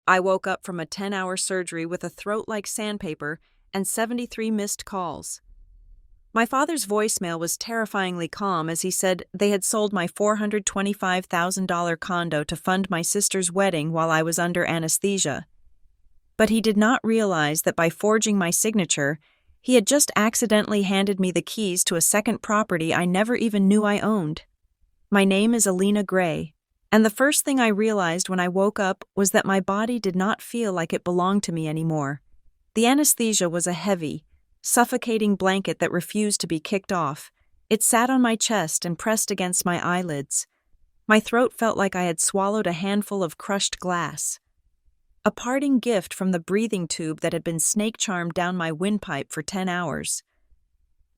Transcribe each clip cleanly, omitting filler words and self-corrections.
I woke up from a 10-hour surgery with a throat like sandpaper and 73 missed calls. My father's voicemail was terrifyingly calm as he said they had sold my $425,000 condo to fund my sister's wedding while I was under anesthesia. But he did not realize that by forging my signature, he had just accidentally handed me the keys to a second property I never even knew I owned. My name is Alina Gray, and the first thing I realized when I woke up was that my body did not feel like it belonged to me anymore. The anesthesia was a heavy, suffocating blanket that refused to be kicked off. It sat on my chest and pressed against my eyelids. My throat felt like I had swallowed a handful of crushed glass. A parting gift from the breathing tube that had been snake-charmed down my windpipe for 10 hours.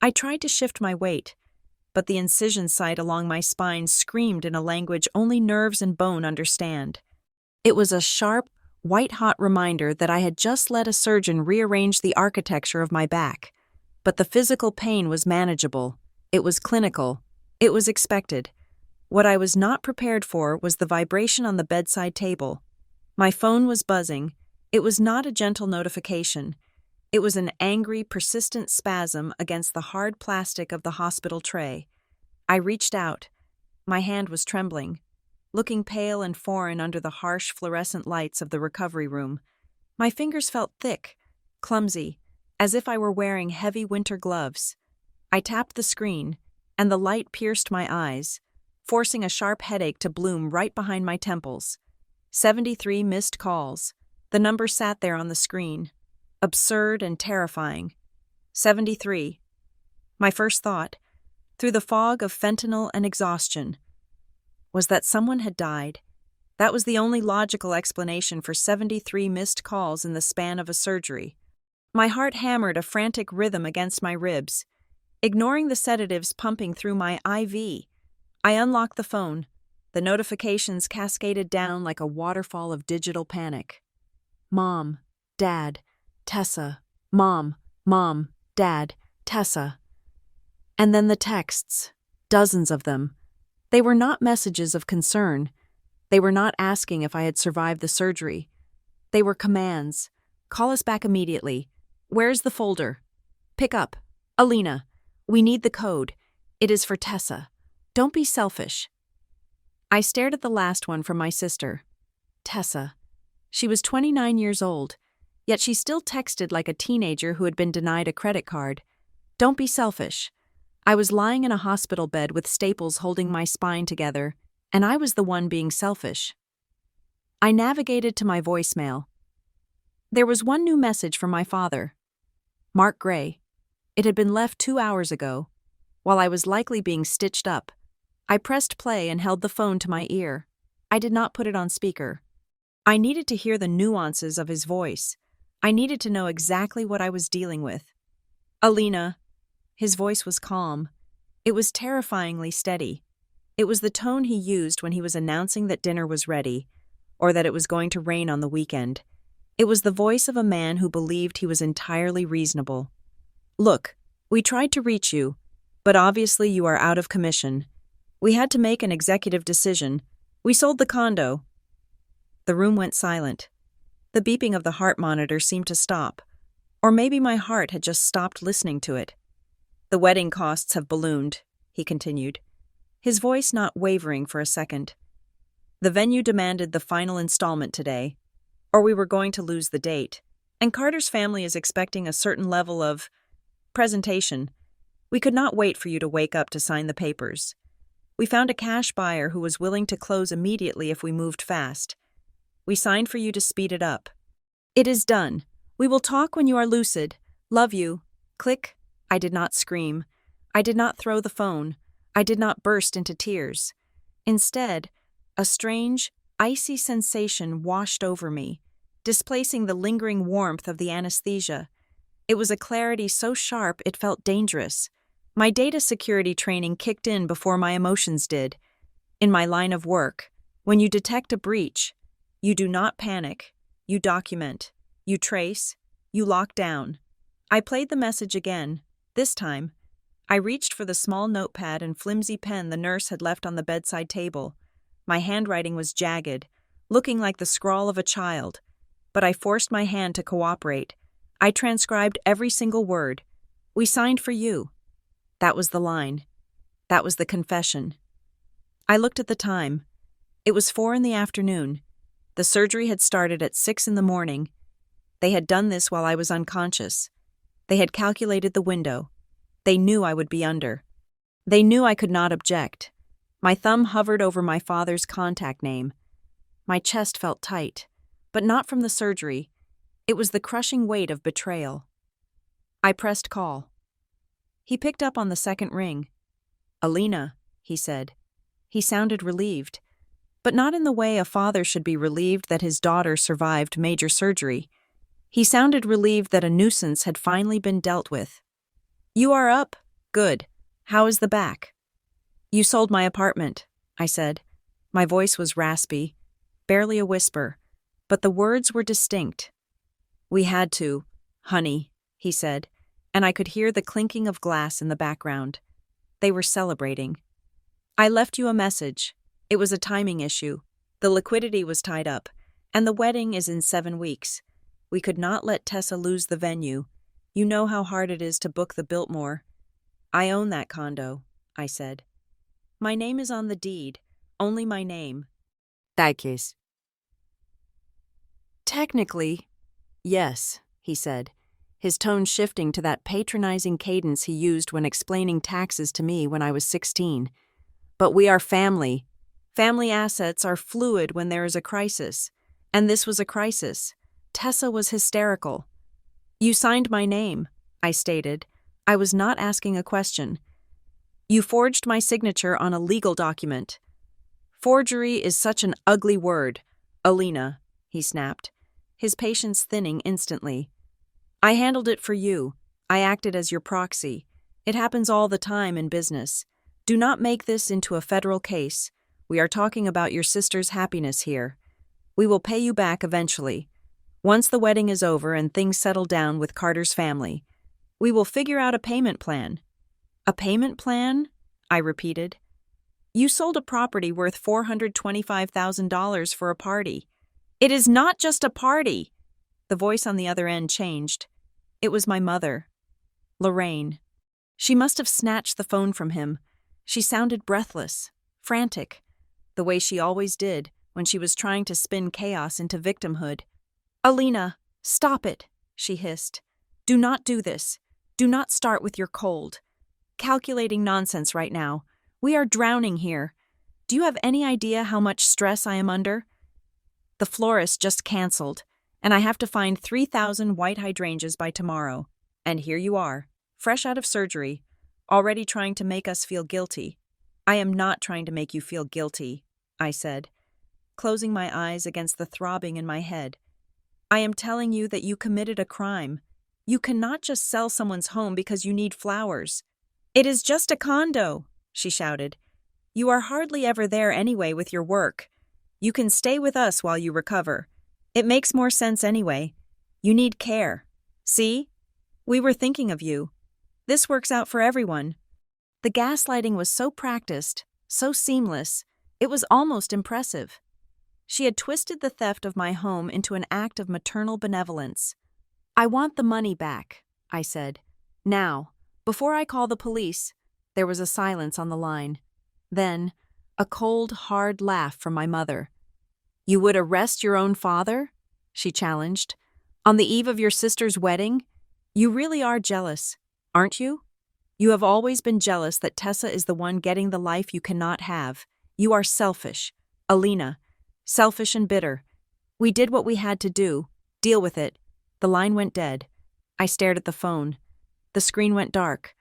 I tried to shift my weight, but the incision site along my spine screamed in a language only nerves and bone understand. It was a sharp, white-hot reminder that I had just let a surgeon rearrange the architecture of my back. But the physical pain was manageable. It was clinical. It was expected. What I was not prepared for was the vibration on the bedside table. My phone was buzzing. It was not a gentle notification. It was an angry, persistent spasm against the hard plastic of the hospital tray. I reached out. My hand was trembling, looking pale and foreign under the harsh fluorescent lights of the recovery room. My fingers felt thick, clumsy, as if I were wearing heavy winter gloves. I tapped the screen, and the light pierced my eyes, forcing a sharp headache to bloom right behind my temples. 73 missed calls. The number sat there on the screen. Absurd and terrifying. 73. My first thought, through the fog of fentanyl and exhaustion, was that someone had died. That was the only logical explanation for 73 missed calls in the span of a surgery. My heart hammered a frantic rhythm against my ribs. Ignoring the sedatives pumping through my IV, I unlocked the phone. The notifications cascaded down like a waterfall of digital panic. Mom, Dad, Tessa. Mom, Dad, Tessa. And then the texts, dozens of them. They were not messages of concern. They were not asking if I had survived the surgery. They were commands. Call us back immediately. Where's the folder? Pick up. Alina, we need the code. It is for Tessa. Don't be selfish. I stared at the last one from my sister. Tessa. She was 29 years old, yet she still texted like a teenager who had been denied a credit card. Don't be selfish. I was lying in a hospital bed with staples holding my spine together, and I was the one being selfish. I navigated to my voicemail. There was one new message from my father. Mark Gray. It had been left 2 hours ago. While I was likely being stitched up, I pressed play and held the phone to my ear. I did not put it on speaker. I needed to hear the nuances of his voice. I needed to know exactly what I was dealing with. Alina. His voice was calm. It was terrifyingly steady. It was the tone he used when he was announcing that dinner was ready, or that it was going to rain on the weekend. It was the voice of a man who believed he was entirely reasonable. Look, we tried to reach you, but obviously you are out of commission. We had to make an executive decision. We sold the condo. The room went silent. The beeping of the heart monitor seemed to stop. Or maybe my heart had just stopped listening to it. The wedding costs have ballooned, he continued, his voice not wavering for a second. The venue demanded the final installment today, or we were going to lose the date, and Carter's family is expecting a certain level of presentation. We could not wait for you to wake up to sign the papers. We found a cash buyer who was willing to close immediately if we moved fast. We signed for you to speed it up. It is done. We will talk when you are lucid. Love you. Click. I did not scream. I did not throw the phone. I did not burst into tears. Instead, a strange, icy sensation washed over me, displacing the lingering warmth of the anesthesia. It was a clarity so sharp it felt dangerous. My data security training kicked in before my emotions did. In my line of work, when you detect a breach, you do not panic. You document. You trace. You lock down. I played the message again. This time, I reached for the small notepad and flimsy pen the nurse had left on the bedside table. My handwriting was jagged, looking like the scrawl of a child. but I forced my hand to cooperate. I transcribed every single word. "We signed for you." That was the line. That was the confession. I looked at the time. It was 4 in the afternoon. The surgery had started at 6 in the morning. They had done this while I was unconscious. They had calculated the window. They knew I would be under. They knew I could not object. My thumb hovered over my father's contact name. My chest felt tight, but not from the surgery. It was the crushing weight of betrayal. I pressed call. He picked up on the second ring. "Alina," he said. He sounded relieved, but not in the way a father should be relieved that his daughter survived major surgery. He sounded relieved that a nuisance had finally been dealt with. "You are up? Good. How is the back?" "You sold my apartment," I said. My voice was raspy, barely a whisper, but the words were distinct. "We had to, honey," he said, and I could hear the clinking of glass in the background. They were celebrating. "I left you a message. It was a timing issue. The liquidity was tied up, and the wedding is in 7 weeks. We could not let Tessa lose the venue. You know how hard it is to book the Biltmore." "I own that condo," I said. "My name is on the deed, only my name." "Daikis." "Technically, yes," he said, his tone shifting to that patronizing cadence he used when explaining taxes to me when I was 16. "But we are family. Family assets are fluid when there is a crisis, and this was a crisis." Tessa was hysterical. "You signed my name," I stated. I was not asking a question. "You forged my signature on a legal document." "Forgery is such an ugly word, Alina," he snapped, his patience thinning instantly. "I handled it for you. I acted as your proxy. It happens all the time in business. Do not make this into a federal case. We are talking about your sister's happiness here. We will pay you back eventually. Once the wedding is over and things settle down with Carter's family, we will figure out a payment plan." "A payment plan?" I repeated. "You sold a property worth $425,000 for a party." "It is not just a party." The voice on the other end changed. It was my mother, Lorraine. She must have snatched the phone from him. She sounded breathless, frantic, the way she always did when she was trying to spin chaos into victimhood. "Alina, stop it," she hissed. "Do not do this. Do not start with your cold, calculating nonsense right now. We are drowning here. Do you have any idea how much stress I am under? The florist just canceled, and I have to find 3,000 white hydrangeas by tomorrow. And here you are, fresh out of surgery, already trying to make us feel guilty." "I am not trying to make you feel guilty," I said, closing my eyes against the throbbing in my head. "I am telling you that you committed a crime. You cannot just sell someone's home because you need flowers." "It is just a condo," she shouted. "You are hardly ever there anyway with your work. You can stay with us while you recover. It makes more sense anyway. You need care. See? We were thinking of you. This works out for everyone." The gaslighting was so practiced, so seamless, it was almost impressive. She had twisted the theft of my home into an act of maternal benevolence. "I want the money back," I said. "Now, before I call the police." There was a silence on the line. Then, a cold, hard laugh from my mother. "You would arrest your own father?" she challenged. "On the eve of your sister's wedding? You really are jealous, aren't you? You have always been jealous that Tessa is the one getting the life you cannot have. You are selfish, Alina. Selfish and bitter. We did what we had to do. Deal with it." The line went dead. I stared at the phone. The screen went dark,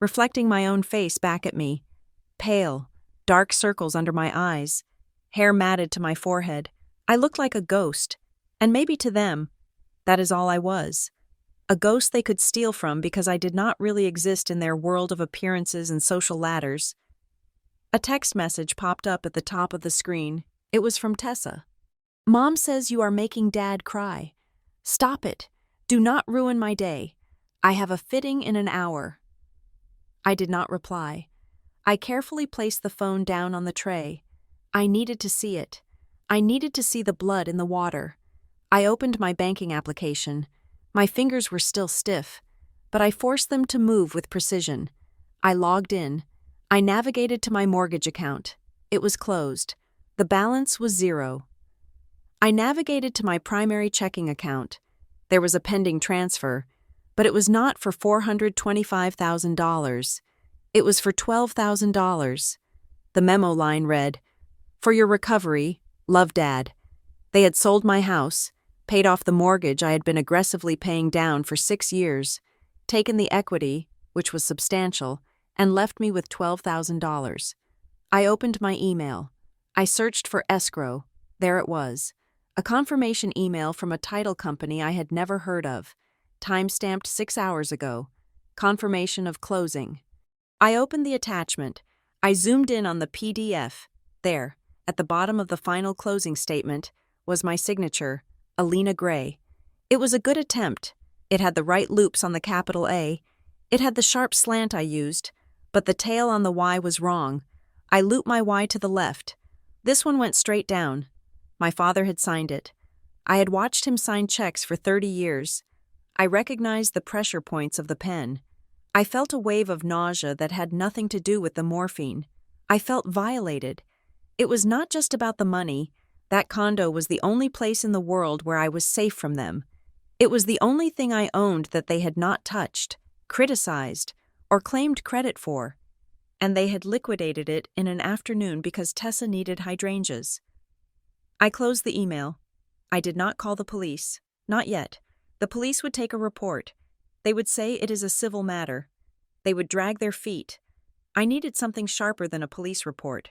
reflecting my own face back at me. Pale, dark circles under my eyes, hair matted to my forehead. I looked like a ghost, and maybe to them, that is all I was. A ghost they could steal from because I did not really exist in their world of appearances and social ladders. A text message popped up at the top of the screen. It was from Tessa. "Mom says you are making Dad cry. Stop it. Do not ruin my day. I have a fitting in an hour." I did not reply. I carefully placed the phone down on the tray. I needed to see it. I needed to see the blood in the water. I opened my banking application. My fingers were still stiff, but I forced them to move with precision. I logged in. I navigated to my mortgage account. It was closed. The balance was 0. I navigated to my primary checking account. There was a pending transfer, but it was not for $425,000. It was for $12,000. The memo line read, "For your recovery, love, Dad." They had sold my house, paid off the mortgage I had been aggressively paying down for 6 years, taken the equity, which was substantial, and left me with $12,000. I opened my email. I searched for escrow. There it was. A confirmation email from a title company I had never heard of, time-stamped 6 hours ago. Confirmation of closing. I opened the attachment. I zoomed in on the PDF. There, at the bottom of the final closing statement, was my signature, Alina Gray. It was a good attempt. It had the right loops on the capital A. It had the sharp slant I used, but the tail on the Y was wrong. I looped my Y to the left. This one went straight down. My father had signed it. I had watched him sign checks for 30 years. I recognized the pressure points of the pen. I felt a wave of nausea that had nothing to do with the morphine. I felt violated. It was not just about the money. That condo was the only place in the world where I was safe from them. It was the only thing I owned that they had not touched, criticized, or claimed credit for. And they had liquidated it in an afternoon because Tessa needed hydrangeas. I closed the email. I did not call the police. Not yet. The police would take a report. They would say it is a civil matter. They would drag their feet. I needed something sharper than a police report.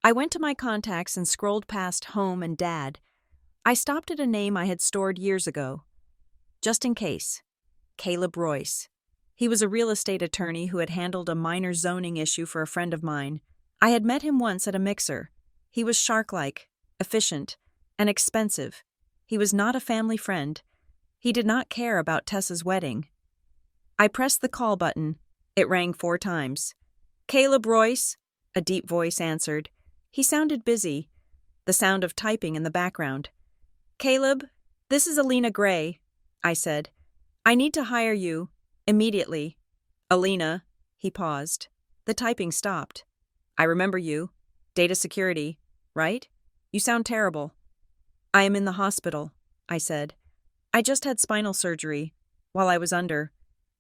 I went to my contacts and scrolled past home and dad. I stopped at a name I had stored years ago. Just in case. Caleb Royce. He was a real estate attorney who had handled a minor zoning issue for a friend of mine. I had met him once at a mixer. He was shark-like, efficient, and expensive. He was not a family friend. He did not care about Tessa's wedding. I pressed the call button. It rang 4 times. "Caleb Royce," a deep voice answered. He sounded busy, the sound of typing in the background. "Caleb, this is Alina Gray," I said. "I need to hire you, immediately." "Alina," he paused. The typing stopped. "I remember you. Data security, right? You sound terrible." "I am in the hospital," I said. "I just had spinal surgery, while I was under.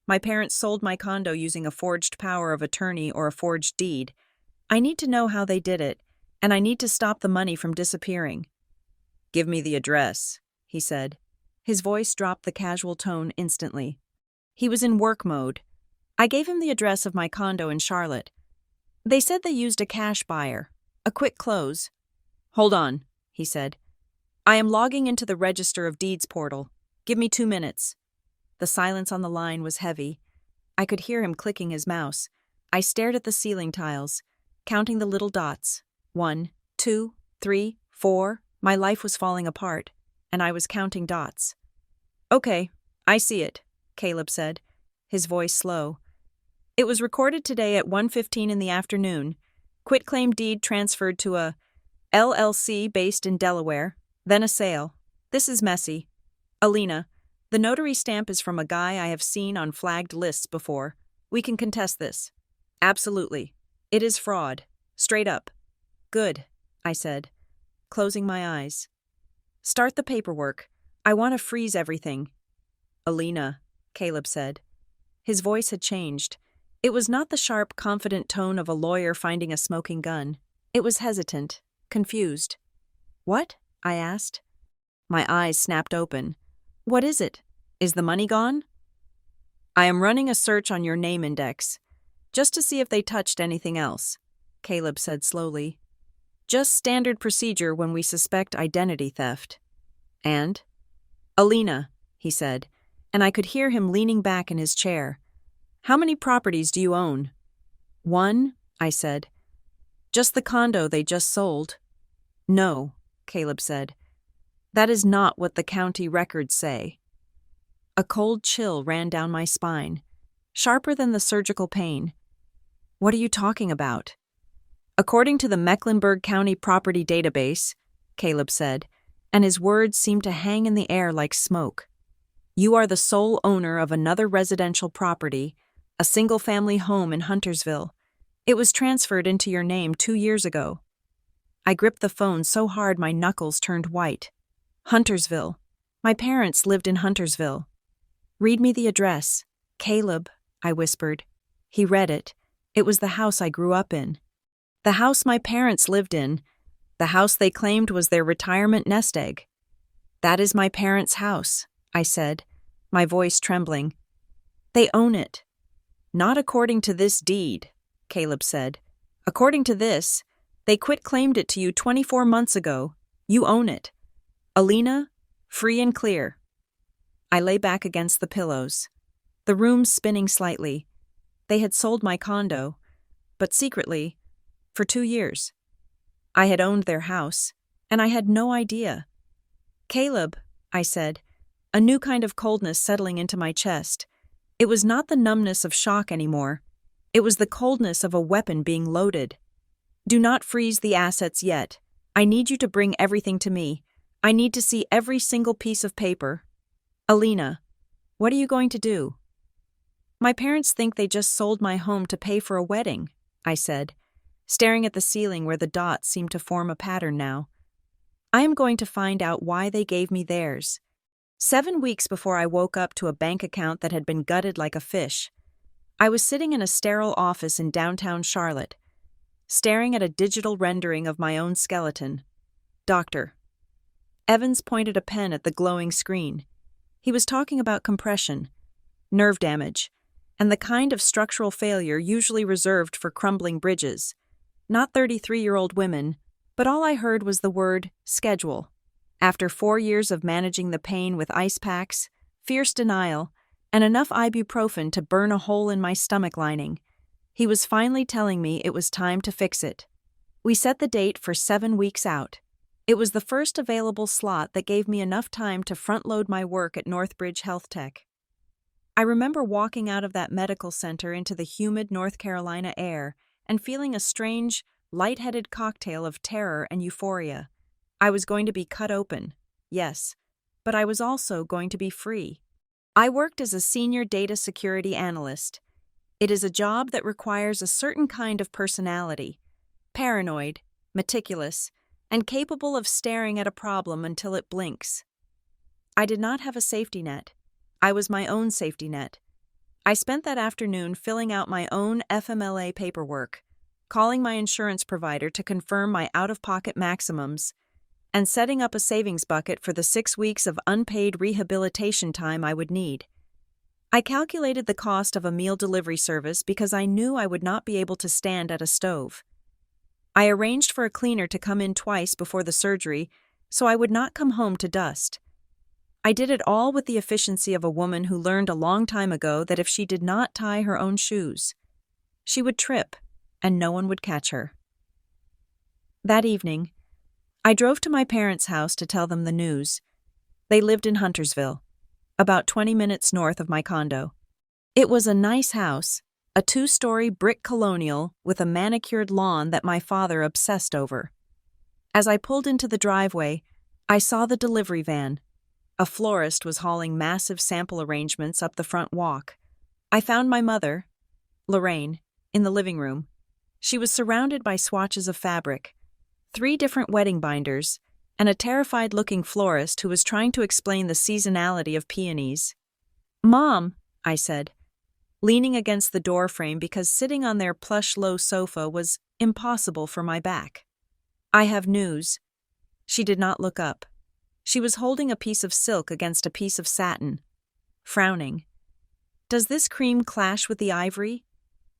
My parents sold my condo using a forged power of attorney or a forged deed. I need to know how they did it, and I need to stop the money from disappearing." "Give me the address," he said. His voice dropped the casual tone instantly. He was in work mode. I gave him the address of my condo in Charlotte. They said they used a cash buyer, a quick close. "Hold on," he said. "I am logging into the Register of Deeds portal. Give me 2 minutes." The silence on the line was heavy. I could hear him clicking his mouse. I stared at the ceiling tiles, counting the little dots. 1, 2, 3, 4. My life was falling apart, and I was counting dots. "Okay, I see it," Caleb said, his voice slow. "It was recorded today at 1:15 in the afternoon. Quitclaim deed transferred to a LLC based in Delaware, then a sale. This is messy. Alina, the notary stamp is from a guy I have seen on flagged lists before. We can contest this." "Absolutely. It is fraud. Straight up." "Good," I said, closing my eyes. "Start the paperwork. I want to freeze everything." "Alina," Caleb said. His voice had changed. It was not the sharp, confident tone of a lawyer finding a smoking gun. It was hesitant, confused. "What?" I asked. My eyes snapped open. "What is it? Is the money gone?" "I am running a search on your name index, just to see if they touched anything else," Caleb said slowly. "Just standard procedure when we suspect identity theft." "And?" "Alina," he said, and I could hear him leaning back in his chair. "How many properties do you own?" "1," I said. "Just the condo they just sold." "No," Caleb said. "That is not what the county records say." A cold chill ran down my spine, sharper than the surgical pain. "What are you talking about?" "According to the Mecklenburg County Property Database," Caleb said, and his words seemed to hang in the air like smoke. You are the sole owner of another residential property, a single-family home in Huntersville. It was transferred into your name 2 years ago. I gripped the phone so hard my knuckles turned white. Huntersville. My parents lived in Huntersville. Read me the address. Caleb, I whispered. He read it. It was the house I grew up in. The house my parents lived in. The house they claimed was their retirement nest egg. That is my parents' house, I said, my voice trembling. They own it. Not according to this deed, Caleb said. According to this, they quit-claimed it to you 24 months ago. You own it. Alina, free and clear. I lay back against the pillows, the room spinning slightly. They had sold my condo, but secretly, for 2 years. I had owned their house, and I had no idea. Caleb, I said, a new kind of coldness settling into my chest. It was not the numbness of shock anymore. It was the coldness of a weapon being loaded. Do not freeze the assets yet. I need you to bring everything to me. I need to see every single piece of paper. Alina, what are you going to do? My parents think they just sold my home to pay for a wedding, I said, staring at the ceiling where the dots seemed to form a pattern now. I am going to find out why they gave me theirs. 7 weeks before I woke up to a bank account that had been gutted like a fish, I was sitting in a sterile office in downtown Charlotte, staring at a digital rendering of my own skeleton. Doctor. Evans pointed a pen at the glowing screen. He was talking about compression, nerve damage, and the kind of structural failure usually reserved for crumbling bridges. Not 33-year-old women, but all I heard was the word schedule. After 4 years of managing the pain with ice packs, fierce denial, and enough ibuprofen to burn a hole in my stomach lining, he was finally telling me it was time to fix it. We set the date for 7 weeks out. It was the first available slot that gave me enough time to front-load my work at Northbridge Health Tech. I remember walking out of that medical center into the humid North Carolina air and feeling a strange, light-headed cocktail of terror and euphoria. I was going to be cut open, yes, but I was also going to be free. I worked as a senior data security analyst. It is a job that requires a certain kind of personality, paranoid, meticulous, and capable of staring at a problem until it blinks. I did not have a safety net. I was my own safety net. I spent that afternoon filling out my own FMLA paperwork, calling my insurance provider to confirm my out-of-pocket maximums, and setting up a savings bucket for the 6 weeks of unpaid rehabilitation time I would need. I calculated the cost of a meal delivery service because I knew I would not be able to stand at a stove. I arranged for a cleaner to come in twice before the surgery so I would not come home to dust. I did it all with the efficiency of a woman who learned a long time ago that if she did not tie her own shoes, she would trip and no one would catch her. That evening, I drove to my parents' house to tell them the news. They lived in Huntersville, about 20 minutes north of my condo. It was a nice house, a 2-story brick colonial with a manicured lawn that my father obsessed over. As I pulled into the driveway, I saw the delivery van. A florist was hauling massive sample arrangements up the front walk. I found my mother, Lorraine, in the living room. She was surrounded by swatches of fabric, 3 different wedding binders, and a terrified-looking florist who was trying to explain the seasonality of peonies. "Mom," I said, leaning against the door frame because sitting on their plush low sofa was impossible for my back. "I have news." She did not look up. She was holding a piece of silk against a piece of satin, frowning. "Does this cream clash with the ivory?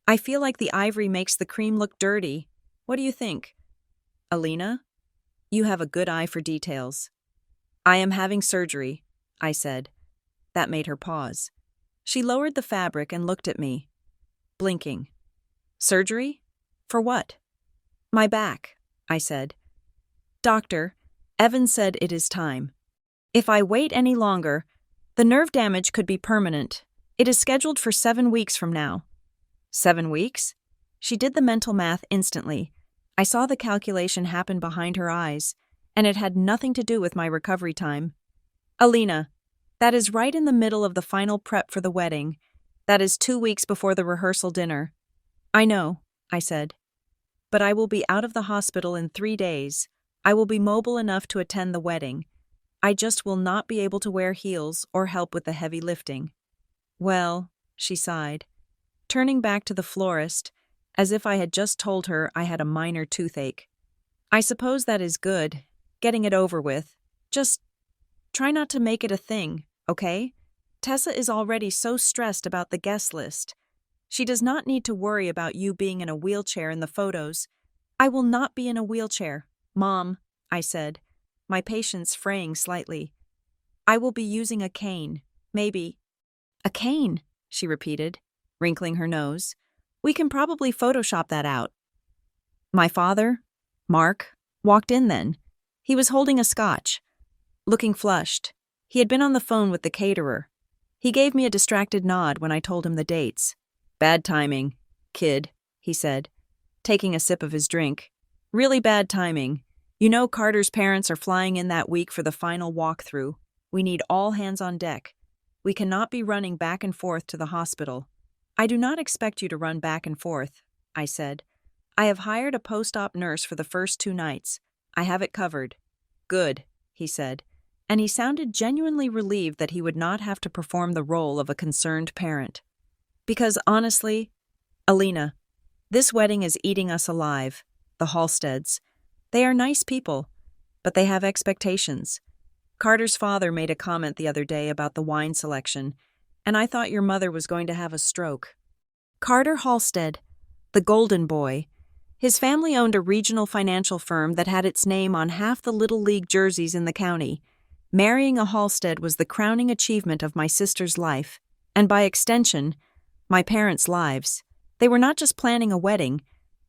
I feel like the ivory makes the cream look dirty. What do you think?" "Alina, you have a good eye for details." "I am having surgery," I said. That made her pause. She lowered the fabric and looked at me, blinking. "Surgery? For what?" "My back," I said. "Doctor, Evan said it is time. If I wait any longer, the nerve damage could be permanent. It is scheduled for 7 weeks from now." 7 weeks? She did the mental math instantly. I saw the calculation happen behind her eyes, and it had nothing to do with my recovery time. Alina, that is right in the middle of the final prep for the wedding. That is 2 weeks before the rehearsal dinner. I know, I said. But I will be out of the hospital in 3 days. I will be mobile enough to attend the wedding. I just will not be able to wear heels or help with the heavy lifting. Well, she sighed, turning back to the florist, as if I had just told her I had a minor toothache. I suppose that is good, getting it over with. Just try not to make it a thing, okay? Tessa is already so stressed about the guest list. She does not need to worry about you being in a wheelchair in the photos. I will not be in a wheelchair, Mom, I said, my patience fraying slightly. I will be using a cane, maybe. A cane, she repeated, wrinkling her nose. We can probably Photoshop that out. My father, Mark, walked in then. He was holding a scotch, looking flushed. He had been on the phone with the caterer. He gave me a distracted nod when I told him the dates. Bad timing, kid, he said, taking a sip of his drink. Really bad timing. You know Carter's parents are flying in that week for the final walkthrough. We need all hands on deck. We cannot be running back and forth to the hospital. I do not expect you to run back and forth, I said. I have hired a post-op nurse for the first 2 nights. I have it covered. Good, he said, and he sounded genuinely relieved that he would not have to perform the role of a concerned parent. Because honestly, Alina, this wedding is eating us alive, the Halsteads. They are nice people, but they have expectations. Carter's father made a comment the other day about the wine selection, and I thought your mother was going to have a stroke. Carter Halstead, the golden boy. His family owned a regional financial firm that had its name on half the Little League jerseys in the county. Marrying a Halstead was the crowning achievement of my sister's life, and by extension, my parents' lives. They were not just planning a wedding,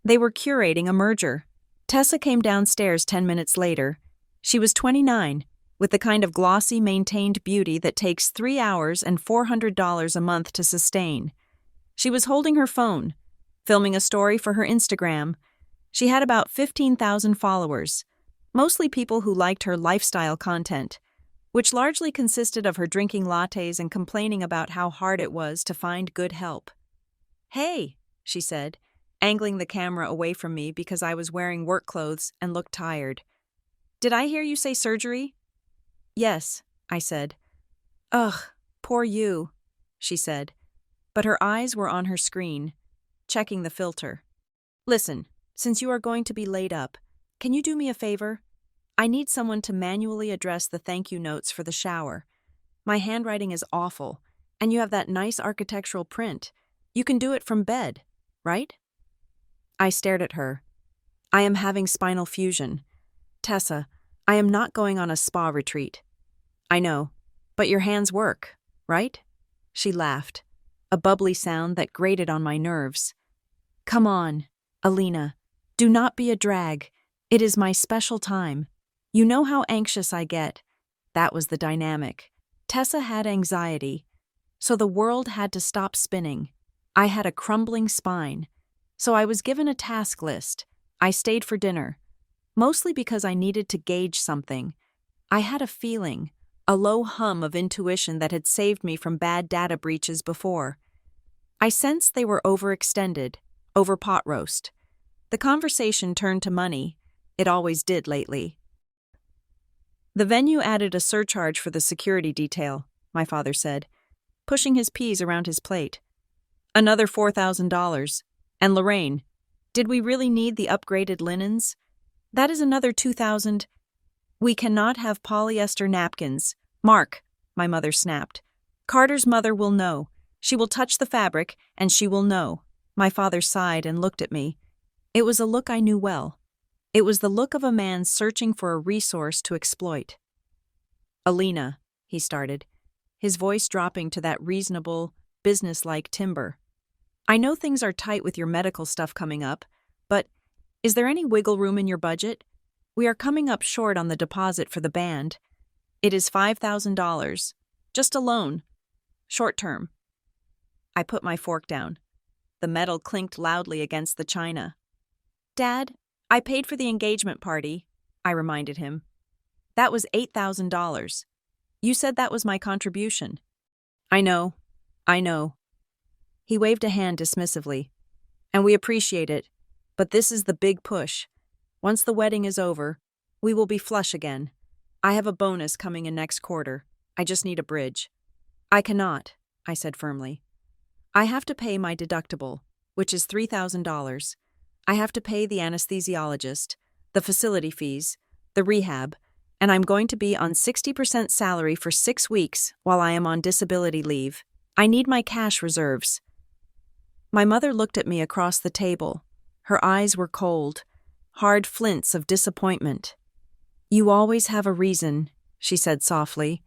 they were curating a merger. Tessa came downstairs 10 minutes later. She was 29, with the kind of glossy, maintained beauty that takes 3 hours and $400 a month to sustain. She was holding her phone, filming a story for her Instagram. She had about 15,000 followers, mostly people who liked her lifestyle content, which largely consisted of her drinking lattes and complaining about how hard it was to find good help. Hey, she said, angling the camera away from me because I was wearing work clothes and looked tired. Did I hear you say surgery? Yes, I said. Ugh, poor you, she said, but her eyes were on her screen, checking the filter. Listen, since you are going to be laid up, can you do me a favor? I need someone to manually address the thank you notes for the shower. My handwriting is awful, and you have that nice architectural print. You can do it from bed, right? I stared at her. I am having spinal fusion. Tessa, I am not going on a spa retreat. I know, but your hands work, right? She laughed, a bubbly sound that grated on my nerves. Come on, Alina, do not be a drag. It is my special time. You know how anxious I get. That was the dynamic. Tessa had anxiety, so the world had to stop spinning. I had a crumbling spine, so I was given a task list. I stayed for dinner, mostly because I needed to gauge something. I had a feeling, a low hum of intuition that had saved me from bad data breaches before. I sensed they were overextended, over pot roast. The conversation turned to money. It always did lately. The venue added a surcharge for the security detail, my father said, pushing his peas around his plate. Another $4,000. And Lorraine, did we really need the upgraded linens? That is another $2,000. We cannot have polyester napkins. Mark, my mother snapped. Carter's mother will know. She will touch the fabric, and she will know. My father sighed and looked at me. It was a look I knew well. It was the look of a man searching for a resource to exploit. Alina, he started, his voice dropping to that reasonable, businesslike timbre. I know things are tight with your medical stuff coming up, but is there any wiggle room in your budget? We are coming up short on the deposit for the band. It is $5,000. Just a loan. Short term. I put my fork down. The metal clinked loudly against the china. Dad, I paid for the engagement party, I reminded him. That was $8,000. You said that was my contribution. I know. I know. He waved a hand dismissively. And we appreciate it, but this is the big push. Once the wedding is over, we will be flush again. I have a bonus coming in next quarter. I just need a bridge. I cannot, I said firmly. I have to pay my deductible, which is $3,000. I have to pay the anesthesiologist, the facility fees, the rehab, and I'm going to be on 60% salary for 6 weeks while I am on disability leave. I need my cash reserves. My mother looked at me across the table. Her eyes were cold, hard flints of disappointment. You always have a reason, she said softly.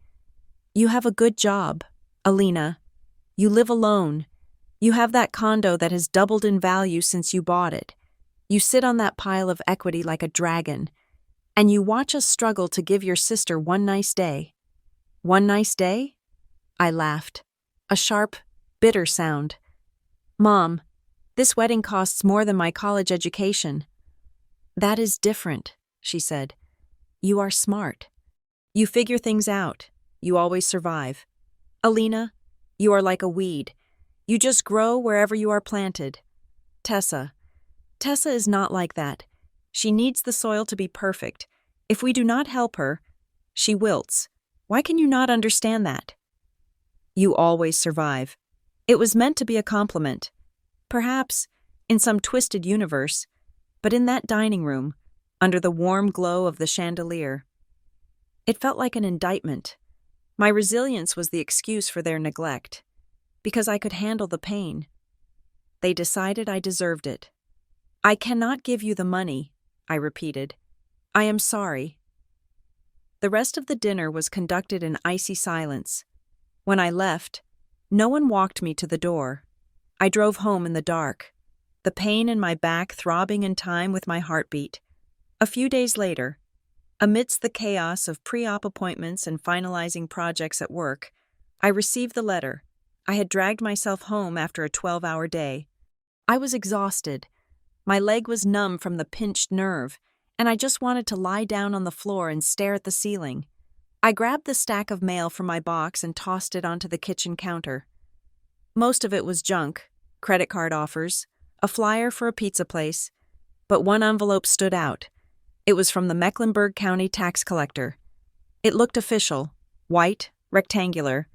You have a good job, Alina. You live alone. You have that condo that has doubled in value since you bought it. You sit on that pile of equity like a dragon, and you watch us struggle to give your sister one nice day. One nice day? I laughed. A sharp, bitter sound. Mom, this wedding costs more than my college education. That is different, she said. You are smart. You figure things out. You always survive. Alina, you are like a weed. You just grow wherever you are planted. Tessa is not like that. She needs the soil to be perfect. If we do not help her, she wilts. Why can you not understand that? You always survive. It was meant to be a compliment. Perhaps, in some twisted universe, but in that dining room, under the warm glow of the chandelier, it felt like an indictment. My resilience was the excuse for their neglect, because I could handle the pain. They decided I deserved it. I cannot give you the money, I repeated. I am sorry. The rest of the dinner was conducted in icy silence. When I left, no one walked me to the door. I drove home in the dark, the pain in my back throbbing in time with my heartbeat. A few days later, amidst the chaos of pre-op appointments and finalizing projects at work, I received the letter. I had dragged myself home after a 12-hour day. I was exhausted. My leg was numb from the pinched nerve, and I just wanted to lie down on the floor and stare at the ceiling. I grabbed the stack of mail from my box and tossed it onto the kitchen counter. Most of it was junk, credit card offers, a flyer for a pizza place, but one envelope stood out. It was from the Mecklenburg County tax collector. It looked official, white, rectangular,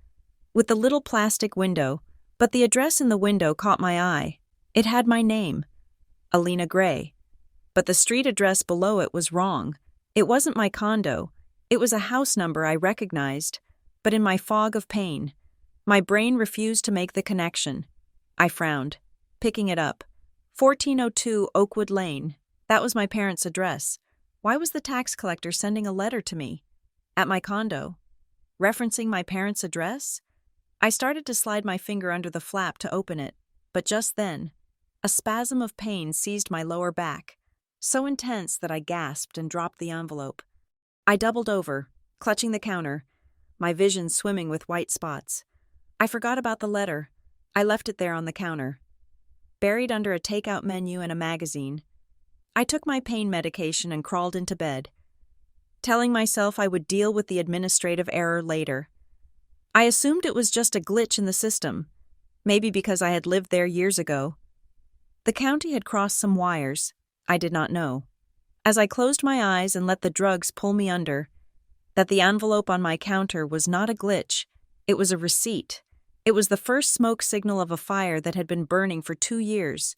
with the little plastic window, but the address in the window caught my eye. It had my name, Alina Gray, but the street address below it was wrong. It wasn't my condo. It was a house number I recognized, but in my fog of pain, my brain refused to make the connection. I frowned, picking it up. 1402 Oakwood Lane. That was my parents' address. Why was the tax collector sending a letter to me? At my condo? Referencing my parents' address? I started to slide my finger under the flap to open it, but just then, a spasm of pain seized my lower back, so intense that I gasped and dropped the envelope. I doubled over, clutching the counter, my vision swimming with white spots. I forgot about the letter. I left it there on the counter, buried under a takeout menu and a magazine. I took my pain medication and crawled into bed, telling myself I would deal with the administrative error later. I assumed it was just a glitch in the system, maybe because I had lived there years ago. The county had crossed some wires. I did not know, as I closed my eyes and let the drugs pull me under, that the envelope on my counter was not a glitch. It was a receipt. It was the first smoke signal of a fire that had been burning for 2 years,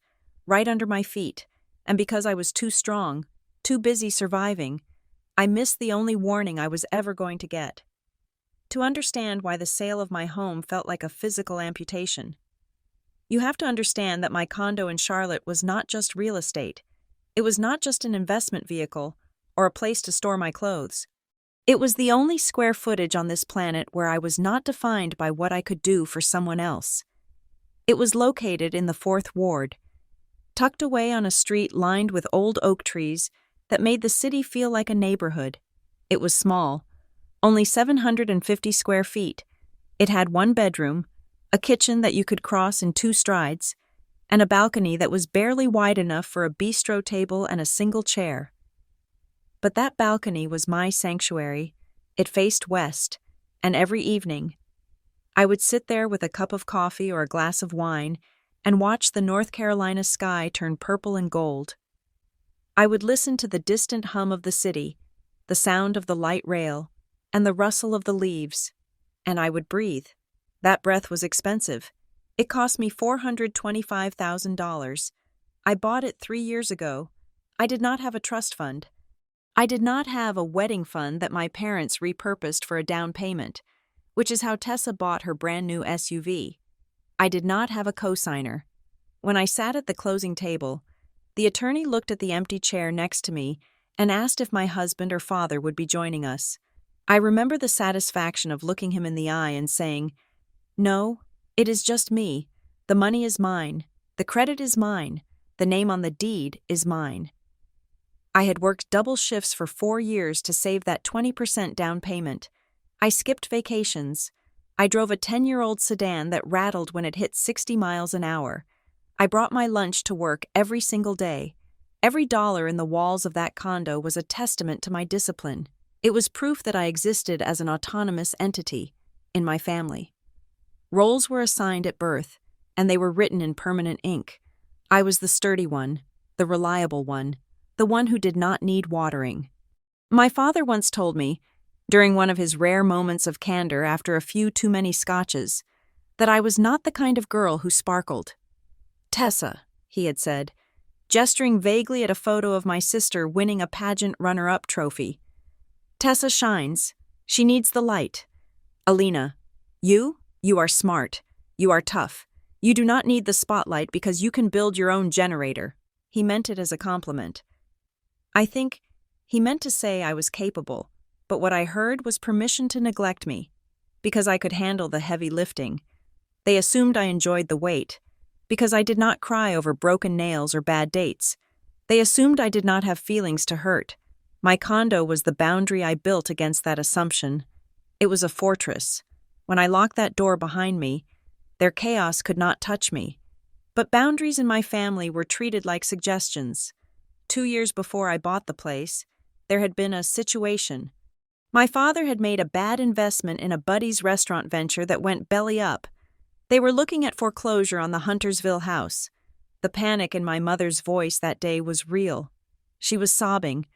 right under my feet, and because I was too strong, too busy surviving, I missed the only warning I was ever going to get. To understand why the sale of my home felt like a physical amputation, you have to understand that my condo in Charlotte was not just real estate. It was not just an investment vehicle or a place to store my clothes. It was the only square footage on this planet where I was not defined by what I could do for someone else. It was located in the 4th Ward, tucked away on a street lined with old oak trees that made the city feel like a neighborhood. It was small, only 750 square feet. It had 1 bedroom, a kitchen that you could cross in 2 strides, and a balcony that was barely wide enough for a bistro table and a single chair. But that balcony was my sanctuary. It faced west, and every evening, I would sit there with a cup of coffee or a glass of wine and watch the North Carolina sky turn purple and gold. I would listen to the distant hum of the city, the sound of the light rail, and the rustle of the leaves, and I would breathe. That breath was expensive. It cost me $425,000. I bought it 3 years ago. I did not have a trust fund. I did not have a wedding fund that my parents repurposed for a down payment, which is how Tessa bought her brand new SUV. I did not have a cosigner. When I sat at the closing table, the attorney looked at the empty chair next to me and asked if my husband or father would be joining us. I remember the satisfaction of looking him in the eye and saying, "No, it is just me. The money is mine. The credit is mine. The name on the deed is mine." I had worked double shifts for 4 years to save that 20% down payment. I skipped vacations. I drove a 10-year-old sedan that rattled when it hit 60 miles an hour. I brought my lunch to work every single day. Every dollar in the walls of that condo was a testament to my discipline. It was proof that I existed as an autonomous entity in my family. Roles were assigned at birth, and they were written in permanent ink. I was the sturdy one, the reliable one, the one who did not need watering. My father once told me, during one of his rare moments of candor after a few too many scotches, that I was not the kind of girl who sparkled. "Tessa," he had said, gesturing vaguely at a photo of my sister winning a pageant runner-up trophy. "Tessa shines. She needs the light. Alina, you are smart. You are tough. You do not need the spotlight because you can build your own generator." He meant it as a compliment. I think he meant to say I was capable, but what I heard was permission to neglect me, because I could handle the heavy lifting. They assumed I enjoyed the weight, because I did not cry over broken nails or bad dates. They assumed I did not have feelings to hurt. My condo was the boundary I built against that assumption. It was a fortress. When I locked that door behind me, their chaos could not touch me. But boundaries in my family were treated like suggestions. 2 years before I bought the place, there had been a situation. My father had made a bad investment in a buddy's restaurant venture that went belly up. They were looking at foreclosure on the Huntersville house. The panic in my mother's voice that day was real. She was sobbing,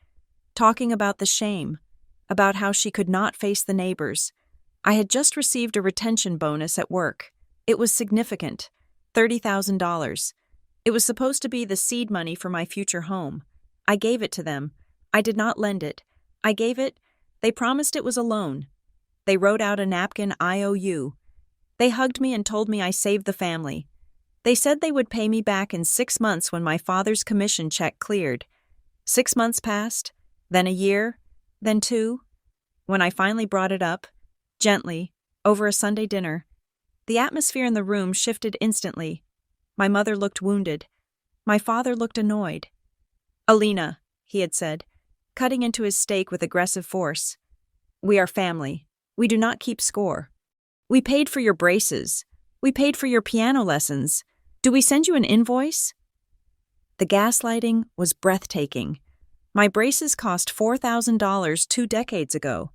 talking about the shame, about how she could not face the neighbors. I had just received a retention bonus at work. It was significant, $30,000. It was supposed to be the seed money for my future home. I gave it to them. I did not lend it. I gave it. They promised it was a loan. They wrote out a napkin IOU. They hugged me and told me I saved the family. They said they would pay me back in 6 months when my father's commission check cleared. 6 months passed, then a year, then 2. When I finally brought it up, gently, over a Sunday dinner, the atmosphere in the room shifted instantly. My mother looked wounded. My father looked annoyed. "Alina," he had said, cutting into his steak with aggressive force, "we are family. We do not keep score. We paid for your braces. We paid for your piano lessons. Do we send you an invoice?" The gaslighting was breathtaking. My braces cost $4,000 2 decades ago.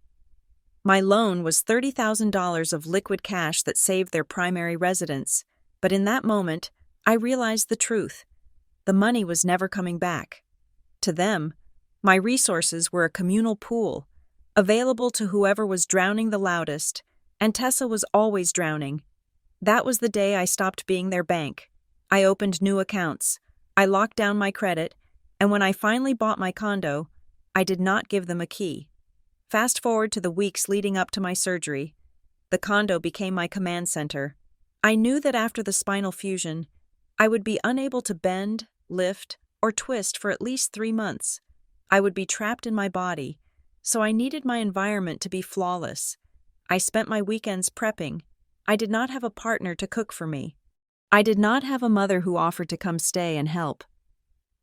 My loan was $30,000 of liquid cash that saved their primary residence. But in that moment, I realized the truth. The money was never coming back. To them, my resources were a communal pool, available to whoever was drowning the loudest, and Tessa was always drowning. That was the day I stopped being their bank. I opened new accounts. I locked down my credit, and when I finally bought my condo, I did not give them a key. Fast forward to the weeks leading up to my surgery. The condo became my command center. I knew that after the spinal fusion, I would be unable to bend, lift, or twist for at least 3 months. I would be trapped in my body, so I needed my environment to be flawless. I spent my weekends prepping. I did not have a partner to cook for me. I did not have a mother who offered to come stay and help.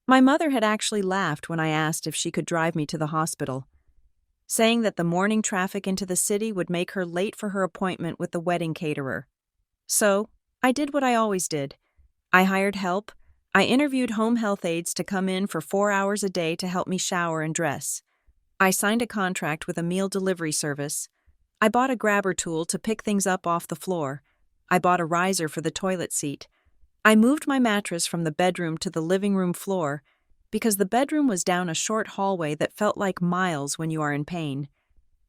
My mother had actually laughed when I asked if she could drive me to the hospital, saying that the morning traffic into the city would make her late for her appointment with the wedding caterer. So, I did what I always did. I hired help. I interviewed home health aides to come in for 4 hours a day to help me shower and dress. I signed a contract with a meal delivery service. I bought a grabber tool to pick things up off the floor. I bought a riser for the toilet seat. I moved my mattress from the bedroom to the living room floor because the bedroom was down a short hallway that felt like miles when you are in pain.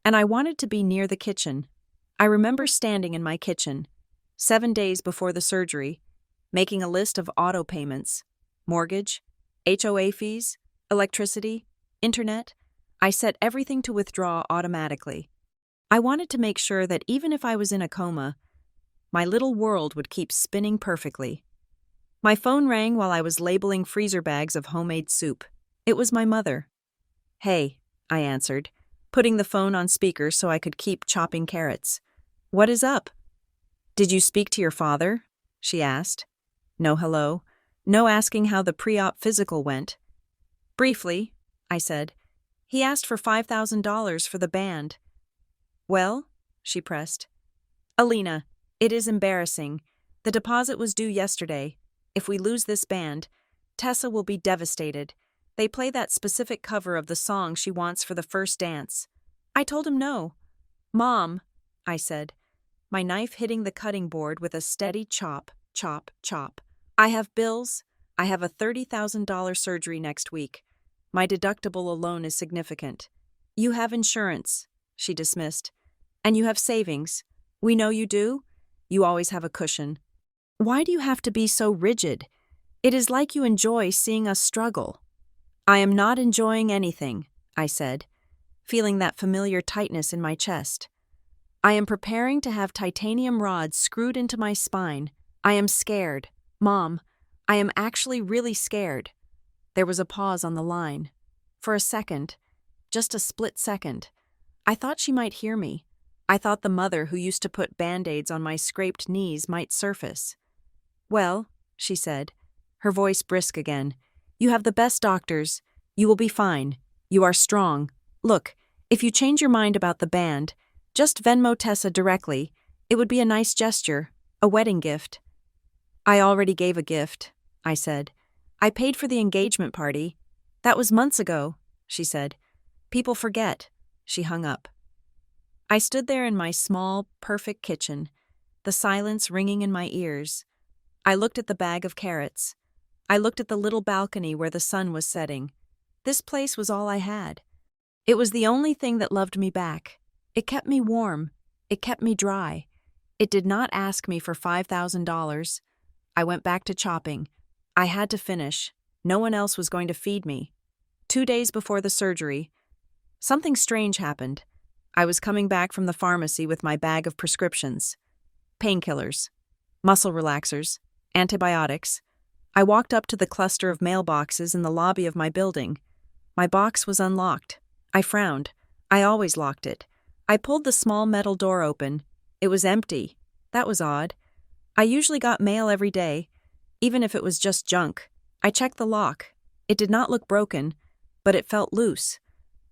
And I wanted to be near the kitchen. I remember standing in my kitchen, 7 days before the surgery, making a list of auto payments, mortgage, HOA fees, electricity, internet. I set everything to withdraw automatically. I wanted to make sure that even if I was in a coma, my little world would keep spinning perfectly. My phone rang while I was labeling freezer bags of homemade soup. It was my mother. "Hey," I answered, putting the phone on speaker so I could keep chopping carrots. "What is up?" "Did you speak to your father?" she asked. No hello. No asking how the pre-op physical went. "Briefly," I said. "He asked for $5,000 for the band." "Well?" she pressed. "Alina, it is embarrassing. The deposit was due yesterday. If we lose this band, Tessa will be devastated. They play that specific cover of the song she wants for the first dance." I told him no. "Mom," I said, my knife hitting the cutting board with a steady chop, chop, chop. "I have bills. I have a $30,000 surgery next week. My deductible alone is significant. You have insurance," she dismissed. "And you have savings. We know you do. You always have a cushion. Why do you have to be so rigid? It is like you enjoy seeing us struggle." "I am not enjoying anything," I said, feeling that familiar tightness in my chest. "I am preparing to have titanium rods screwed into my spine. I am scared. Mom, I am actually really scared." There was a pause on the line. For a second, just a split second, I thought she might hear me. I thought the mother who used to put Band-Aids on my scraped knees might surface. "Well," she said, her voice brisk again, "you have the best doctors. You will be fine. You are strong. Look, if you change your mind about the band, just Venmo Tessa directly. It would be a nice gesture, a wedding gift." "I already gave a gift," I said. "I paid for the engagement party. That was months ago," she said. "People forget." She hung up. I stood there in my small, perfect kitchen, the silence ringing in my ears. I looked at the bag of carrots. I looked at the little balcony where the sun was setting. This place was all I had. It was the only thing that loved me back. It kept me warm. It kept me dry. It did not ask me for $5,000. I went back to chopping. I had to finish. No one else was going to feed me. 2 days before the surgery, something strange happened. I was coming back from the pharmacy with my bag of prescriptions. Painkillers, muscle relaxers, antibiotics. I walked up to the cluster of mailboxes in the lobby of my building. My box was unlocked. I frowned. I always locked it. I pulled the small metal door open. It was empty. That was odd. I usually got mail every day, even if it was just junk. I checked the lock. It did not look broken, but it felt loose,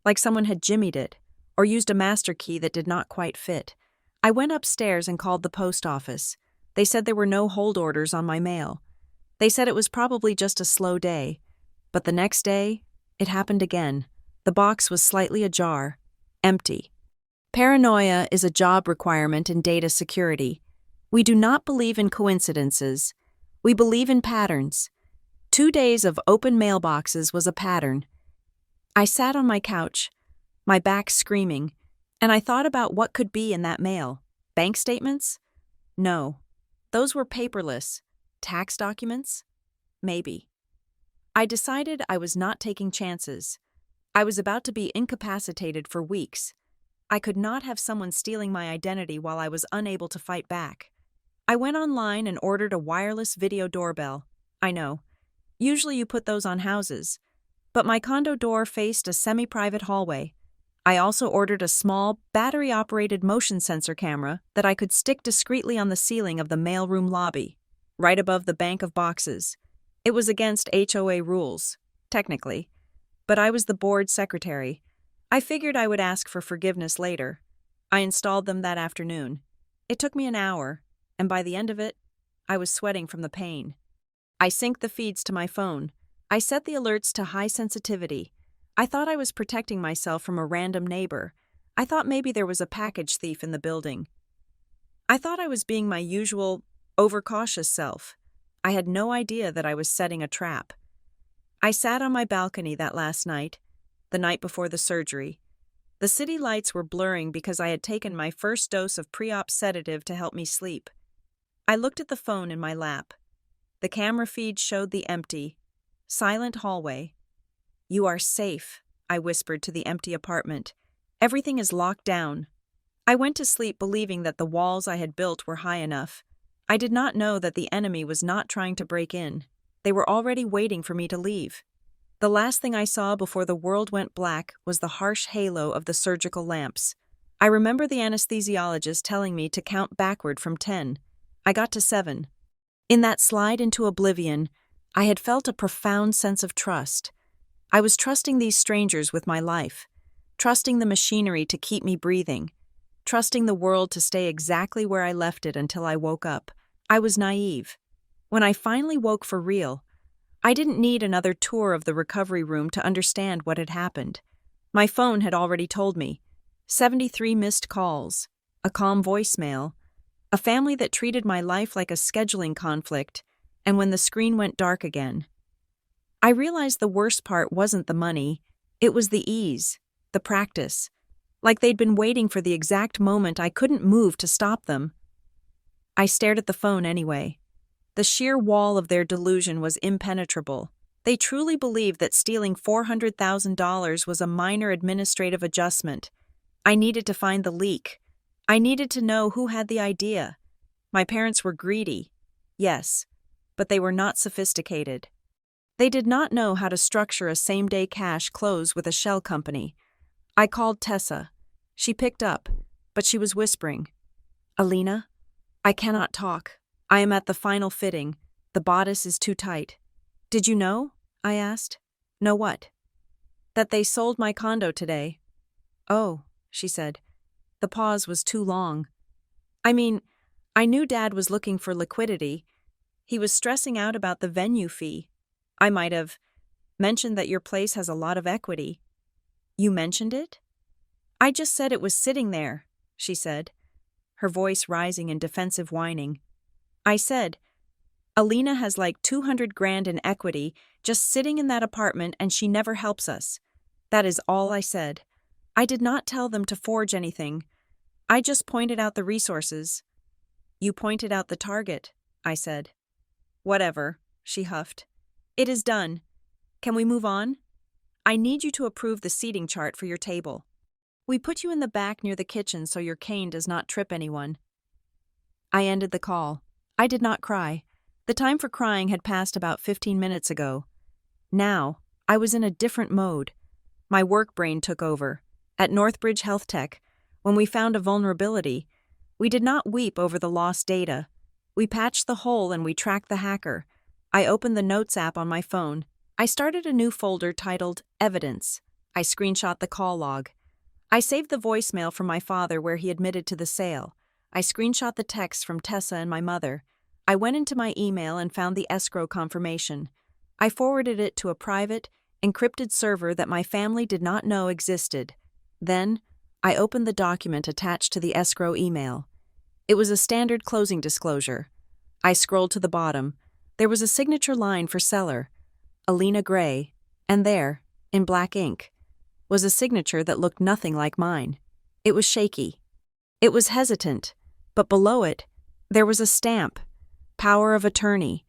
like someone had jimmied it, or used a master key that did not quite fit. I went upstairs and called the post office. They said there were no hold orders on my mail. They said it was probably just a slow day. But the next day, it happened again. The box was slightly ajar, empty. Paranoia is a job requirement in data security. We do not believe in coincidences. We believe in patterns. 2 days of open mailboxes was a pattern. I sat on my couch, my back screaming, and I thought about what could be in that mail. Bank statements? No. Those were paperless. Tax documents? Maybe. I decided I was not taking chances. I was about to be incapacitated for weeks. I could not have someone stealing my identity while I was unable to fight back. I went online and ordered a wireless video doorbell. I know. Usually you put those on houses. But my condo door faced a semi-private hallway. I also ordered a small, battery-operated motion sensor camera that I could stick discreetly on the ceiling of the mailroom lobby, right above the bank of boxes. It was against HOA rules, technically, but I was the board secretary. I figured I would ask for forgiveness later. I installed them that afternoon. It took me an hour, and by the end of it, I was sweating from the pain. I synced the feeds to my phone. I set the alerts to high sensitivity. I thought I was protecting myself from a random neighbor. I thought maybe there was a package thief in the building. I thought I was being my usual, overcautious self. I had no idea that I was setting a trap. I sat on my balcony that last night, the night before the surgery. The city lights were blurring because I had taken my first dose of pre-op sedative to help me sleep. I looked at the phone in my lap. The camera feed showed the empty, silent hallway. "You are safe," I whispered to the empty apartment. "Everything is locked down." I went to sleep believing that the walls I had built were high enough. I did not know that the enemy was not trying to break in. They were already waiting for me to leave. The last thing I saw before the world went black was the harsh halo of the surgical lamps. I remember the anesthesiologist telling me to count backward from 10. I got to 7. In that slide into oblivion, I had felt a profound sense of trust. I was trusting these strangers with my life, trusting the machinery to keep me breathing, trusting the world to stay exactly where I left it until I woke up. I was naive. When I finally woke for real, I didn't need another tour of the recovery room to understand what had happened. My phone had already told me. 73 missed calls, a calm voicemail, a family that treated my life like a scheduling conflict, and when the screen went dark again. I realized the worst part wasn't the money, it was the ease, the practice. Like they'd been waiting for the exact moment I couldn't move to stop them. I stared at the phone anyway. The sheer wall of their delusion was impenetrable. They truly believed that stealing $400,000 was a minor administrative adjustment. I needed to find the leak. I needed to know who had the idea. My parents were greedy, yes, but they were not sophisticated. They did not know how to structure a same-day cash close with a shell company. I called Tessa. She picked up, but she was whispering. "Alina, I cannot talk. I am at the final fitting. The bodice is too tight." "Did you know?" I asked. "Know what?" "That they sold my condo today." "Oh," she said. The pause was too long. "I mean, I knew Dad was looking for liquidity. He was stressing out about the venue fee. I might have mentioned that your place has a lot of equity." "You mentioned it?" "I just said it was sitting there," she said, her voice rising in defensive whining. "I said, Alina has like 200 grand in equity just sitting in that apartment and she never helps us. That is all I said. I did not tell them to forge anything. I just pointed out the resources." "You pointed out the target," I said. "Whatever," she huffed. "It is done. Can we move on? I need you to approve the seating chart for your table. We put you in the back near the kitchen so your cane does not trip anyone." I ended the call. I did not cry. The time for crying had passed about 15 minutes ago. Now, I was in a different mode. My work brain took over. At Northbridge Health Tech, when we found a vulnerability, we did not weep over the lost data. We patched the hole and we tracked the hacker. I opened the Notes app on my phone. I started a new folder titled Evidence. I screenshot the call log. I saved the voicemail from my father where he admitted to the sale. I screenshot the text from Tessa and my mother. I went into my email and found the escrow confirmation. I forwarded it to a private, encrypted server that my family did not know existed. Then, I opened the document attached to the escrow email. It was a standard closing disclosure. I scrolled to the bottom. There was a signature line for seller, Alina Gray, and there, in black ink, was a signature that looked nothing like mine. It was shaky. It was hesitant, but below it, there was a stamp, power of attorney.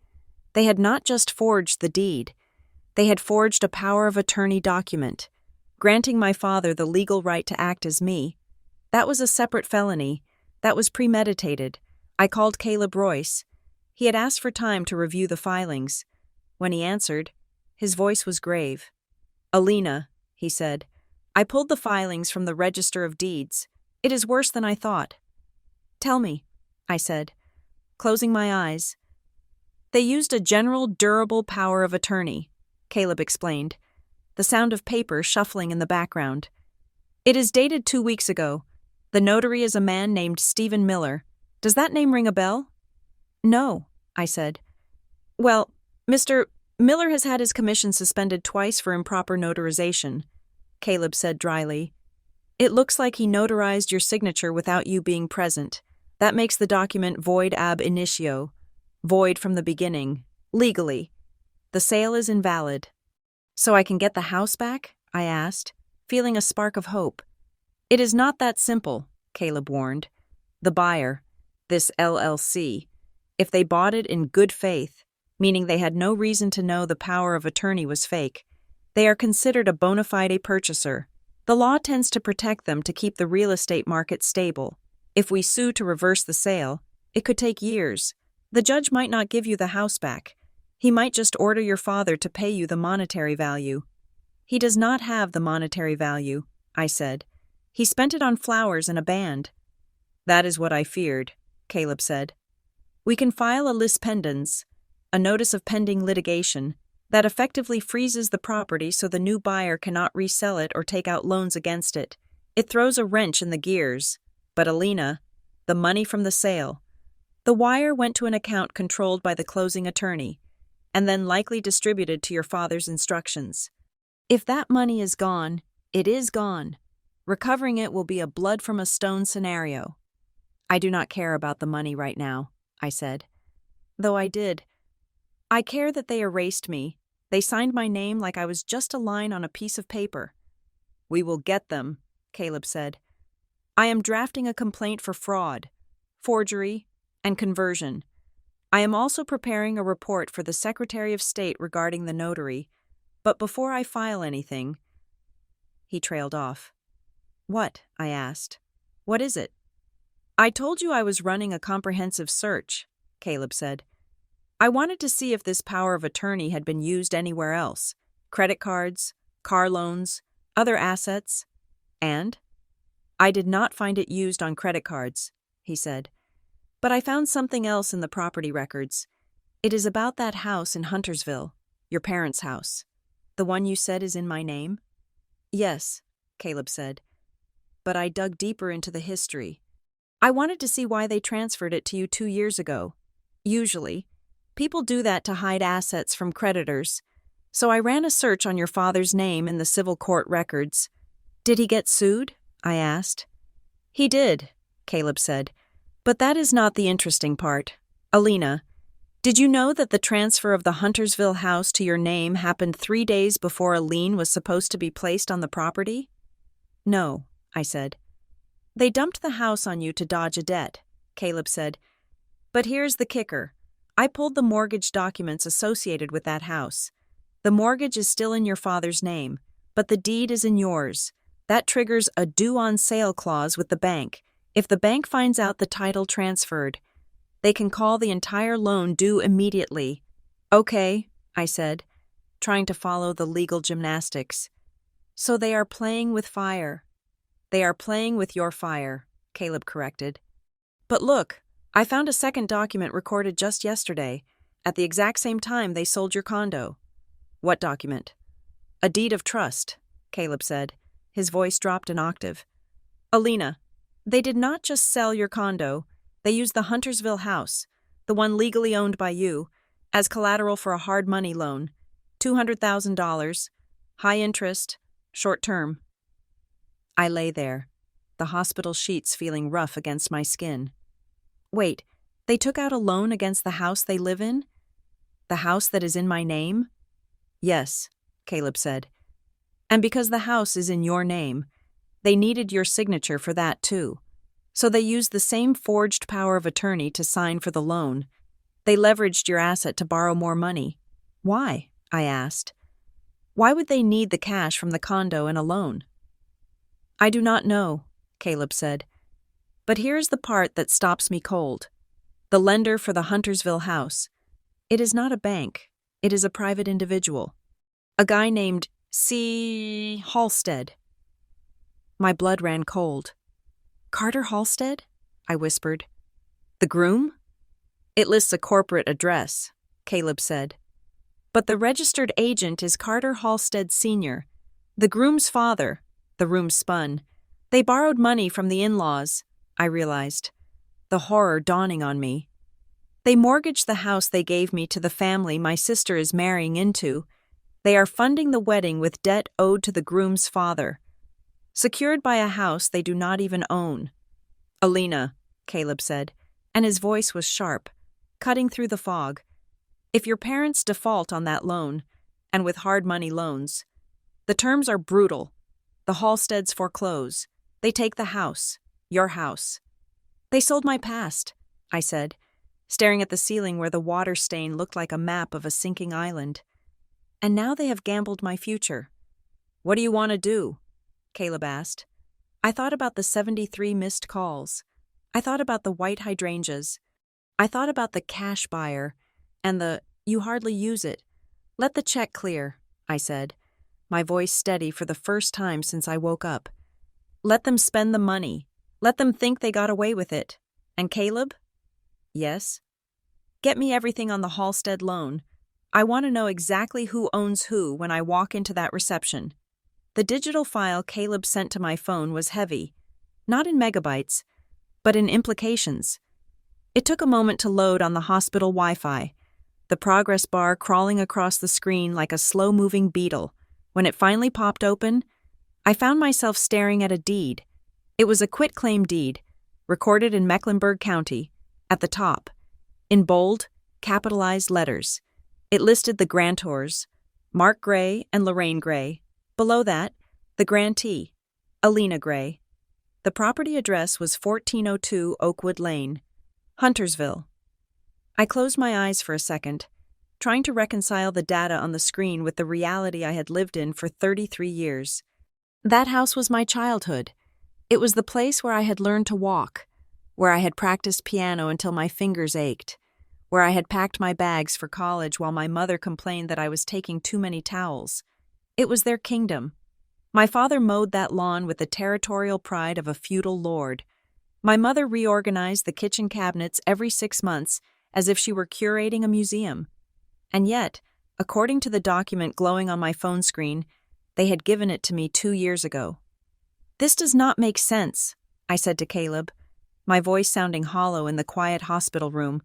They had not just forged the deed. They had forged a power of attorney document, granting my father the legal right to act as me. That was a separate felony. That was premeditated. I called Caleb Royce. He had asked for time to review the filings. When he answered, his voice was grave. "Alina," he said, "I pulled the filings from the Register of Deeds. It is worse than I thought." "Tell me," I said, closing my eyes. "They used a general durable power of attorney," Caleb explained, the sound of paper shuffling in the background. "It is dated 2 weeks ago. The notary is a man named Stephen Miller. Does that name ring a bell?" "No," I said. "Well, Mr. Miller has had his commission suspended twice for improper notarization. Caleb said dryly. It looks like he notarized your signature without you being present. That makes the document void ab initio, void from the beginning, legally. The sale is invalid. So I can get the house back? I asked, feeling a spark of hope. It is not that simple, Caleb warned. The buyer, this LLC, if they bought it in good faith, meaning they had no reason to know the power of attorney was fake, they are considered a bona fide purchaser. The law tends to protect them to keep the real estate market stable. If we sue to reverse the sale, it could take years. The judge might not give you the house back. He might just order your father to pay you the monetary value. He does not have the monetary value, I said. He spent it on flowers and a band. That is what I feared, Caleb said. We can file a lis pendens, a notice of pending litigation, that effectively freezes the property so the new buyer cannot resell it or take out loans against it. It throws a wrench in the gears. But Alina, the money from the sale. The wire went to an account controlled by the closing attorney, and then likely distributed to your father's instructions. If that money is gone, it is gone. Recovering it will be a blood from a stone scenario. I do not care about the money right now, I said. Though I did. I care that they erased me. They signed my name like I was just a line on a piece of paper. We will get them, Caleb said. I am drafting a complaint for fraud, forgery, and conversion. I am also preparing a report for the Secretary of State regarding the notary, but before I file anything... He trailed off. What? I asked. What is it? I told you I was running a comprehensive search, Caleb said. I wanted to see if this power of attorney had been used anywhere else. Credit cards, car loans, other assets, and... I did not find it used on credit cards, he said. But I found something else in the property records. It is about that house in Huntersville, your parents' house. The one you said is in my name? Yes, Caleb said. But I dug deeper into the history. I wanted to see why they transferred it to you 2 years ago. Usually, people do that to hide assets from creditors. So I ran a search on your father's name in the civil court records. Did he get sued? I asked. He did, Caleb said. But that is not the interesting part. Alina, did you know that the transfer of the Huntersville house to your name happened 3 days before a lien was supposed to be placed on the property? No, I said. They dumped the house on you to dodge a debt, Caleb said. But here's the kicker. I pulled the mortgage documents associated with that house. The mortgage is still in your father's name, but the deed is in yours. That triggers a due-on-sale clause with the bank. If the bank finds out the title transferred, they can call the entire loan due immediately. Okay, I said, trying to follow the legal gymnastics. So they are playing with fire. They are playing with your fire, Caleb corrected. But look, I found a second document recorded just yesterday, at the exact same time they sold your condo. What document? A deed of trust, Caleb said. His voice dropped an octave. Alina, they did not just sell your condo. They used the Huntersville house, the one legally owned by you, as collateral for a hard money loan. $200,000, high interest, short term. I lay there, the hospital sheets feeling rough against my skin. Wait, they took out a loan against the house they live in? The house that is in my name? Yes, Caleb said. And because the house is in your name, they needed your signature for that too. So they used the same forged power of attorney to sign for the loan. They leveraged your asset to borrow more money. Why? I asked. Why would they need the cash from the condo and a loan? I do not know, Caleb said. But here's the part that stops me cold. The lender for the Huntersville house. It is not a bank. It is a private individual. A guy named C. Halstead. My blood ran cold. Carter Halstead? I whispered. The groom? It lists a corporate address, Caleb said. But the registered agent is Carter Halstead Sr., the groom's father. The room spun. They borrowed money from the in-laws, I realized, the horror dawning on me. They mortgaged the house they gave me to the family my sister is marrying into. They are funding the wedding with debt owed to the groom's father, secured by a house they do not even own. Alina, Caleb said, and his voice was sharp, cutting through the fog. If your parents default on that loan, and with hard money loans, the terms are brutal. The Halsteads foreclose. They take the house, your house. They sold my past, I said, staring at the ceiling where the water stain looked like a map of a sinking island. And now they have gambled my future. What do you want to do? Caleb asked. I thought about the 73 missed calls. I thought about the white hydrangeas. I thought about the cash buyer and the, you hardly use it. Let the check clear, I said, my voice steady for the first time since I woke up. Let them spend the money. Let them think they got away with it. And Caleb? Yes? Get me everything on the Halstead loan. I want to know exactly who owns who when I walk into that reception. The digital file Caleb sent to my phone was heavy, not in megabytes, but in implications. It took a moment to load on the hospital Wi-Fi, the progress bar crawling across the screen like a slow-moving beetle. When it finally popped open, I found myself staring at a deed. It was a quitclaim deed, recorded in Mecklenburg County, at the top, in bold, capitalized letters. It listed the grantors, Mark Gray and Lorraine Gray. Below that, the grantee, Alina Gray. The property address was 1402 Oakwood Lane, Huntersville. I closed my eyes for a second, trying to reconcile the data on the screen with the reality I had lived in for 33 years. That house was my childhood. It was the place where I had learned to walk, where I had practiced piano until my fingers ached, where I had packed my bags for college while my mother complained that I was taking too many towels. It was their kingdom. My father mowed that lawn with the territorial pride of a feudal lord. My mother reorganized the kitchen cabinets every 6 months as if she were curating a museum. And yet, according to the document glowing on my phone screen, they had given it to me 2 years ago. This does not make sense, I said to Caleb, my voice sounding hollow in the quiet hospital room.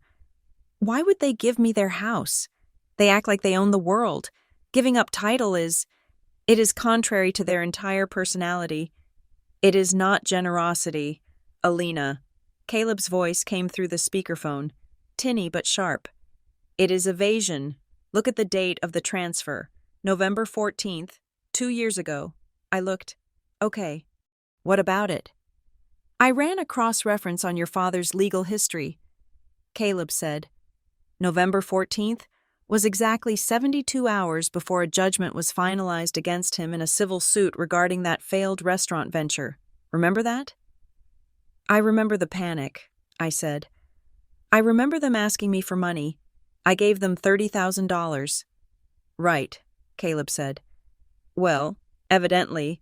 Why would they give me their house? They act like they own the world. Giving up title is contrary to their entire personality. It is not generosity, Alina. Caleb's voice came through the speakerphone, tinny but sharp. It is evasion. Look at the date of the transfer, November 14th, 2 years ago. I looked. Okay. What about it? I ran a cross-reference on your father's legal history. Caleb said. November 14th was exactly 72 hours before a judgment was finalized against him in a civil suit regarding that failed restaurant venture. Remember that? I remember the panic, I said. I remember them asking me for money. I gave them $30,000. Right, Caleb said. Well, evidently,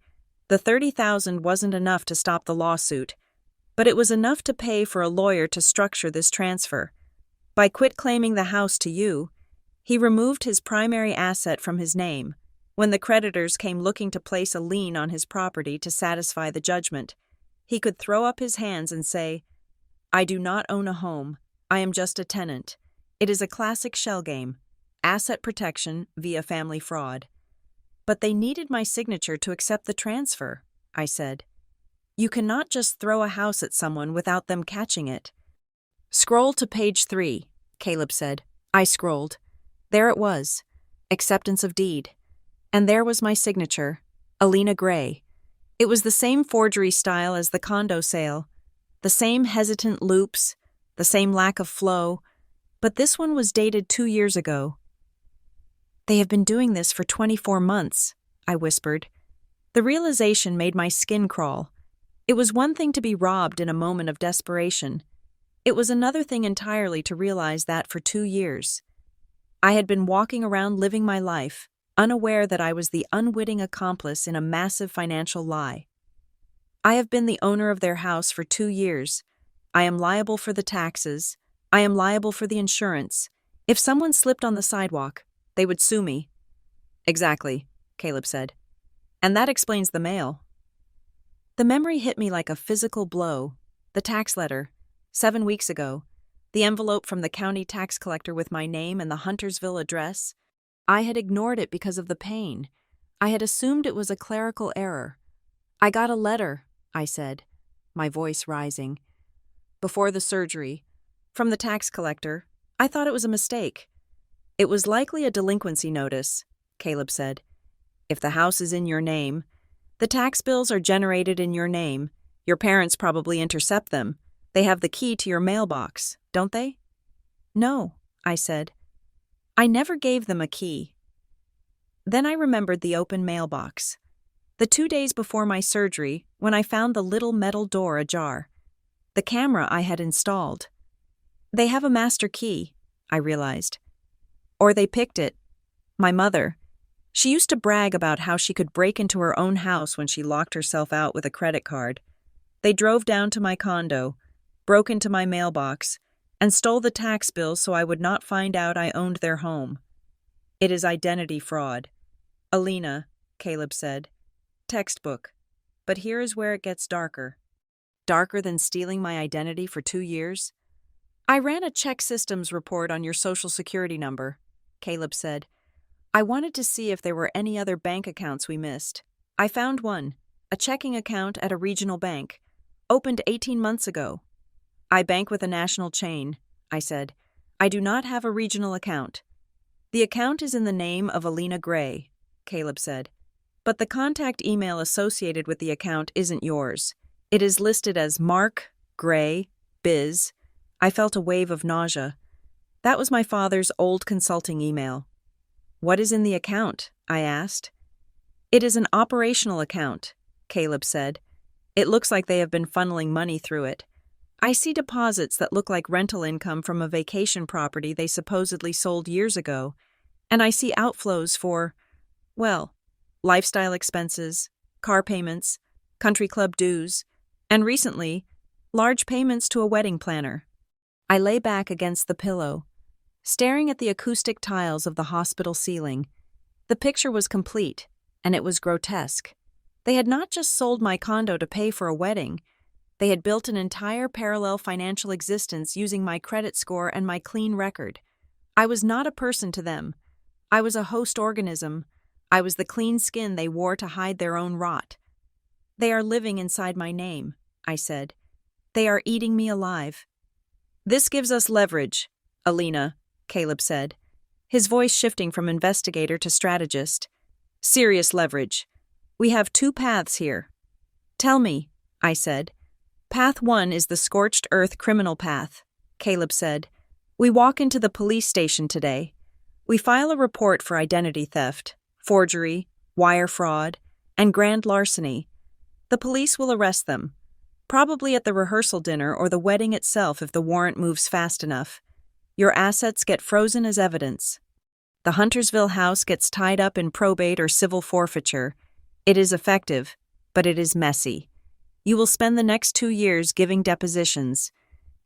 the $30,000 wasn't enough to stop the lawsuit, but it was enough to pay for a lawyer to structure this transfer. By quitclaiming the house to you, he removed his primary asset from his name. When the creditors came looking to place a lien on his property to satisfy the judgment, he could throw up his hands and say, I do not own a home. I am just a tenant. It is a classic shell game, asset protection via family fraud. But they needed my signature to accept the transfer, I said. You cannot just throw a house at someone without them catching it. Scroll to page 3, Caleb said. I scrolled. There it was, acceptance of deed. And there was my signature, Alina Gray. It was the same forgery style as the condo sale, the same hesitant loops, the same lack of flow, but this one was dated 2 years ago. They have been doing this for 24 months, I whispered. The realization made my skin crawl. It was one thing to be robbed in a moment of desperation. It was another thing entirely to realize that for 2 years. I had been walking around living my life, unaware that I was the unwitting accomplice in a massive financial lie. I have been the owner of their house for 2 years. I am liable for the taxes. I am liable for the insurance. If someone slipped on the sidewalk, they would sue me. Exactly, Caleb said. And that explains the mail. The memory hit me like a physical blow. The tax letter, 7 weeks ago. The envelope from the county tax collector with my name and the Huntersville address. I had ignored it because of the pain. I had assumed it was a clerical error. I got a letter, I said, my voice rising. Before the surgery. From the tax collector. I thought it was a mistake. It was likely a delinquency notice, Caleb said. If the house is in your name, the tax bills are generated in your name. Your parents probably intercept them. They have the key to your mailbox, don't they? No, I said. I never gave them a key. Then I remembered the open mailbox. The 2 days before my surgery, when I found the little metal door ajar. The camera I had installed. They have a master key, I realized. Or they picked it. My mother. She used to brag about how she could break into her own house when she locked herself out with a credit card. They drove down to my condo, broke into my mailbox, and stole the tax bills so I would not find out I owned their home. It is identity fraud. Alina, Caleb said. Textbook. But here is where it gets darker. Darker than stealing my identity for 2 years? I ran a check systems report on your social security number, Caleb said. I wanted to see if there were any other bank accounts we missed. I found one, a checking account at a regional bank, opened 18 months ago. I bank with a national chain, I said. I do not have a regional account. The account is in the name of Alina Gray, Caleb said. But the contact email associated with the account isn't yours. It is listed as Mark Gray Biz. I felt a wave of nausea. That was my father's old consulting email. What is in the account? I asked. It is an operational account, Caleb said. It looks like they have been funneling money through it. I see deposits that look like rental income from a vacation property they supposedly sold years ago, and I see outflows for, well, lifestyle expenses, car payments, country club dues, and recently, large payments to a wedding planner. I lay back against the pillow, staring at the acoustic tiles of the hospital ceiling. The picture was complete, and it was grotesque. They had not just sold my condo to pay for a wedding. They had built an entire parallel financial existence using my credit score and my clean record. I was not a person to them. I was a host organism. I was the clean skin they wore to hide their own rot. They are living inside my name, I said. They are eating me alive. This gives us leverage, Alina, Caleb said, his voice shifting from investigator to strategist. Serious leverage. We have 2 paths here. Tell me, I said. Path 1 is the scorched earth criminal path, Caleb said. We walk into the police station today. We file a report for identity theft, forgery, wire fraud, and grand larceny. The police will arrest them, probably at the rehearsal dinner or the wedding itself if the warrant moves fast enough. Your assets get frozen as evidence. The Huntersville house gets tied up in probate or civil forfeiture. It is effective, but it is messy. You will spend the next 2 years giving depositions,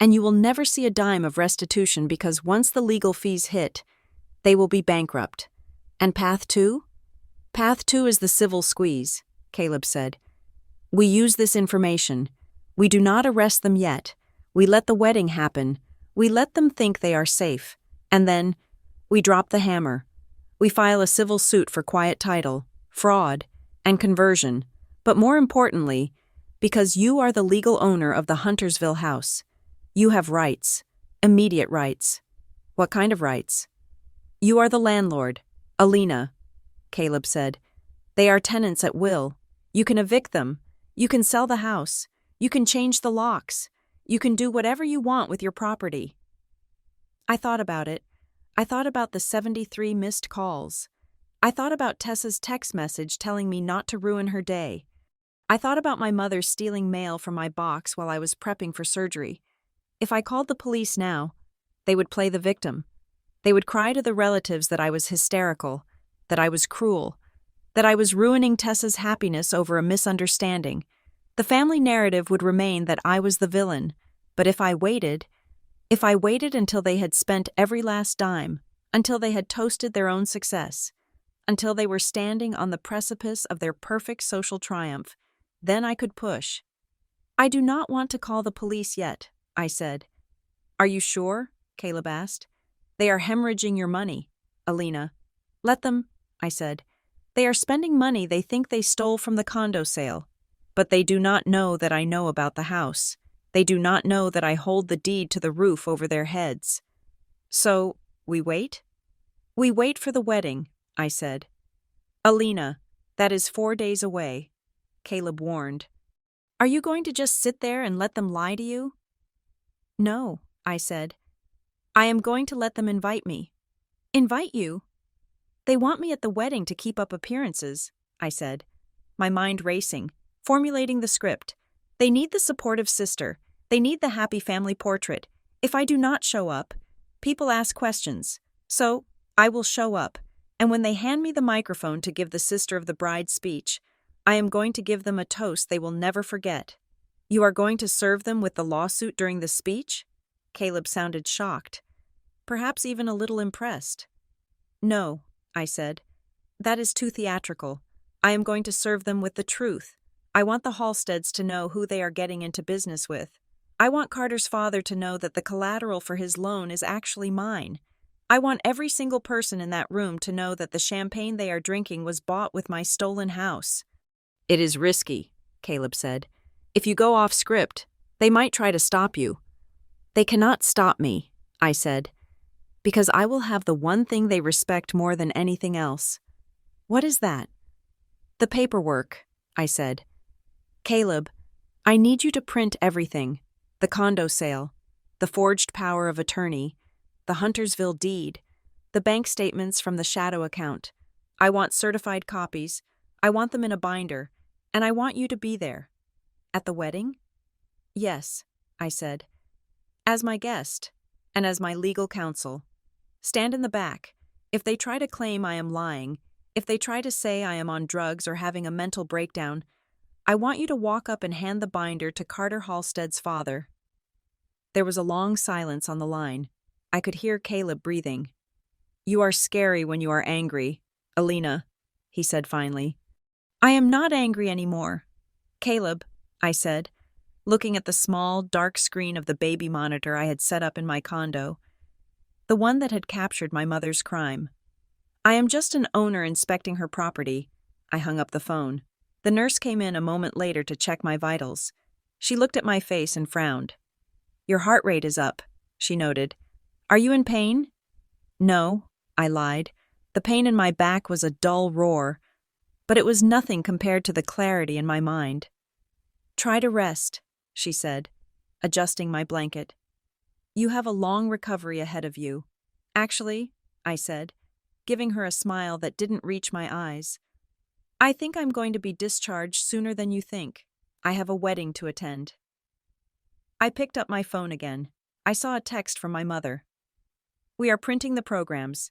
and you will never see a dime of restitution because once the legal fees hit, they will be bankrupt. And path 2? Path 2 is the civil squeeze, Caleb said. We use this information. We do not arrest them yet. We let the wedding happen. We let them think they are safe. And then, we drop the hammer. We file a civil suit for quiet title, fraud, and conversion. But more importantly, because you are the legal owner of the Huntersville house, you have rights, immediate rights. What kind of rights? You are the landlord, Alina, Caleb said. They are tenants at will. You can evict them. You can sell the house. You can change the locks. You can do whatever you want with your property. I thought about it. I thought about the 73 missed calls. I thought about Tessa's text message telling me not to ruin her day. I thought about my mother stealing mail from my box while I was prepping for surgery. If I called the police now, they would play the victim. They would cry to the relatives that I was hysterical, that I was cruel, that I was ruining Tessa's happiness over a misunderstanding. The family narrative would remain that I was the villain, but if I waited until they had spent every last dime, until they had toasted their own success, until they were standing on the precipice of their perfect social triumph, then I could push. I do not want to call the police yet, I said. Are you sure? Caleb asked. They are hemorrhaging your money, Alina. Let them, I said. They are spending money they think they stole from the condo sale. But they do not know that I know about the house. They do not know that I hold the deed to the roof over their heads. So, we wait? We wait for the wedding, I said. Alina, that is 4 days away, Caleb warned. Are you going to just sit there and let them lie to you? No, I said. I am going to let them invite me. Invite you? They want me at the wedding to keep up appearances, I said, my mind racing, formulating the script. They need the supportive sister. They need the happy family portrait. If I do not show up, people ask questions. So, I will show up, and when they hand me the microphone to give the sister of the bride speech, I am going to give them a toast they will never forget. You are going to serve them with the lawsuit during the speech? Caleb sounded shocked, perhaps even a little impressed. No, I said. That is too theatrical. I am going to serve them with the truth. I want the Halsteads to know who they are getting into business with. I want Carter's father to know that the collateral for his loan is actually mine. I want every single person in that room to know that the champagne they are drinking was bought with my stolen house. It is risky, Caleb said. If you go off script, they might try to stop you. They cannot stop me, I said, because I will have the one thing they respect more than anything else. What is that? The paperwork, I said. Caleb, I need you to print everything. The condo sale, the forged power of attorney, the Huntersville deed, the bank statements from the shadow account. I want certified copies. I want them in a binder, and I want you to be there. At the wedding? Yes, I said. As my guest, and as my legal counsel. Stand in the back. If they try to claim I am lying, if they try to say I am on drugs or having a mental breakdown, I want you to walk up and hand the binder to Carter Halstead's father. There was a long silence on the line. I could hear Caleb breathing. You are scary when you are angry, Alina, he said finally. I am not angry anymore. Caleb, I said, looking at the small, dark screen of the baby monitor I had set up in my condo, the one that had captured my mother's crime. I am just an owner inspecting her property. I hung up the phone. The nurse came in a moment later to check my vitals. She looked at my face and frowned. Your heart rate is up, she noted. Are you in pain? No, I lied. The pain in my back was a dull roar, but it was nothing compared to the clarity in my mind. Try to rest, she said, adjusting my blanket. You have a long recovery ahead of you. Actually, I said, giving her a smile that didn't reach my eyes. I think I'm going to be discharged sooner than you think. I have a wedding to attend. I picked up my phone again. I saw a text from my mother. We are printing the programs.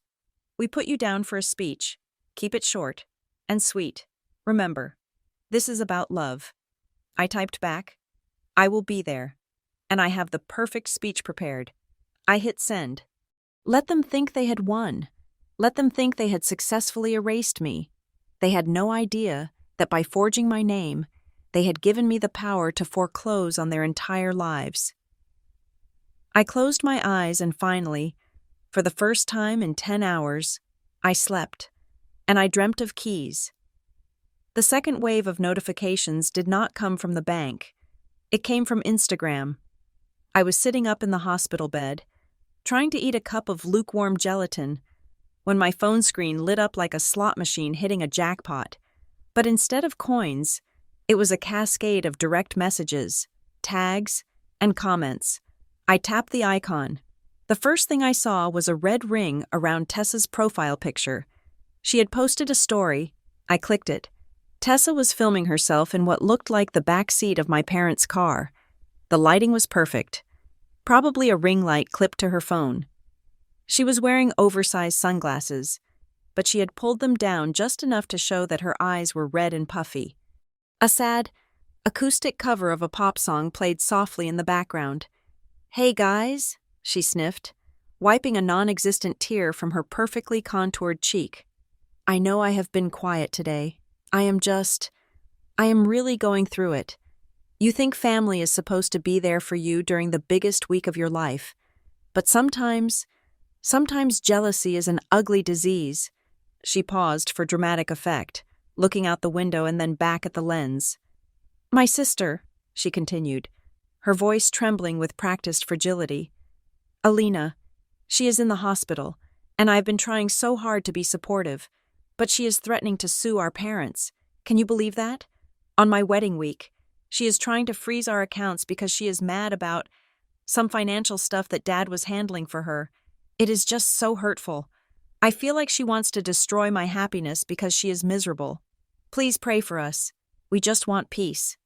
We put you down for a speech. Keep it short and sweet. Remember, this is about love. I typed back, I will be there, and I have the perfect speech prepared. I hit send. Let them think they had won. Let them think they had successfully erased me. They had no idea that by forging my name, they had given me the power to foreclose on their entire lives. I closed my eyes and finally, for the first time in 10 hours, I slept, and I dreamt of keys. The second wave of notifications did not come from the bank. It came from Instagram. I was sitting up in the hospital bed, trying to eat a cup of lukewarm gelatin, when my phone screen lit up like a slot machine hitting a jackpot. But instead of coins, it was a cascade of direct messages, tags, and comments. I tapped the icon. The first thing I saw was a red ring around Tessa's profile picture. She had posted a story. I clicked it. Tessa was filming herself in what looked like the back seat of my parents' car. The lighting was perfect. Probably a ring light clipped to her phone. She was wearing oversized sunglasses, but she had pulled them down just enough to show that her eyes were red and puffy. A sad, acoustic cover of a pop song played softly in the background. Hey guys, she sniffed, wiping a non-existent tear from her perfectly contoured cheek. I know I have been quiet today. I am really going through it. You think family is supposed to be there for you during the biggest week of your life, but sometimes jealousy is an ugly disease. She paused for dramatic effect, looking out the window and then back at the lens. My sister, she continued, her voice trembling with practiced fragility. Alina. She is in the hospital, and I've been trying so hard to be supportive, but she is threatening to sue our parents. Can you believe that? On my wedding week, she is trying to freeze our accounts because she is mad about some financial stuff that Dad was handling for her. It is just so hurtful. I feel like she wants to destroy my happiness because she is miserable. Please pray for us. We just want peace.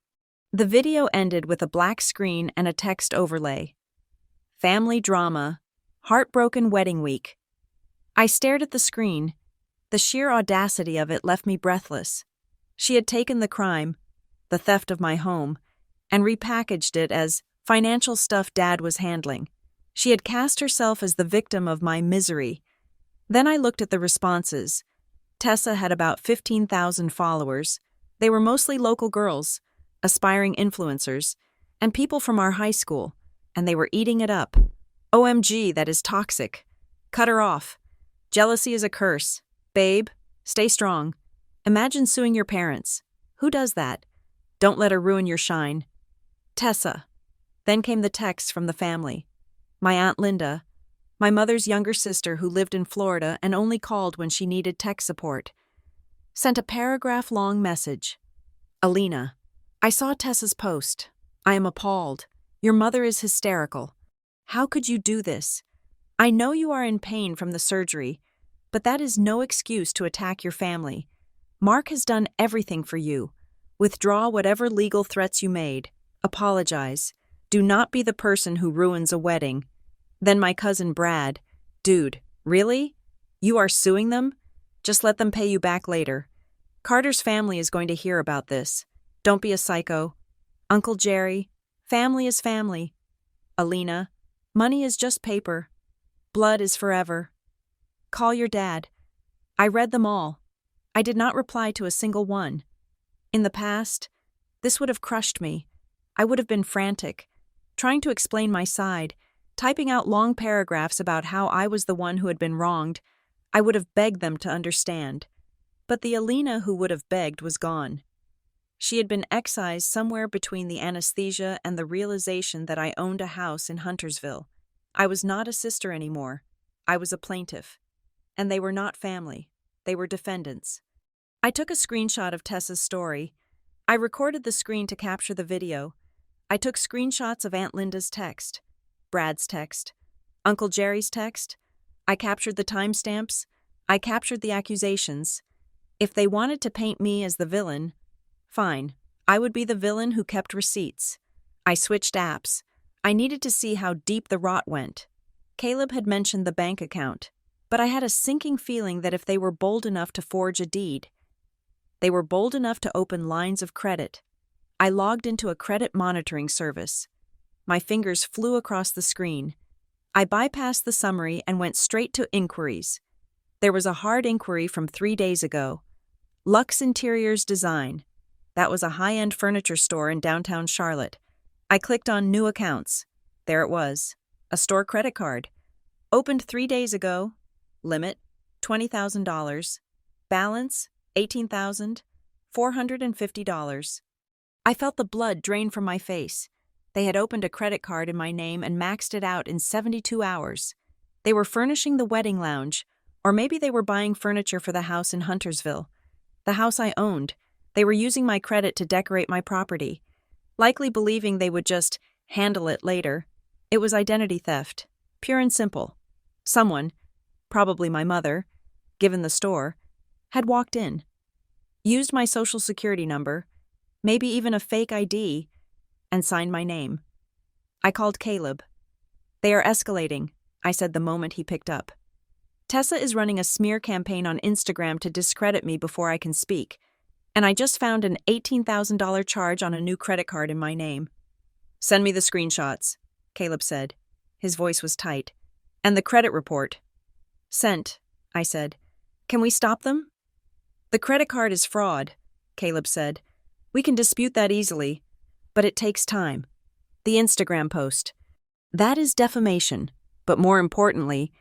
The video ended with a black screen and a text overlay. Family drama. Heartbroken wedding week. I stared at the screen. The sheer audacity of it left me breathless. She had taken the crime, the theft of my home, and repackaged it as financial stuff Dad was handling. She had cast herself as the victim of my misery. Then I looked at the responses. Tessa had about 15,000 followers. They were mostly local girls, aspiring influencers, and people from our high school, and they were eating it up. OMG, that is toxic. Cut her off. Jealousy is a curse. Babe, stay strong. Imagine suing your parents. Who does that? Don't let her ruin your shine. Tessa. Then came the texts from the family. My Aunt Linda, my mother's younger sister who lived in Florida and only called when she needed tech support, sent a paragraph-long message. Alina, I saw Tessa's post. I am appalled. Your mother is hysterical. How could you do this? I know you are in pain from the surgery, but that is no excuse to attack your family. Mark has done everything for you. Withdraw whatever legal threats you made. Apologize. Do not be the person who ruins a wedding. Then my cousin Brad. Dude, really? You are suing them? Just let them pay you back later. Carter's family is going to hear about this. Don't be a psycho. Uncle Jerry. Family is family. Alina. Money is just paper. Blood is forever. Call your dad. I read them all. I did not reply to a single one. In the past, this would have crushed me. I would have been frantic, trying to explain my side, typing out long paragraphs about how I was the one who had been wronged. I would have begged them to understand. But the Alina who would have begged was gone. She had been excised somewhere between the anesthesia and the realization that I owned a house in Huntersville. I was not a sister anymore. I was a plaintiff. And they were not family. They were defendants. I took a screenshot of Tessa's story. I recorded the screen to capture the video. I took screenshots of Aunt Linda's text, Brad's text, Uncle Jerry's text. I captured the timestamps. I captured the accusations. If they wanted to paint me as the villain, fine. I would be the villain who kept receipts. I switched apps. I needed to see how deep the rot went. Caleb had mentioned the bank account, but I had a sinking feeling that if they were bold enough to forge a deed, they were bold enough to open lines of credit. I logged into a credit monitoring service. My fingers flew across the screen. I bypassed the summary and went straight to inquiries. There was a hard inquiry from 3 days ago. Lux Interiors Design. That was a high-end furniture store in downtown Charlotte. I clicked on New Accounts. There it was. A store credit card. Opened 3 days ago. Limit, $20,000. Balance, $18,450. I felt the blood drain from my face. They had opened a credit card in my name and maxed it out in 72 hours. They were furnishing the wedding lounge, or maybe they were buying furniture for the house in Huntersville. The house I owned. They were using my credit to decorate my property, likely believing they would just handle it later. It was identity theft, pure and simple. Someone, probably my mother, given the store, had walked in, used my social security number, maybe even a fake ID, and signed my name. I called Caleb. They are escalating, I said the moment he picked up. Tessa is running a smear campaign on Instagram to discredit me before I can speak, and I just found an $18,000 charge on a new credit card in my name. Send me the screenshots, Caleb said. His voice was tight. And the credit report. Sent, I said. Can we stop them? The credit card is fraud, Caleb said. We can dispute that easily, but it takes time. The Instagram post. That is defamation, but more importantly,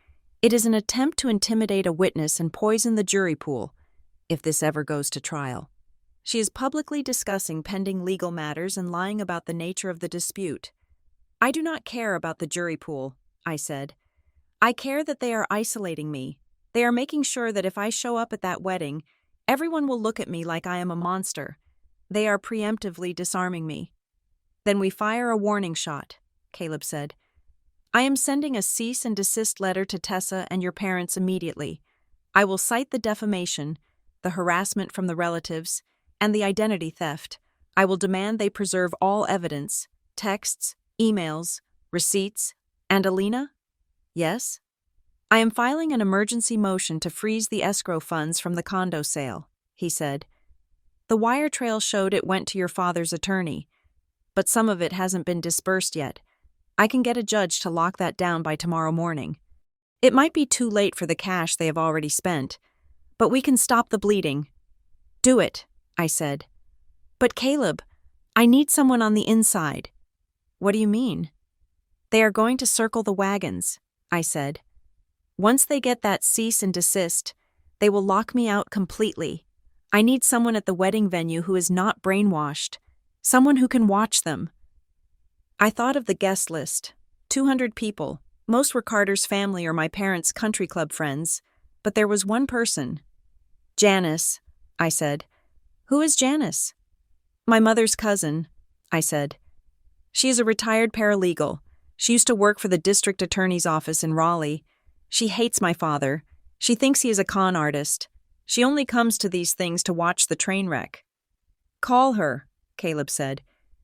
It is an attempt to intimidate a witness and poison the jury pool, if this ever goes to trial. She is publicly discussing pending legal matters and lying about the nature of the dispute. I do not care about the jury pool, I said. I care that they are isolating me. They are making sure that if I show up at that wedding, everyone will look at me like I am a monster. They are preemptively disarming me. Then we fire a warning shot, Caleb said. I am sending a cease and desist letter to Tessa and your parents immediately. I will cite the defamation, the harassment from the relatives, and the identity theft. I will demand they preserve all evidence, texts, emails, receipts, and Alina? Yes? I am filing an emergency motion to freeze the escrow funds from the condo sale, he said. The wire trail showed it went to your father's attorney, but some of it hasn't been disbursed yet. I can get a judge to lock that down by tomorrow morning. It might be too late for the cash they have already spent, but we can stop the bleeding. Do it, I said. But Caleb, I need someone on the inside. What do you mean? They are going to circle the wagons, I said. Once they get that cease and desist, they will lock me out completely. I need someone at the wedding venue who is not brainwashed, someone who can watch them. I thought of the guest list, 200 people. Most were Carter's family or my parents' country club friends, but there was one person. Janice, I said. Who is Janice? My mother's cousin, I said. She is a retired paralegal. She used to work for the district attorney's office in Raleigh. She hates my father. She thinks he is a con artist. She only comes to these things to watch the train wreck. Call her, Caleb said.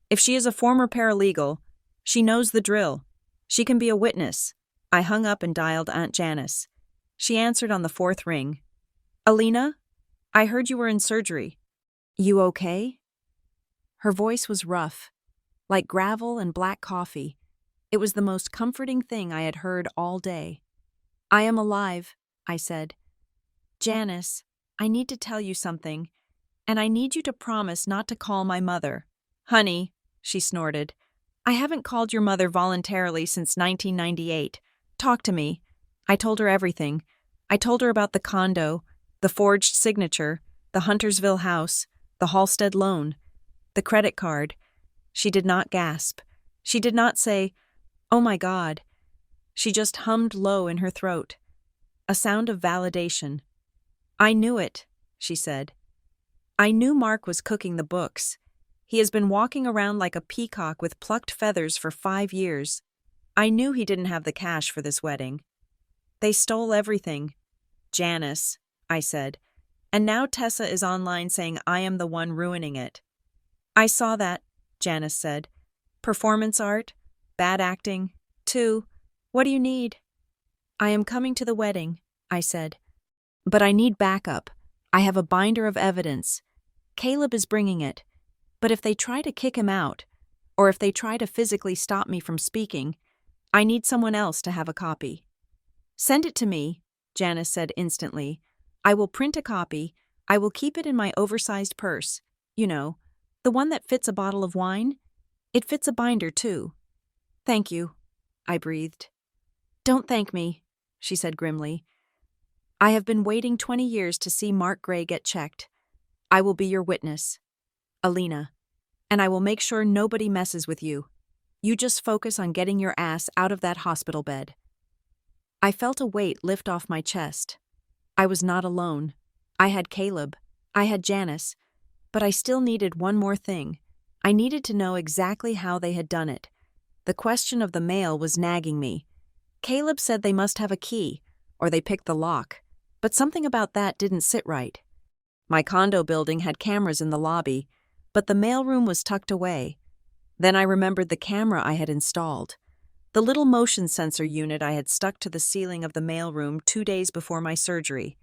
If she is a former paralegal, she knows the drill. She can be a witness. I hung up and dialed Aunt Janice. She answered on the fourth ring. Alina, I heard you were in surgery. You okay? Her voice was rough, like gravel and black coffee. It was the most comforting thing I had heard all day. I am alive, I said. Janice, I need to tell you something, and I need you to promise not to call my mother. Honey, she snorted. I haven't called your mother voluntarily since 1998. Talk to me. I told her everything. I told her about the condo, the forged signature, the Huntersville house, the Halstead loan, the credit card. She did not gasp. She did not say, "Oh my God." She just hummed low in her throat. A sound of validation. I knew it, she said. I knew Mark was cooking the books. He has been walking around like a peacock with plucked feathers for 5 years. I knew he didn't have the cash for this wedding. They stole everything. Janice, I said. And now Tessa is online saying I am the one ruining it. I saw that, Janice said. Performance art, bad acting, too. What do you need? I am coming to the wedding, I said. But I need backup. I have a binder of evidence. Caleb is bringing it. But if they try to kick him out, or if they try to physically stop me from speaking, I need someone else to have a copy. Send it to me, Janice said instantly. I will print a copy. I will keep it in my oversized purse. You know, the one that fits a bottle of wine. It fits a binder, too. Thank you, I breathed. Don't thank me, she said grimly. I have been waiting 20 years to see Mark Gray get checked. I will be your witness, Alina, and I will make sure nobody messes with you. You just focus on getting your ass out of that hospital bed. I felt a weight lift off my chest. I was not alone. I had Caleb. I had Janice. But I still needed one more thing. I needed to know exactly how they had done it. The question of the mail was nagging me. Caleb said they must have a key, or they picked the lock, but something about that didn't sit right. My condo building had cameras in the lobby, but the mailroom was tucked away. Then I remembered the camera I had installed, the little motion sensor unit I had stuck to the ceiling of the mailroom 2 days before my surgery.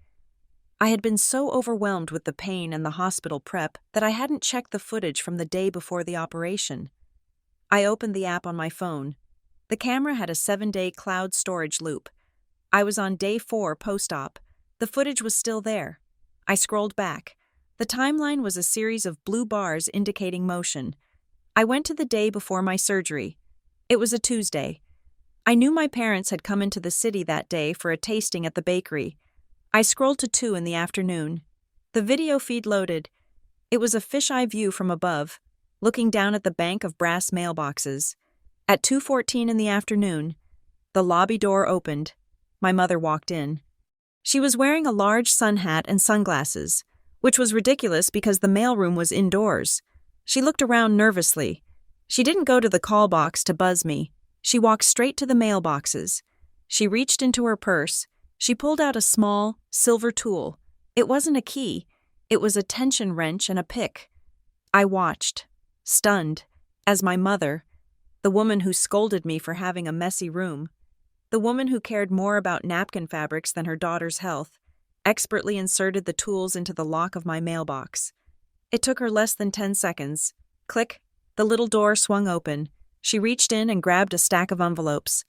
I had been so overwhelmed with the pain and the hospital prep that I hadn't checked the footage from the day before the operation. I opened the app on my phone. The camera had a 7-day cloud storage loop. I was on day 4 post-op. The footage was still there. I scrolled back. The timeline was a series of blue bars indicating motion. I went to the day before my surgery. It was a Tuesday. I knew my parents had come into the city that day for a tasting at the bakery. I scrolled to 2 in the afternoon. The video feed loaded. It was a fisheye view from above, looking down at the bank of brass mailboxes. At 2:14 in the afternoon, the lobby door opened. My mother walked in. She was wearing a large sun hat and sunglasses, which was ridiculous because the mailroom was indoors. She looked around nervously. She didn't go to the call box to buzz me. She walked straight to the mailboxes. She reached into her purse. She pulled out a small, silver tool. It wasn't a key. It was a tension wrench and a pick. I watched, stunned, as my mother, the woman who scolded me for having a messy room, the woman who cared more about napkin fabrics than her daughter's health, expertly inserted the tools into the lock of my mailbox. It took her less than 10 seconds. Click, the little door swung open. She reached in and grabbed a stack of envelopes.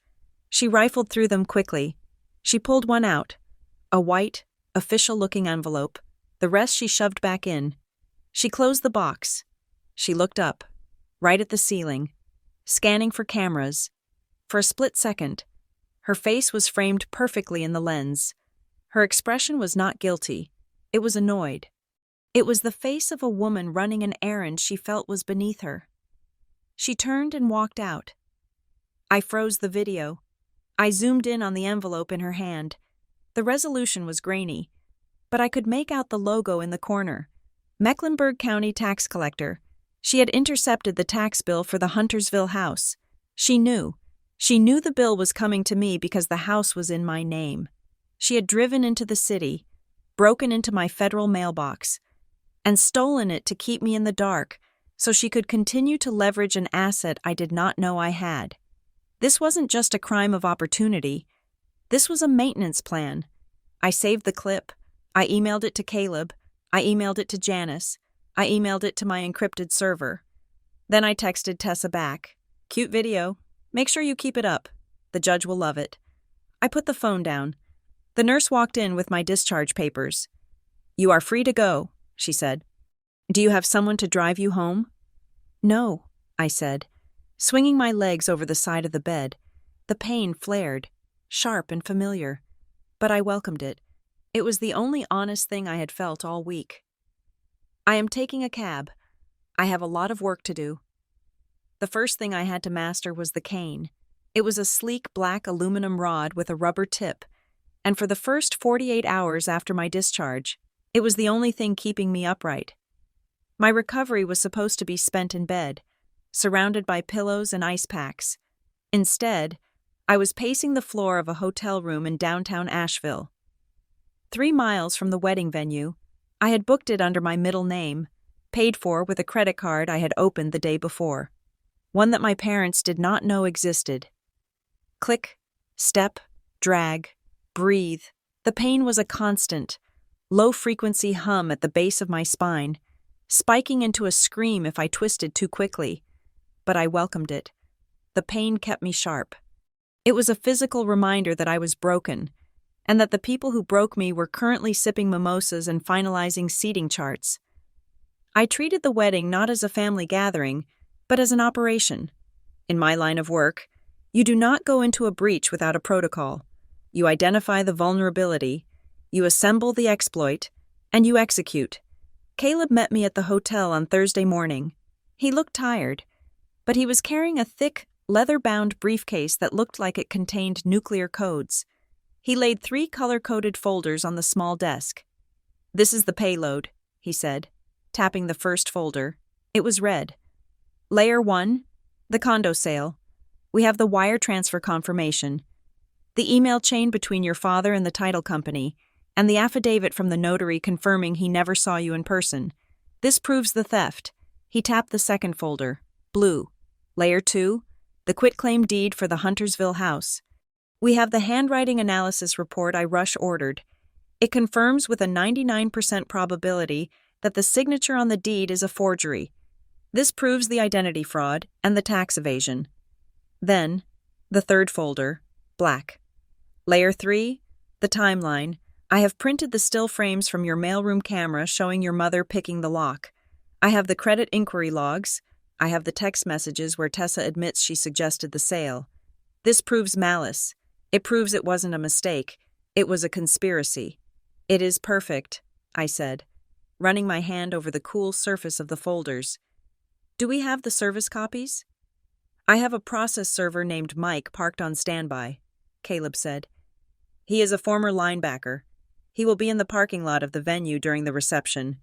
She rifled through them quickly. She pulled one out, a white, official-looking envelope. The rest she shoved back in. She closed the box. She looked up, right at the ceiling, scanning for cameras. For a split second, her face was framed perfectly in the lens. Her expression was not guilty. It was annoyed. It was the face of a woman running an errand she felt was beneath her. She turned and walked out. I froze the video. I zoomed in on the envelope in her hand. The resolution was grainy, but I could make out the logo in the corner. Mecklenburg County Tax Collector. She had intercepted the tax bill for the Huntersville house. She knew. She knew the bill was coming to me because the house was in my name. She had driven into the city, broken into my federal mailbox, and stolen it to keep me in the dark so she could continue to leverage an asset I did not know I had. This wasn't just a crime of opportunity. This was a maintenance plan. I saved the clip. I emailed it to Caleb. I emailed it to Janice. I emailed it to my encrypted server. Then I texted Tessa back. Cute video. Make sure you keep it up. The judge will love it. I put the phone down. The nurse walked in with my discharge papers. You are free to go, she said. Do you have someone to drive you home? No, I said, swinging my legs over the side of the bed. The pain flared, sharp and familiar, but I welcomed it. It was the only honest thing I had felt all week. I am taking a cab. I have a lot of work to do. The first thing I had to master was the cane. It was a sleek black aluminum rod with a rubber tip, and for the first 48 hours after my discharge, it was the only thing keeping me upright. My recovery was supposed to be spent in bed, surrounded by pillows and ice packs. Instead, I was pacing the floor of a hotel room in downtown Asheville. 3 miles from the wedding venue, I had booked it under my middle name, paid for with a credit card I had opened the day before, one that my parents did not know existed. Click, step, drag, breathe. The pain was a constant, low-frequency hum at the base of my spine, spiking into a scream if I twisted too quickly. But I welcomed it. The pain kept me sharp. It was a physical reminder that I was broken, and that the people who broke me were currently sipping mimosas and finalizing seating charts. I treated the wedding not as a family gathering, but as an operation. In my line of work, you do not go into a breach without a protocol. You identify the vulnerability, you assemble the exploit, and you execute. Caleb met me at the hotel on Thursday morning. He looked tired, but he was carrying a thick, leather-bound briefcase that looked like it contained nuclear codes. He laid 3 color-coded folders on the small desk. This is the payload, he said, tapping the first folder. It was red. Layer 1, the condo sale. We have the wire transfer confirmation, the email chain between your father and the title company, and the affidavit from the notary confirming he never saw you in person. This proves the theft. He tapped the second folder, blue. Layer 2, the quitclaim deed for the Huntersville house. We have the handwriting analysis report I rush ordered. It confirms with a 99% probability that the signature on the deed is a forgery. This proves the identity fraud and the tax evasion. Then, the third folder, black. Layer 3, the timeline. I have printed the still frames from your mailroom camera showing your mother picking the lock. I have the credit inquiry logs. I have the text messages where Tessa admits she suggested the sale. This proves malice. It proves it wasn't a mistake. It was a conspiracy. It is perfect, I said, running my hand over the cool surface of the folders. Do we have the service copies? I have a process server named Mike parked on standby, Caleb said. He is a former linebacker. He will be in the parking lot of the venue during the reception.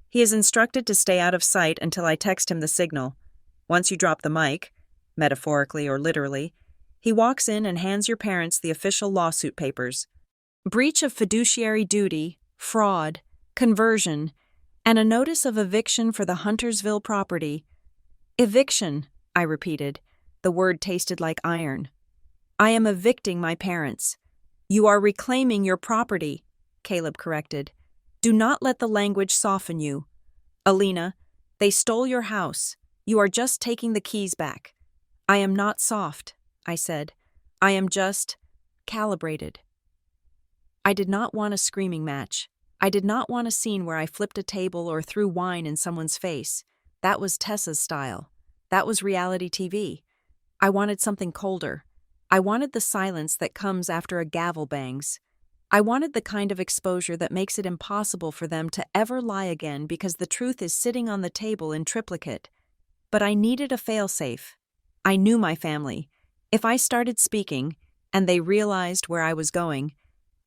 He is instructed to stay out of sight until I text him the signal. Once you drop the mic, metaphorically or literally, he walks in and hands your parents the official lawsuit papers. Breach of fiduciary duty, fraud, conversion, and a notice of eviction for the Huntersville property. Eviction, I repeated. The word tasted like iron. I am evicting my parents. You are reclaiming your property, Caleb corrected. Do not let the language soften you. Alina, they stole your house. You are just taking the keys back. I am not soft, I said. I am just calibrated. I did not want a screaming match. I did not want a scene where I flipped a table or threw wine in someone's face. That was Tessa's style. That was reality TV. I wanted something colder. I wanted the silence that comes after a gavel bangs. I wanted the kind of exposure that makes it impossible for them to ever lie again because the truth is sitting on the table in triplicate. But I needed a failsafe. I knew my family. If I started speaking, and they realized where I was going,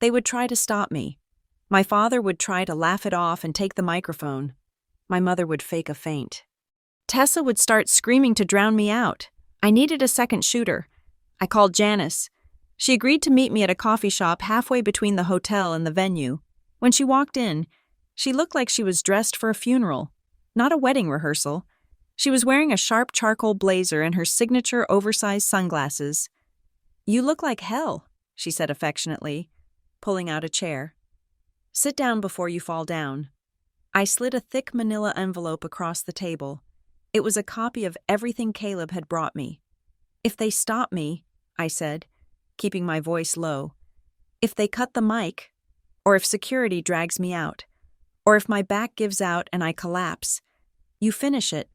they would try to stop me. My father would try to laugh it off and take the microphone. My mother would fake a faint. Tessa would start screaming to drown me out. I needed a second shooter. I called Janice. She agreed to meet me at a coffee shop halfway between the hotel and the venue. When she walked in, she looked like she was dressed for a funeral, not a wedding rehearsal. She was wearing a sharp charcoal blazer and her signature oversized sunglasses. "You look like hell," she said affectionately, pulling out a chair. "Sit down before you fall down." I slid a thick manila envelope across the table. It was a copy of everything Caleb had brought me. "If they stop me," I said, keeping my voice low, "if they cut the mic, or if security drags me out, or if my back gives out and I collapse, you finish it."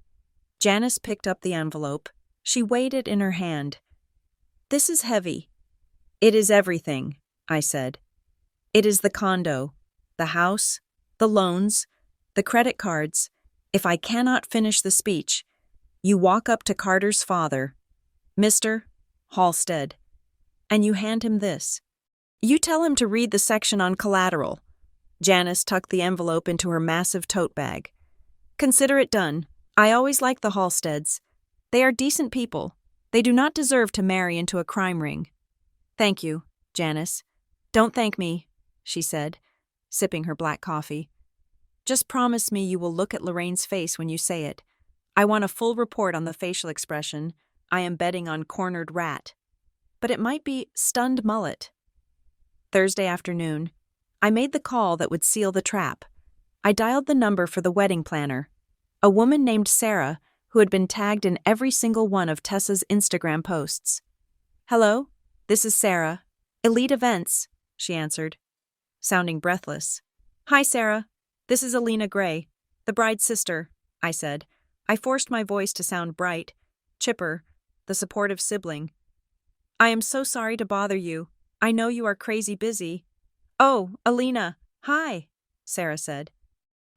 Janice picked up the envelope. She weighed it in her hand. "This is heavy." "It is everything," I said. "It is the condo, the house, the loans, the credit cards. If I cannot finish the speech, you walk up to Carter's father, Mr. Halstead, and you hand him this. You tell him to read the section on collateral." Janice tucked the envelope into her massive tote bag. "Consider it done. I always like the Halsteads. They are decent people. They do not deserve to marry into a crime ring." "Thank you, Janice." "Don't thank me," she said, sipping her black coffee. "Just promise me you will look at Lorraine's face when you say it. I want a full report on the facial expression. I am betting on cornered rat. But it might be stunned mullet." Thursday afternoon, I made the call that would seal the trap. I dialed the number for the wedding planner, a woman named Sarah who had been tagged in every single one of Tessa's Instagram posts. "Hello, this is Sarah. Elite Events," she answered, sounding breathless. "Hi, Sarah. This is Alina Gray, the bride's sister," I said. I forced my voice to sound bright, chipper, the supportive sibling. "I am so sorry to bother you. I know you are crazy busy." "Oh, Alina, hi," Sarah said.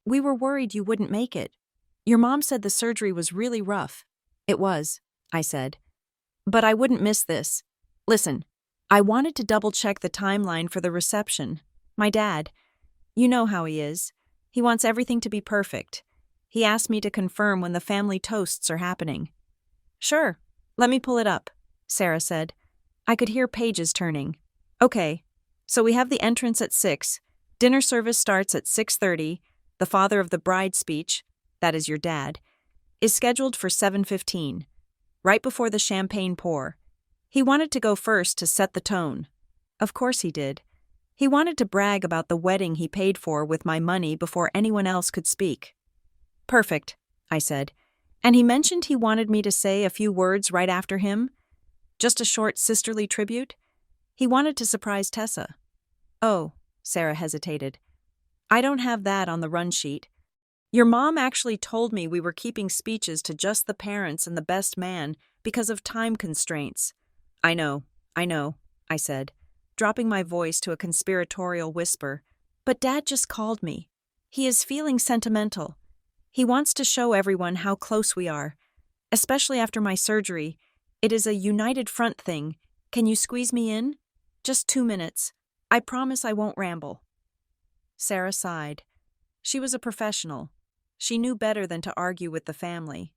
"We were worried you wouldn't make it. Your mom said the surgery was really rough." "It was," I said. "But I wouldn't miss this. Listen, I wanted to double-check the timeline for the reception. My dad, you know how he is. He wants everything to be perfect. He asked me to confirm when the family toasts are happening." "Sure, let me pull it up," Sarah said. I could hear pages turning. "Okay, so we have the entrance at 6. Dinner service starts at 6:30. The father of the bride's speech, that is your dad, is scheduled for 7:15, right before the champagne pour. He wanted to go first to set the tone. Of course he did. He wanted to brag about the wedding he paid for with my money before anyone else could speak." "Perfect," I said. "And he mentioned he wanted me to say a few words right after him? Just a short sisterly tribute? He wanted to surprise Tessa." "Oh," Sarah hesitated. "I don't have that on the run sheet. Your mom actually told me we were keeping speeches to just the parents and the best man because of time constraints." "I know," I know, I said, dropping my voice to a conspiratorial whisper. But Dad just called me. He is feeling sentimental. He wants to show everyone how close we are. Especially after my surgery. It is a united front thing. Can you squeeze me in? Just 2 minutes. I promise I won't ramble. Sarah sighed. She was a professional. She knew better than to argue with the family.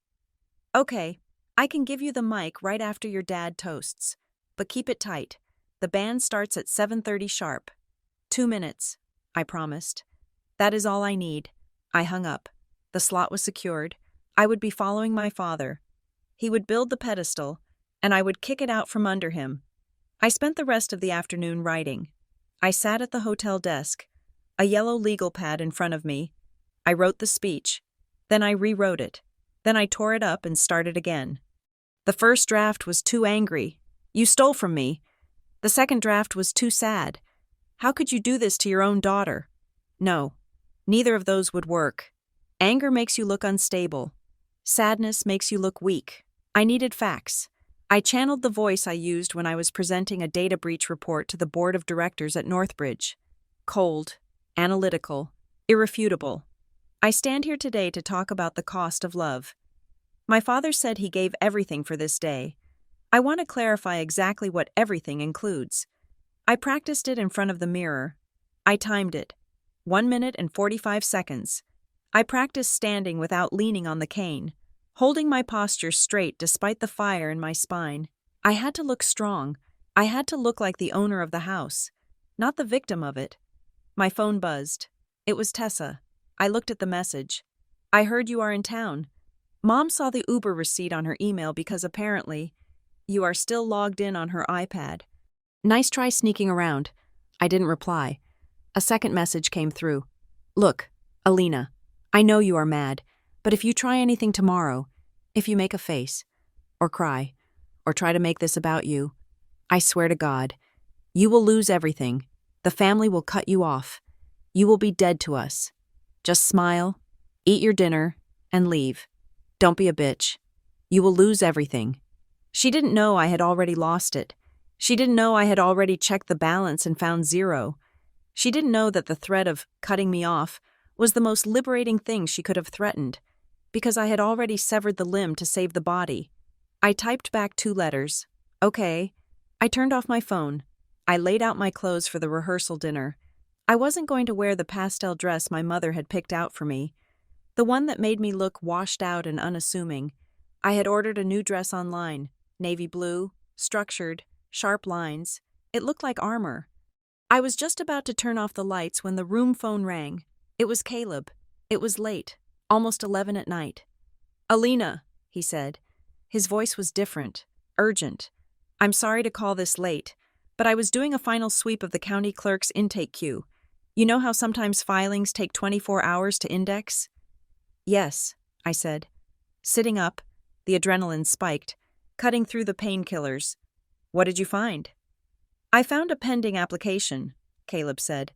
Okay, I can give you the mic right after your dad toasts. But keep it tight. The band starts at 7:30 sharp. 2 minutes, I promised. That is all I need. I hung up. The slot was secured. I would be following my father. He would build the pedestal, and I would kick it out from under him. I spent the rest of the afternoon writing. I sat at the hotel desk, a yellow legal pad in front of me. I wrote the speech. Then I rewrote it. Then I tore it up and started again. The first draft was too angry. You stole from me. The second draft was too sad. How could you do this to your own daughter? No, neither of those would work. Anger makes you look unstable. Sadness makes you look weak. I needed facts. I channeled the voice I used when I was presenting a data breach report to the board of directors at Northbridge. Cold, analytical, irrefutable. I stand here today to talk about the cost of love. My father said he gave everything for this day. I want to clarify exactly what everything includes. I practiced it in front of the mirror. I timed it. 1 minute and 45 seconds. I practiced standing without leaning on the cane, holding my posture straight despite the fire in my spine. I had to look strong. I had to look like the owner of the house, not the victim of it. My phone buzzed. It was Tessa. I looked at the message. I heard you are in town. Mom saw the Uber receipt on her email because apparently you are still logged in on her iPad. Nice try sneaking around. I didn't reply. A second message came through. Look, Alina, I know you are mad, but if you try anything tomorrow, if you make a face, or cry, or try to make this about you, I swear to God, you will lose everything. The family will cut you off. You will be dead to us. Just smile, eat your dinner, and leave. Don't be a bitch. You will lose everything. She didn't know I had already lost it. She didn't know I had already checked the balance and found 0. She didn't know that the threat of cutting me off was the most liberating thing she could have threatened, because I had already severed the limb to save the body. I typed back 2 letters. Okay. I turned off my phone. I laid out my clothes for the rehearsal dinner. I wasn't going to wear the pastel dress my mother had picked out for me, the one that made me look washed out and unassuming. I had ordered a new dress online, navy blue, structured, sharp lines. It looked like armor. I was just about to turn off the lights when the room phone rang. It was Caleb. It was late, almost 11 at night. Alina, he said. His voice was different, urgent. I'm sorry to call this late, but I was doing a final sweep of the county clerk's intake queue. You know how sometimes filings take 24 hours to index? Yes, I said. Sitting up, the adrenaline spiked, cutting through the painkillers. What did you find? I found a pending application, Caleb said.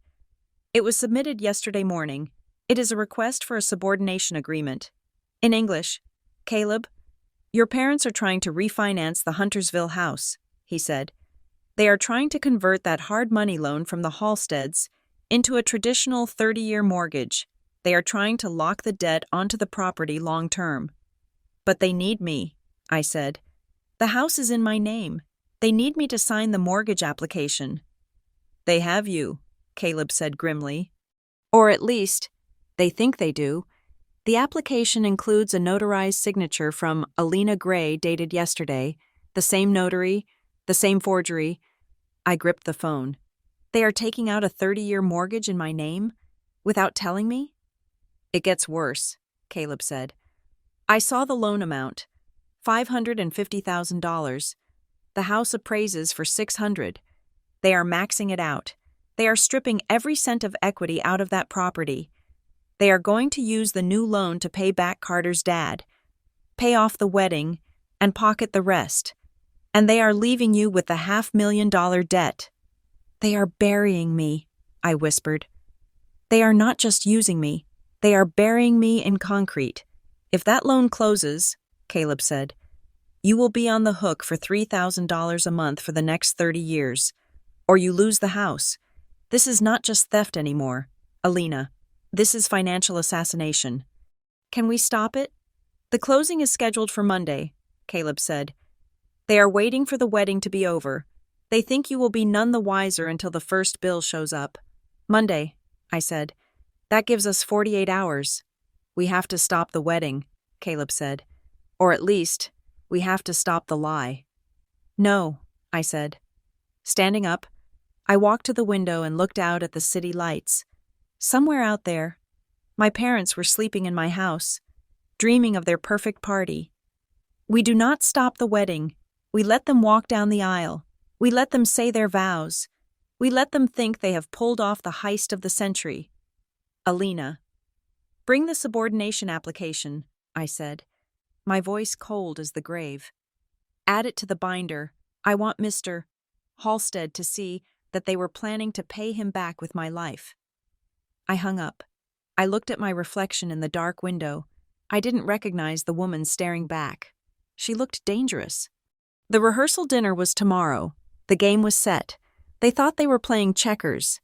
It was submitted yesterday morning. It is a request for a subordination agreement. In English, Caleb, your parents are trying to refinance the Huntersville house, he said. They are trying to convert that hard money loan from the Halsteads into a traditional 30-year mortgage. They are trying to lock the debt onto the property long term. But they need me, I said. The house is in my name. They need me to sign the mortgage application. They have you, Caleb said grimly. Or at least, they think they do. The application includes a notarized signature from Alina Gray dated yesterday, the same notary, the same forgery. I gripped the phone. They are taking out a 30-year mortgage in my name? Without telling me? It gets worse, Caleb said. I saw the loan amount, $550,000. The house appraises for $600,000. They are maxing it out. They are stripping every cent of equity out of that property. They are going to use the new loan to pay back Carter's dad, pay off the wedding, and pocket the rest. And they are leaving you with the $500,000 debt. They are burying me, I whispered. They are not just using me. They are burying me in concrete. If that loan closes, Caleb said, You will be on the hook for $3,000 a month for the next 30 years. Or you lose the house. This is not just theft anymore, Alina. This is financial assassination. Can we stop it? The closing is scheduled for Monday, Caleb said. They are waiting for the wedding to be over. They think you will be none the wiser until the first bill shows up. Monday, I said. That gives us 48 hours. We have to stop the wedding, Caleb said. Or at least, we have to stop the lie. No, I said. Standing up, I walked to the window and looked out at the city lights. Somewhere out there, my parents were sleeping in my house, dreaming of their perfect party. We do not stop the wedding. We let them walk down the aisle. We let them say their vows. We let them think they have pulled off the heist of the century. Alina. Bring the subordination application, I said, my voice cold as the grave. Add it to the binder. I want Mr. Halstead to see that they were planning to pay him back with my life. I hung up. I looked at my reflection in the dark window. I didn't recognize the woman staring back. She looked dangerous. The rehearsal dinner was tomorrow. The game was set. They thought they were playing checkers.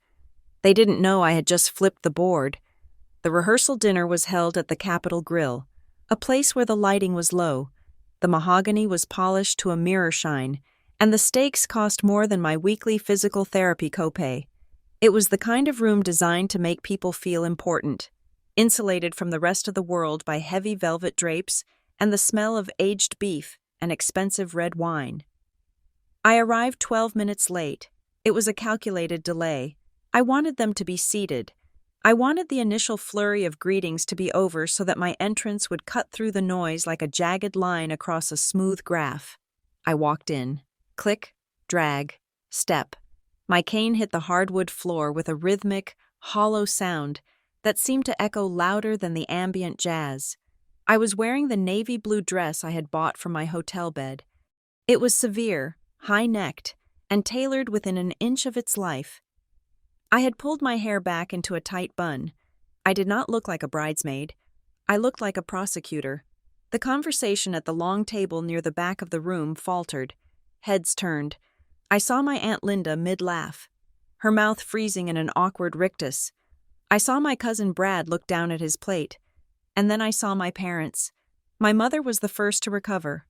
They didn't know I had just flipped the board. The rehearsal dinner was held at the Capitol Grill, a place where the lighting was low. The mahogany was polished to a mirror shine, and the steaks cost more than my weekly physical therapy copay. It was the kind of room designed to make people feel important, insulated from the rest of the world by heavy velvet drapes and the smell of aged beef and expensive red wine. I arrived 12 minutes late. It was a calculated delay. I wanted them to be seated. I wanted the initial flurry of greetings to be over so that my entrance would cut through the noise like a jagged line across a smooth graph. I walked in. Click, drag, step. My cane hit the hardwood floor with a rhythmic, hollow sound that seemed to echo louder than the ambient jazz. I was wearing the navy blue dress I had bought from my hotel bed. It was severe, high-necked, and tailored within an inch of its life. I had pulled my hair back into a tight bun. I did not look like a bridesmaid. I looked like a prosecutor. The conversation at the long table near the back of the room faltered. Heads turned. I saw my Aunt Linda mid-laugh, her mouth freezing in an awkward rictus. I saw my cousin Brad look down at his plate. And then I saw my parents. My mother was the first to recover.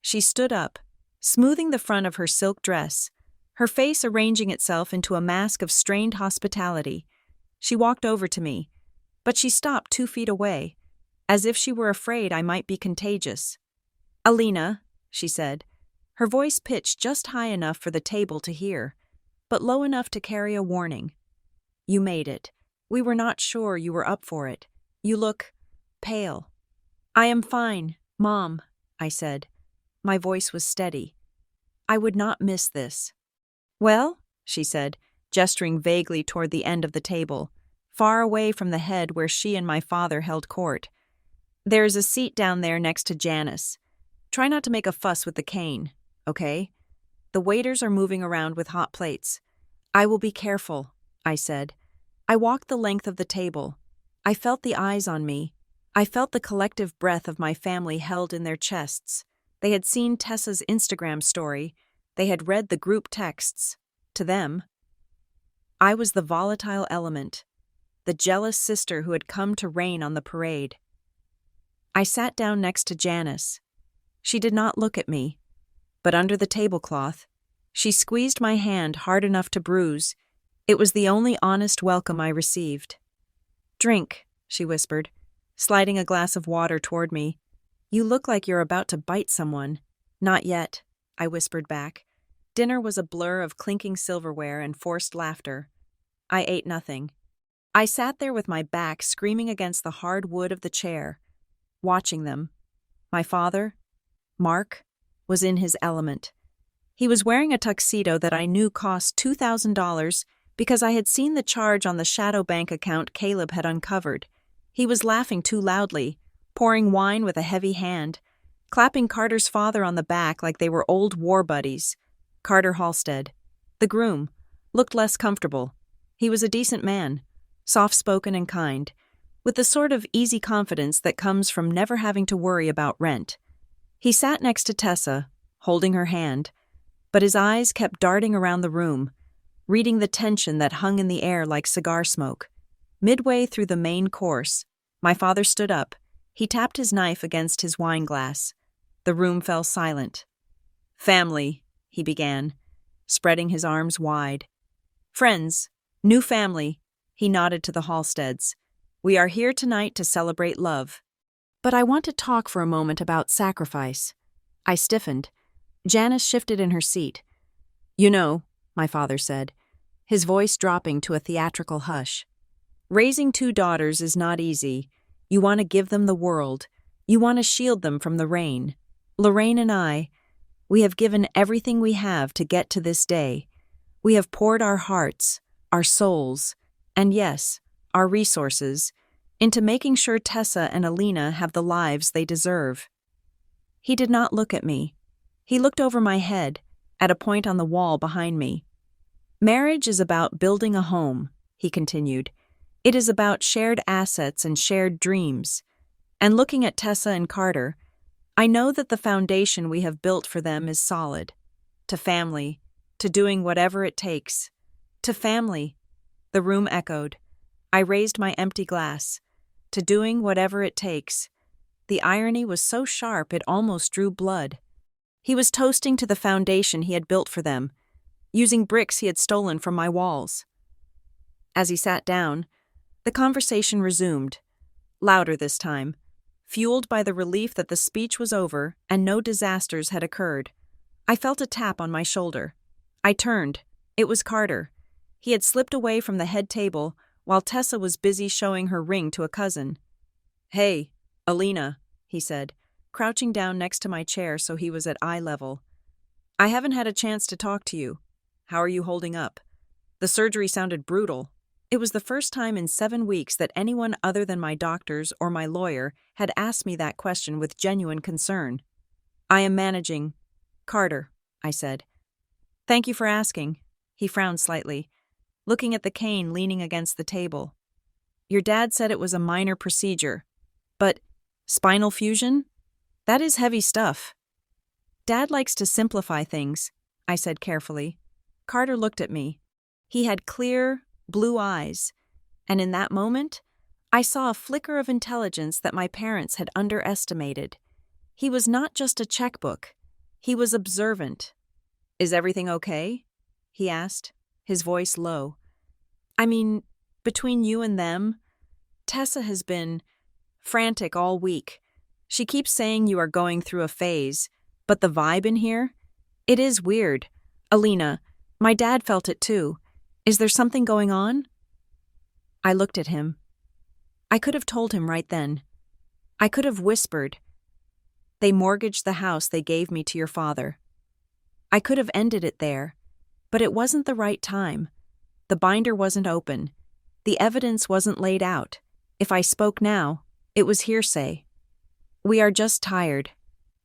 She stood up, smoothing the front of her silk dress, her face arranging itself into a mask of strained hospitality. She walked over to me, but she stopped 2 feet away, as if she were afraid I might be contagious. Alina, she said, her voice pitched just high enough for the table to hear, but low enough to carry a warning. You made it. We were not sure you were up for it. You look pale. I am fine, Mom, I said. My voice was steady. I would not miss this. Well, she said, gesturing vaguely toward the end of the table, far away from the head where she and my father held court. There's a seat down there next to Janice. Try not to make a fuss with the cane, okay? The waiters are moving around with hot plates. I will be careful, I said. I walked the length of the table. I felt the eyes on me. I felt the collective breath of my family held in their chests. They had seen Tessa's Instagram story. They had read the group texts. To them, I was the volatile element, the jealous sister who had come to rain on the parade. I sat down next to Janice. She did not look at me, but under the tablecloth, she squeezed my hand hard enough to bruise. It was the only honest welcome I received. Drink, she whispered, sliding a glass of water toward me. You look like you're about to bite someone. Not yet, I whispered back. Dinner was a blur of clinking silverware and forced laughter. I ate nothing. I sat there with my back screaming against the hard wood of the chair, watching them. My father, Mark, was in his element. He was wearing a tuxedo that I knew cost $2,000 because I had seen the charge on the shadow bank account Caleb had uncovered. He was laughing too loudly, pouring wine with a heavy hand, clapping Carter's father on the back like they were old war buddies. Carter Halstead, the groom, looked less comfortable. He was a decent man, soft-spoken and kind, with the sort of easy confidence that comes from never having to worry about rent. He sat next to Tessa, holding her hand, but his eyes kept darting around the room, reading the tension that hung in the air like cigar smoke. Midway through the main course, my father stood up. He tapped his knife against his wine glass. The room fell silent. "Family," he began, spreading his arms wide. "Friends, new family," he nodded to the Halsteads. "We are here tonight to celebrate love. But I want to talk for a moment about sacrifice." I stiffened. Janice shifted in her seat. "You know," my father said, his voice dropping to a theatrical hush, "raising 2 daughters is not easy. You want to give them the world. You want to shield them from the rain. Lorraine and I, we have given everything we have to get to this day. We have poured our hearts, our souls, and yes, our resources, into making sure Tessa and Alina have the lives they deserve." He did not look at me. He looked over my head, at a point on the wall behind me. "Marriage is about building a home," he continued. "It is about shared assets and shared dreams. And looking at Tessa and Carter, I know that the foundation we have built for them is solid. To family, to doing whatever it takes. To family," the room echoed. I raised my empty glass. "To doing whatever it takes." The irony was so sharp it almost drew blood. He was toasting to the foundation he had built for them, using bricks he had stolen from my walls. As he sat down, the conversation resumed, louder this time, fueled by the relief that the speech was over and no disasters had occurred. I felt a tap on my shoulder. I turned. It was Carter. He had slipped away from the head table while Tessa was busy showing her ring to a cousin. "Hey, Alina," he said, crouching down next to my chair so he was at eye level. "I haven't had a chance to talk to you. How are you holding up? The surgery sounded brutal." It was the first time in 7 weeks that anyone other than my doctors or my lawyer had asked me that question with genuine concern. "I am managing. Carter," I said. "Thank you for asking." He frowned slightly, looking at the cane leaning against the table. "Your dad said it was a minor procedure. But spinal fusion? That is heavy stuff." "Dad likes to simplify things," I said carefully. Carter looked at me. He had clear, blue eyes, and in that moment, I saw a flicker of intelligence that my parents had underestimated. He was not just a checkbook. He was observant. "Is everything okay?" he asked, his voice low. "I mean, between you and them, Tessa has been frantic all week. She keeps saying you are going through a phase, but the vibe in here? It is weird. Alina, my dad felt it too. Is there something going on?" I looked at him. I could have told him right then. I could have whispered, "They mortgaged the house they gave me to your father." I could have ended it there, but it wasn't the right time. The binder wasn't open. The evidence wasn't laid out. If I spoke now, it was hearsay. "We are just tired."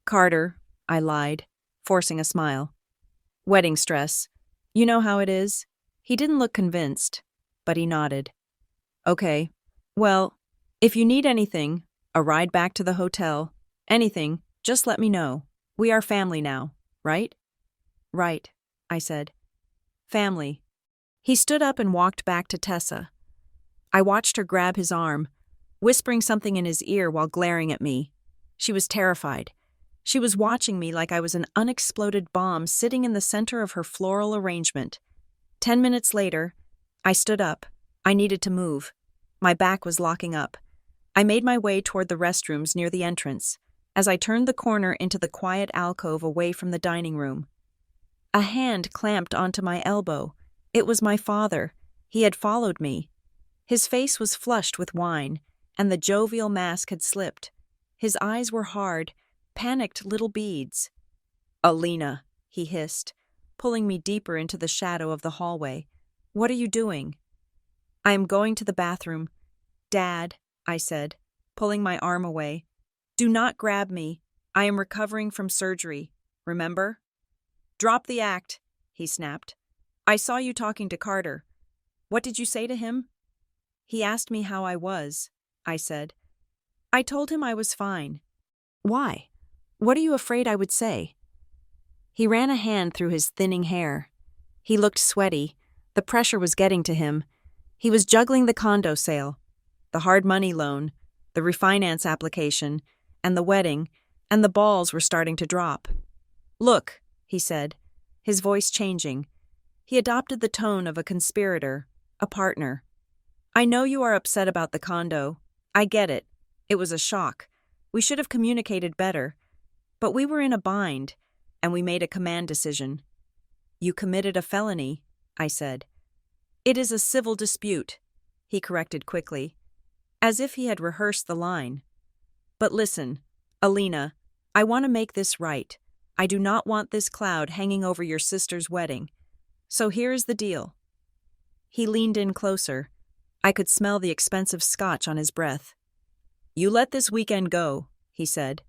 "Carter," I lied, forcing a smile. "Wedding stress. You know how it is." He didn't look convinced, but he nodded. "Okay. Well, if you need anything, a ride back to the hotel, anything, just let me know. We are family now, right?" "Right," I said. "Family." He stood up and walked back to Tessa. I watched her grab his arm, whispering something in his ear while glaring at me. She was terrified. She was watching me like I was an unexploded bomb sitting in the center of her floral arrangement. 10 minutes later, I stood up. I needed to move. My back was locking up. I made my way toward the restrooms near the entrance. As I turned the corner into the quiet alcove away from the dining room, a hand clamped onto my elbow. It was my father. He had followed me. His face was flushed with wine, and the jovial mask had slipped. His eyes were hard, panicked little beads. "Alina," he hissed, pulling me deeper into the shadow of the hallway. "What are you doing?" "I am going to the bathroom." "Dad," I said, pulling my arm away. "Do not grab me. I am recovering from surgery. Remember?" "Drop the act," he snapped. "I saw you talking to Carter. What did you say to him?" "He asked me how I was," I said. "I told him I was fine." "Why? What are you afraid I would say?" He ran a hand through his thinning hair. He looked sweaty. The pressure was getting to him. He was juggling the condo sale, the hard money loan, the refinance application, and the wedding, and the balls were starting to drop. "Look," he said, his voice changing. He adopted the tone of a conspirator, a partner. "I know you are upset about the condo. I get it. It was a shock. We should have communicated better. But we were in a bind, and we made a command decision." "You committed a felony," I said. "It is a civil dispute," he corrected quickly, as if he had rehearsed the line. "But listen, Alina, I want to make this right. I do not want this cloud hanging over your sister's wedding. So here is the deal." He leaned in closer. I could smell the expensive scotch on his breath. "You let this weekend go," he said.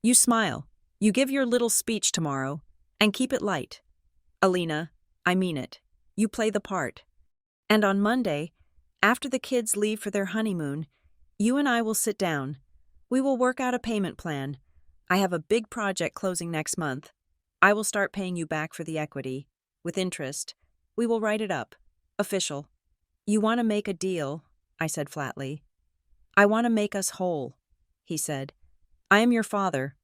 "You smile. You give your little speech tomorrow, and keep it light. Alina, I mean it. You play the part. And on Monday, after the kids leave for their honeymoon, you and I will sit down. We will work out a payment plan. I have a big project closing next month. I will start paying you back for the equity, with interest. We will write it up. Official." "You want to make a deal," I said flatly. "I want to make us whole," he said. "I am your father.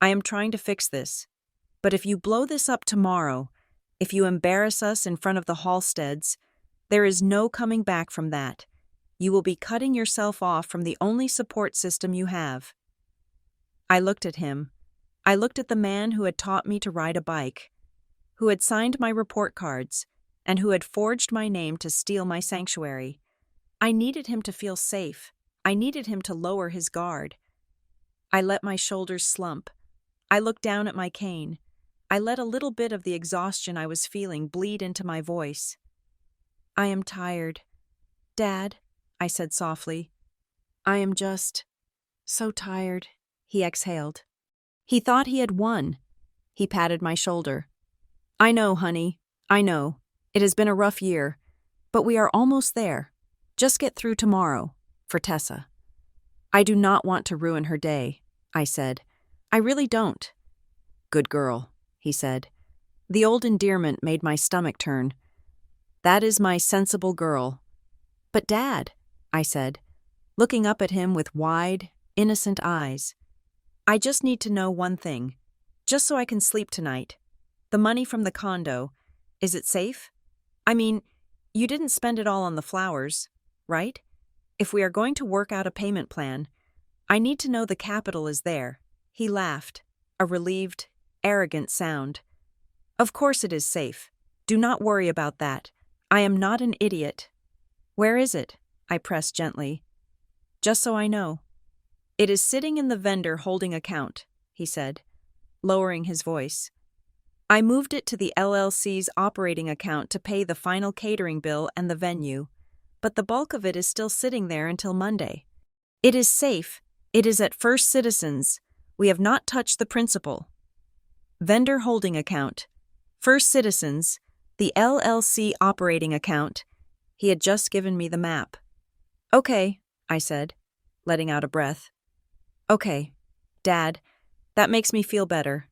I am trying to fix this. But if you blow this up tomorrow, if you embarrass us in front of the Halsteads, there is no coming back from that. You will be cutting yourself off from the only support system you have." I looked at him. I looked at the man who had taught me to ride a bike, who had signed my report cards, and who had forged my name to steal my sanctuary. I needed him to feel safe. I needed him to lower his guard. I let my shoulders slump. I looked down at my cane. I let a little bit of the exhaustion I was feeling bleed into my voice. "I am tired. Dad," I said softly. "I am just so tired," he exhaled. He thought he had won. He patted my shoulder. "I know, honey. I know. It has been a rough year. But we are almost there. Just get through tomorrow, for Tessa." "I do not want to ruin her day," I said. "I really don't." "Good girl," he said. The old endearment made my stomach turn. "That is my sensible girl." "But Dad," I said, looking up at him with wide, innocent eyes. "I just need to know one thing, just so I can sleep tonight. The money from the condo, is it safe? I mean, you didn't spend it all on the flowers, right? If we are going to work out a payment plan, I need to know the capital is there." He laughed, a relieved, arrogant sound. "Of course it is safe. Do not worry about that. I am not an idiot." "Where is it?" I pressed gently. "Just so I know." "It is sitting in the vendor holding account," he said, lowering his voice. "I moved it to the LLC's operating account to pay the final catering bill and the venue, but the bulk of it is still sitting there until Monday. It is safe. It is at First Citizens. We have not touched the principal. Vendor holding account. First Citizens, the LLC operating account." He had just given me the map. "Okay," I said, letting out a breath. "Okay, Dad, that makes me feel better."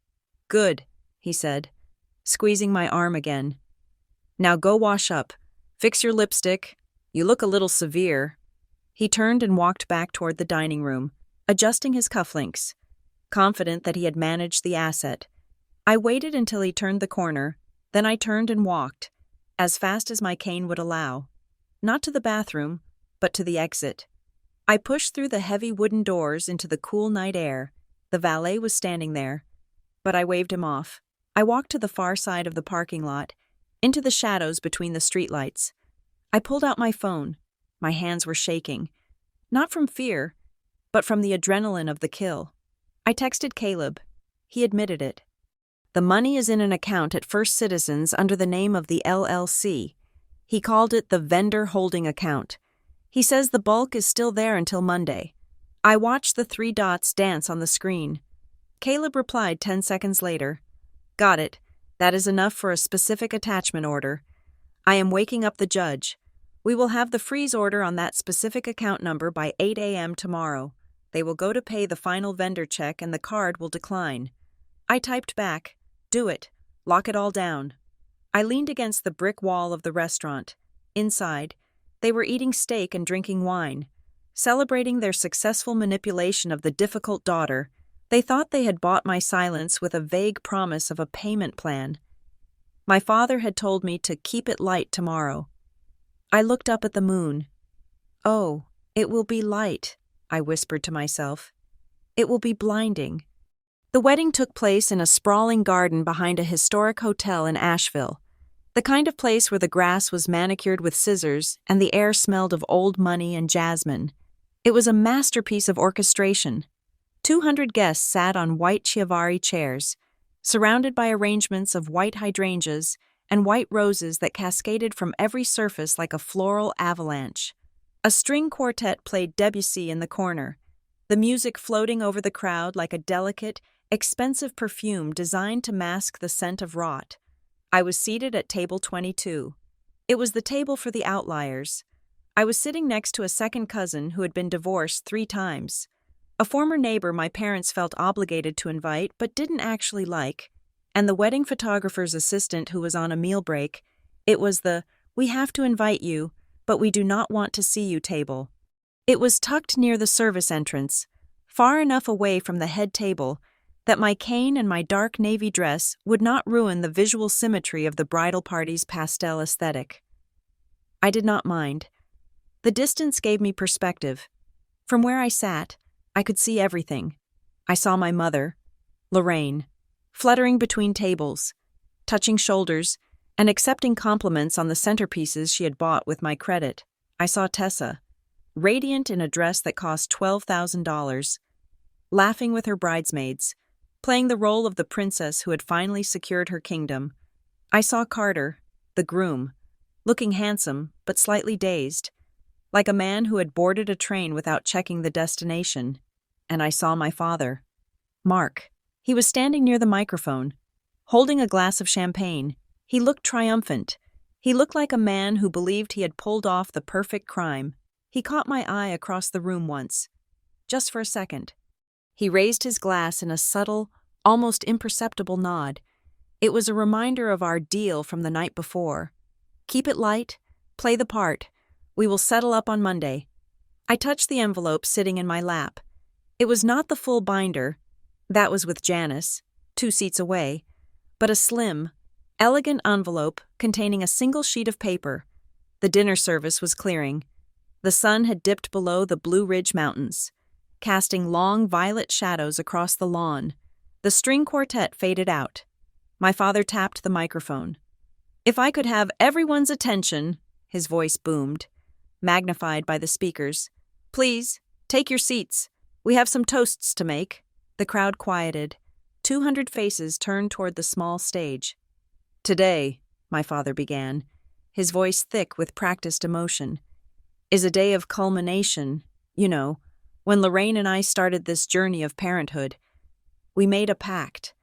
"Good," he said, squeezing my arm again. "Now go wash up. Fix your lipstick. You look a little severe." He turned and walked back toward the dining room, adjusting his cufflinks, confident that he had managed the asset. I waited until he turned the corner, then I turned and walked, as fast as my cane would allow. Not to the bathroom, but to the exit. I pushed through the heavy wooden doors into the cool night air. The valet was standing there, but I waved him off. I walked to the far side of the parking lot, into the shadows between the streetlights. I pulled out my phone. My hands were shaking, not from fear, but from the adrenaline of the kill. I texted Caleb. He admitted it. "The money is in an account at First Citizens under the name of the LLC. He called it the vendor holding account. He says the bulk is still there until Monday." I watched the 3 dots dance on the screen. Caleb replied 10 seconds later. "Got it. That is enough for a specific attachment order. I am waking up the judge. We will have the freeze order on that specific account number by 8 a.m. tomorrow. They will go to pay the final vendor check and the card will decline. I typed back, "Do it. Lock it all down." I leaned against the brick wall of the restaurant. Inside, they were eating steak and drinking wine. Celebrating their successful manipulation of the difficult daughter, they thought they had bought my silence with a vague promise of a payment plan. My father had told me to keep it light tomorrow. I looked up at the moon. "Oh, it will be light," I whispered to myself. "It will be blinding." The wedding took place in a sprawling garden behind a historic hotel in Asheville, the kind of place where the grass was manicured with scissors and the air smelled of old money and jasmine. It was a masterpiece of orchestration. 200 guests sat on white Chiavari chairs, surrounded by arrangements of white hydrangeas and white roses that cascaded from every surface like a floral avalanche. A string quartet played Debussy in the corner, the music floating over the crowd like a delicate, expensive perfume designed to mask the scent of rot. I was seated at table 22. It was the table for the outliers. I was sitting next to a second cousin who had been divorced 3 times, a former neighbor my parents felt obligated to invite but didn't actually like, and the wedding photographer's assistant who was on a meal break. It was the "we have to invite you, but we do not want to see you" table. It was tucked near the service entrance, far enough away from the head table that my cane and my dark navy dress would not ruin the visual symmetry of the bridal party's pastel aesthetic. I did not mind. The distance gave me perspective. From where I sat, I could see everything. I saw my mother, Lorraine, fluttering between tables, touching shoulders, and accepting compliments on the centerpieces she had bought with my credit. I saw Tessa, radiant in a dress that cost $12,000, laughing with her bridesmaids, playing the role of the princess who had finally secured her kingdom. I saw Carter, the groom, looking handsome but slightly dazed, like a man who had boarded a train without checking the destination. And I saw my father, Mark. He was standing near the microphone, holding a glass of champagne. He looked triumphant. He looked like a man who believed he had pulled off the perfect crime. He caught my eye across the room once, just for a second. He raised his glass in a subtle, almost imperceptible nod. It was a reminder of our deal from the night before. Keep it light, play the part. We will settle up on Monday. I touched the envelope sitting in my lap. It was not the full binder. That was with Janice, 2 seats away, but a slim, elegant envelope containing a single sheet of paper. The dinner service was clearing. The sun had dipped below the Blue Ridge Mountains, casting long violet shadows across the lawn. The string quartet faded out. My father tapped the microphone. "If I could have everyone's attention," his voice boomed, magnified by the speakers. "Please, take your seats. We have some toasts to make." The crowd quieted. 200 faces turned toward the small stage. "Today," my father began, his voice thick with practiced emotion, "is a day of culmination. You know, when Lorraine and I started this journey of parenthood, we made a pact.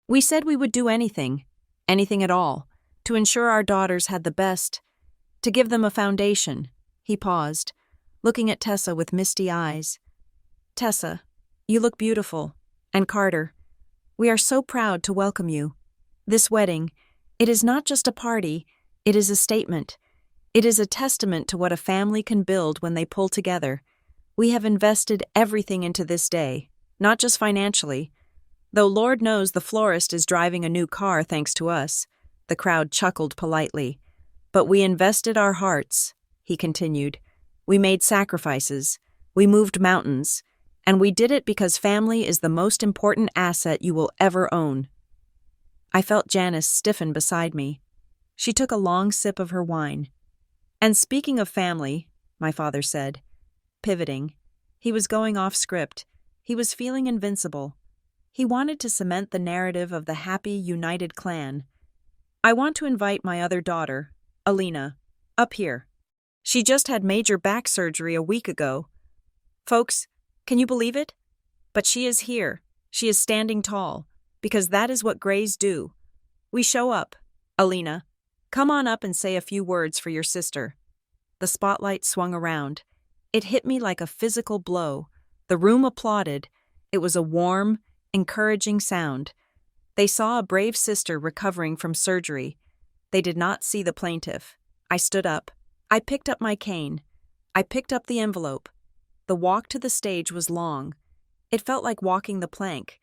We said we would do anything at all, to ensure our daughters had the best, to give them a foundation." He paused, looking at Tessa with misty eyes. "Tessa, you look beautiful. And Carter, we are so proud to welcome you. This wedding, it is not just a party, it is a statement. It is a testament to what a family can build when they pull together. We have invested everything into this day, not just financially, though Lord knows the florist is driving a new car thanks to us." The crowd chuckled politely. "But we invested our hearts," he continued. "We made sacrifices. We moved mountains. And we did it because family is the most important asset you will ever own." I felt Janice stiffen beside me. She took a long sip of her wine. "And speaking of family," my father said, pivoting. He was going off script. He was feeling invincible. He wanted to cement the narrative of the happy, united clan. "I want to invite my other daughter, Alina, up here. She just had major back surgery a week ago. Folks, can you believe it? But she is here. She is standing tall, because that is what Greys do. We show up. Alina, come on up and say a few words for your sister." The spotlight swung around. It hit me like a physical blow. The room applauded. It was a warm, encouraging sound. They saw a brave sister recovering from surgery. They did not see the plaintiff. I stood up. I picked up my cane. I picked up the envelope. The walk to the stage was long. It felt like walking the plank.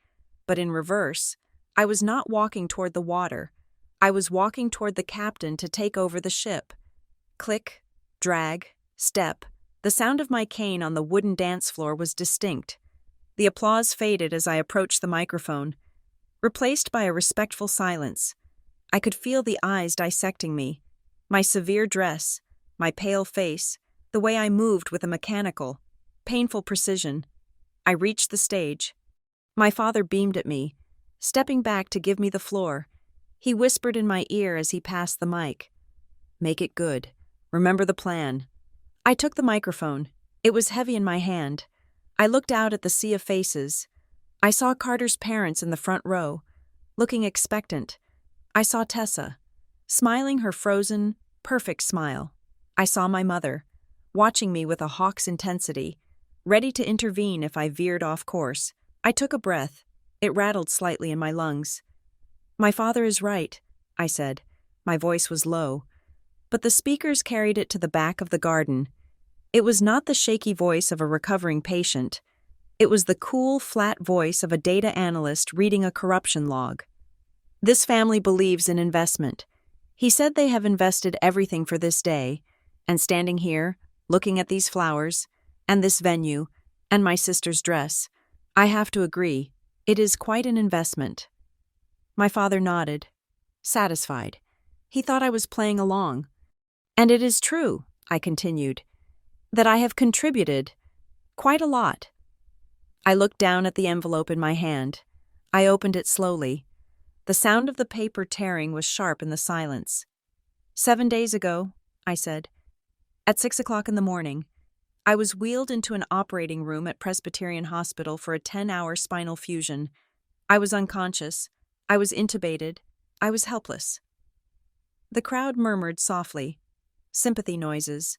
But in reverse, I was not walking toward the water. I was walking toward the captain to take over the ship. Click, drag, step. The sound of my cane on the wooden dance floor was distinct. The applause faded as I approached the microphone, replaced by a respectful silence. I could feel the eyes dissecting me, my severe dress, my pale face, the way I moved with a mechanical, painful precision. I reached the stage. My father beamed at me, stepping back to give me the floor. He whispered in my ear as he passed the mic. "Make it good. Remember the plan." I took the microphone. It was heavy in my hand. I looked out at the sea of faces. I saw Carter's parents in the front row, looking expectant. I saw Tessa, smiling her frozen, perfect smile. I saw my mother, watching me with a hawk's intensity, ready to intervene if I veered off course. I took a breath. It rattled slightly in my lungs. "My father is right," I said. My voice was low, but the speakers carried it to the back of the garden. It was not the shaky voice of a recovering patient. It was the cool, flat voice of a data analyst reading a corruption log. "This family believes in investment. He said they have invested everything for this day, and standing here, looking at these flowers, and this venue, and my sister's dress, I have to agree, it is quite an investment." My father nodded, satisfied. He thought I was playing along. "And it is true," I continued, "that I have contributed quite a lot." I looked down at the envelope in my hand. I opened it slowly. The sound of the paper tearing was sharp in the silence. 7 days ago," I said, "at 6 o'clock in the morning, I was wheeled into an operating room at Presbyterian Hospital for a 10-hour spinal fusion. I was unconscious. I was intubated. I was helpless." The crowd murmured softly. Sympathy noises.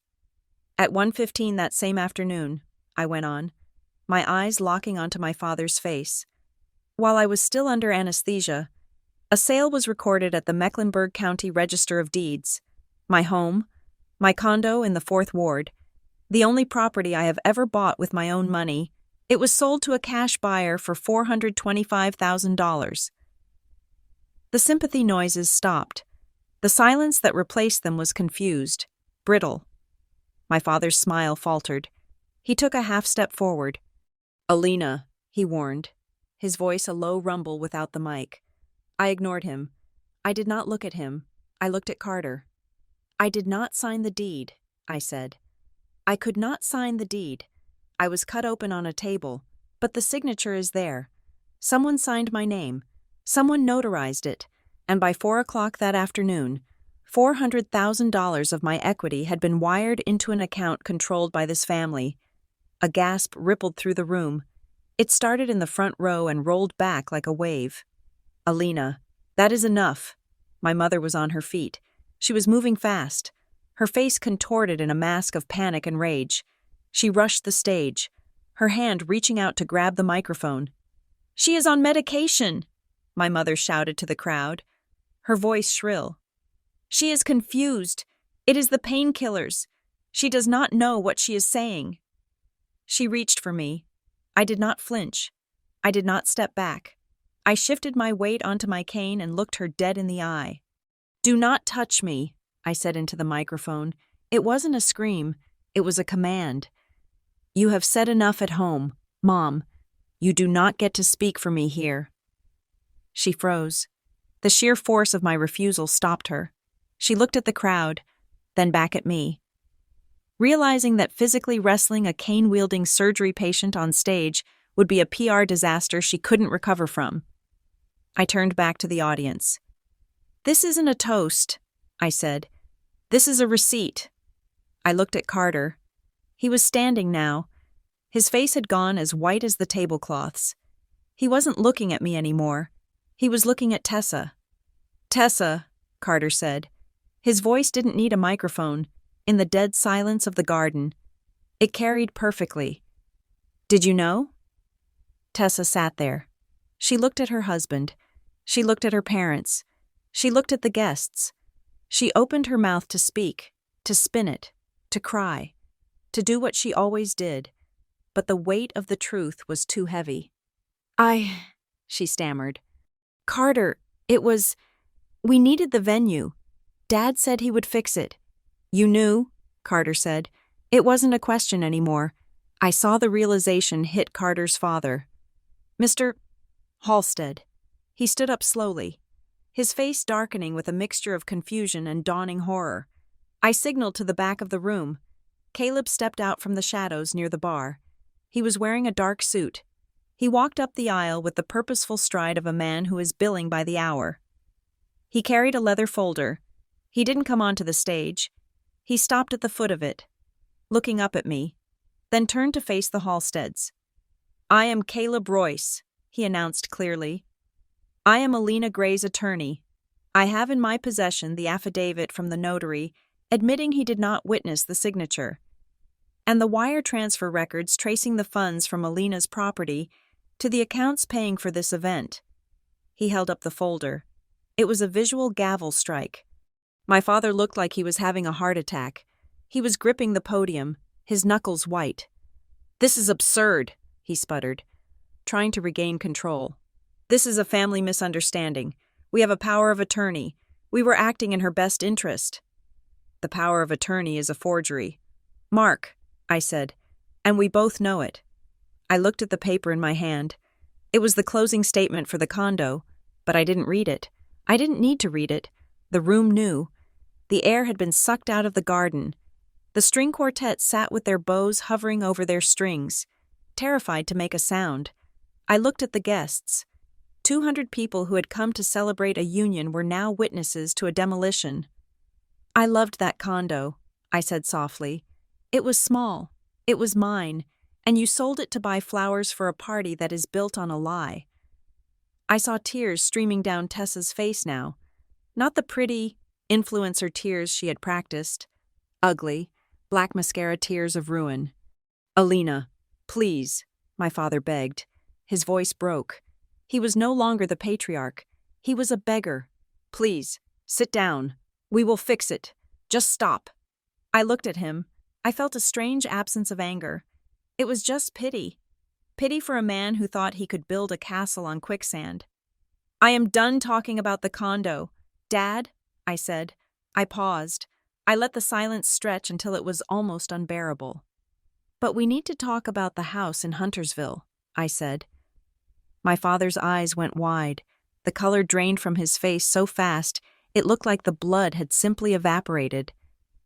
"At 1:15 that same afternoon," I went on, my eyes locking onto my father's face. "While I was still under anesthesia, a sale was recorded at the Mecklenburg County Register of Deeds. My home, my condo in the 4th Ward, the only property I have ever bought with my own money, it was sold to a cash buyer for $425,000. The sympathy noises stopped. The silence that replaced them was confused, brittle. My father's smile faltered. He took a half-step forward. "Alina," he warned, his voice a low rumble without the mic. I ignored him. I did not look at him. I looked at Carter. "I did not sign the deed," I said. "I could not sign the deed. I was cut open on a table, but the signature is there. Someone signed my name. Someone notarized it, and by 4 o'clock that afternoon, $400,000 of my equity had been wired into an account controlled by this family." A gasp rippled through the room. It started in the front row and rolled back like a wave. "Alina, that is enough." My mother was on her feet. She was moving fast, her face contorted in a mask of panic and rage. She rushed the stage, her hand reaching out to grab the microphone. "She is on medication," my mother shouted to the crowd, her voice shrill. "She is confused. It is the painkillers. She does not know what she is saying." She reached for me. I did not flinch. I did not step back. I shifted my weight onto my cane and looked her dead in the eye. "Do not touch me," I said into the microphone. It wasn't a scream. It was a command. "You have said enough at home, Mom. You do not get to speak for me here." She froze. The sheer force of my refusal stopped her. She looked at the crowd, then back at me. Realizing that physically wrestling a cane-wielding surgery patient on stage would be a PR disaster she couldn't recover from, I turned back to the audience. "This isn't a toast," I said. "This is a receipt." I looked at Carter. He was standing now. His face had gone as white as the tablecloths. He wasn't looking at me anymore. He was looking at Tessa. "Tessa," Carter said. His voice didn't need a microphone. In the dead silence of the garden, it carried perfectly. "Did you know?" Tessa sat there. She looked at her husband. She looked at her parents. She looked at the guests. She opened her mouth to speak, to spin it, to cry, to do what she always did, but the weight of the truth was too heavy. She stammered. Carter, we needed the venue. Dad said he would fix it. You knew, Carter said. It wasn't a question anymore. I saw the realization hit Carter's father. Mr. Halstead. He stood up slowly, his face darkening with a mixture of confusion and dawning horror. I signaled to the back of the room. Caleb stepped out from the shadows near the bar. He was wearing a dark suit. He walked up the aisle with the purposeful stride of a man who is billing by the hour. He carried a leather folder. He didn't come onto the stage. He stopped at the foot of it, looking up at me, then turned to face the Halsteads. I am Caleb Royce, he announced clearly. I am Alina Gray's attorney. I have in my possession the affidavit from the notary admitting he did not witness the signature, and the wire transfer records tracing the funds from Alina's property to the accounts paying for this event. He held up the folder. It was a visual gavel strike. My father looked like he was having a heart attack. He was gripping the podium, his knuckles white. This is absurd, he sputtered, trying to regain control. This is a family misunderstanding. We have a power of attorney. We were acting in her best interest. The power of attorney is a forgery. Mark, I said, and we both know it. I looked at the paper in my hand. It was the closing statement for the condo, but I didn't read it. I didn't need to read it. The room knew. The air had been sucked out of the garden. The string quartet sat with their bows hovering over their strings, terrified to make a sound. I looked at the guests. 200 people who had come to celebrate a union were now witnesses to a demolition. I loved that condo, I said softly. It was small. It was mine, and you sold it to buy flowers for a party that is built on a lie. I saw tears streaming down Tessa's face now. Not the pretty, influencer tears she had practiced. Ugly, black mascara tears of ruin. Alina, please, my father begged. His voice broke. He was no longer the patriarch. He was a beggar. Please, sit down. We will fix it. Just stop. I looked at him. I felt a strange absence of anger. It was just pity. Pity for a man who thought he could build a castle on quicksand. I am done talking about the condo. Dad, I said. I paused. I let the silence stretch until it was almost unbearable. But we need to talk about the house in Huntersville, I said. My father's eyes went wide. The color drained from his face so fast, it looked like the blood had simply evaporated.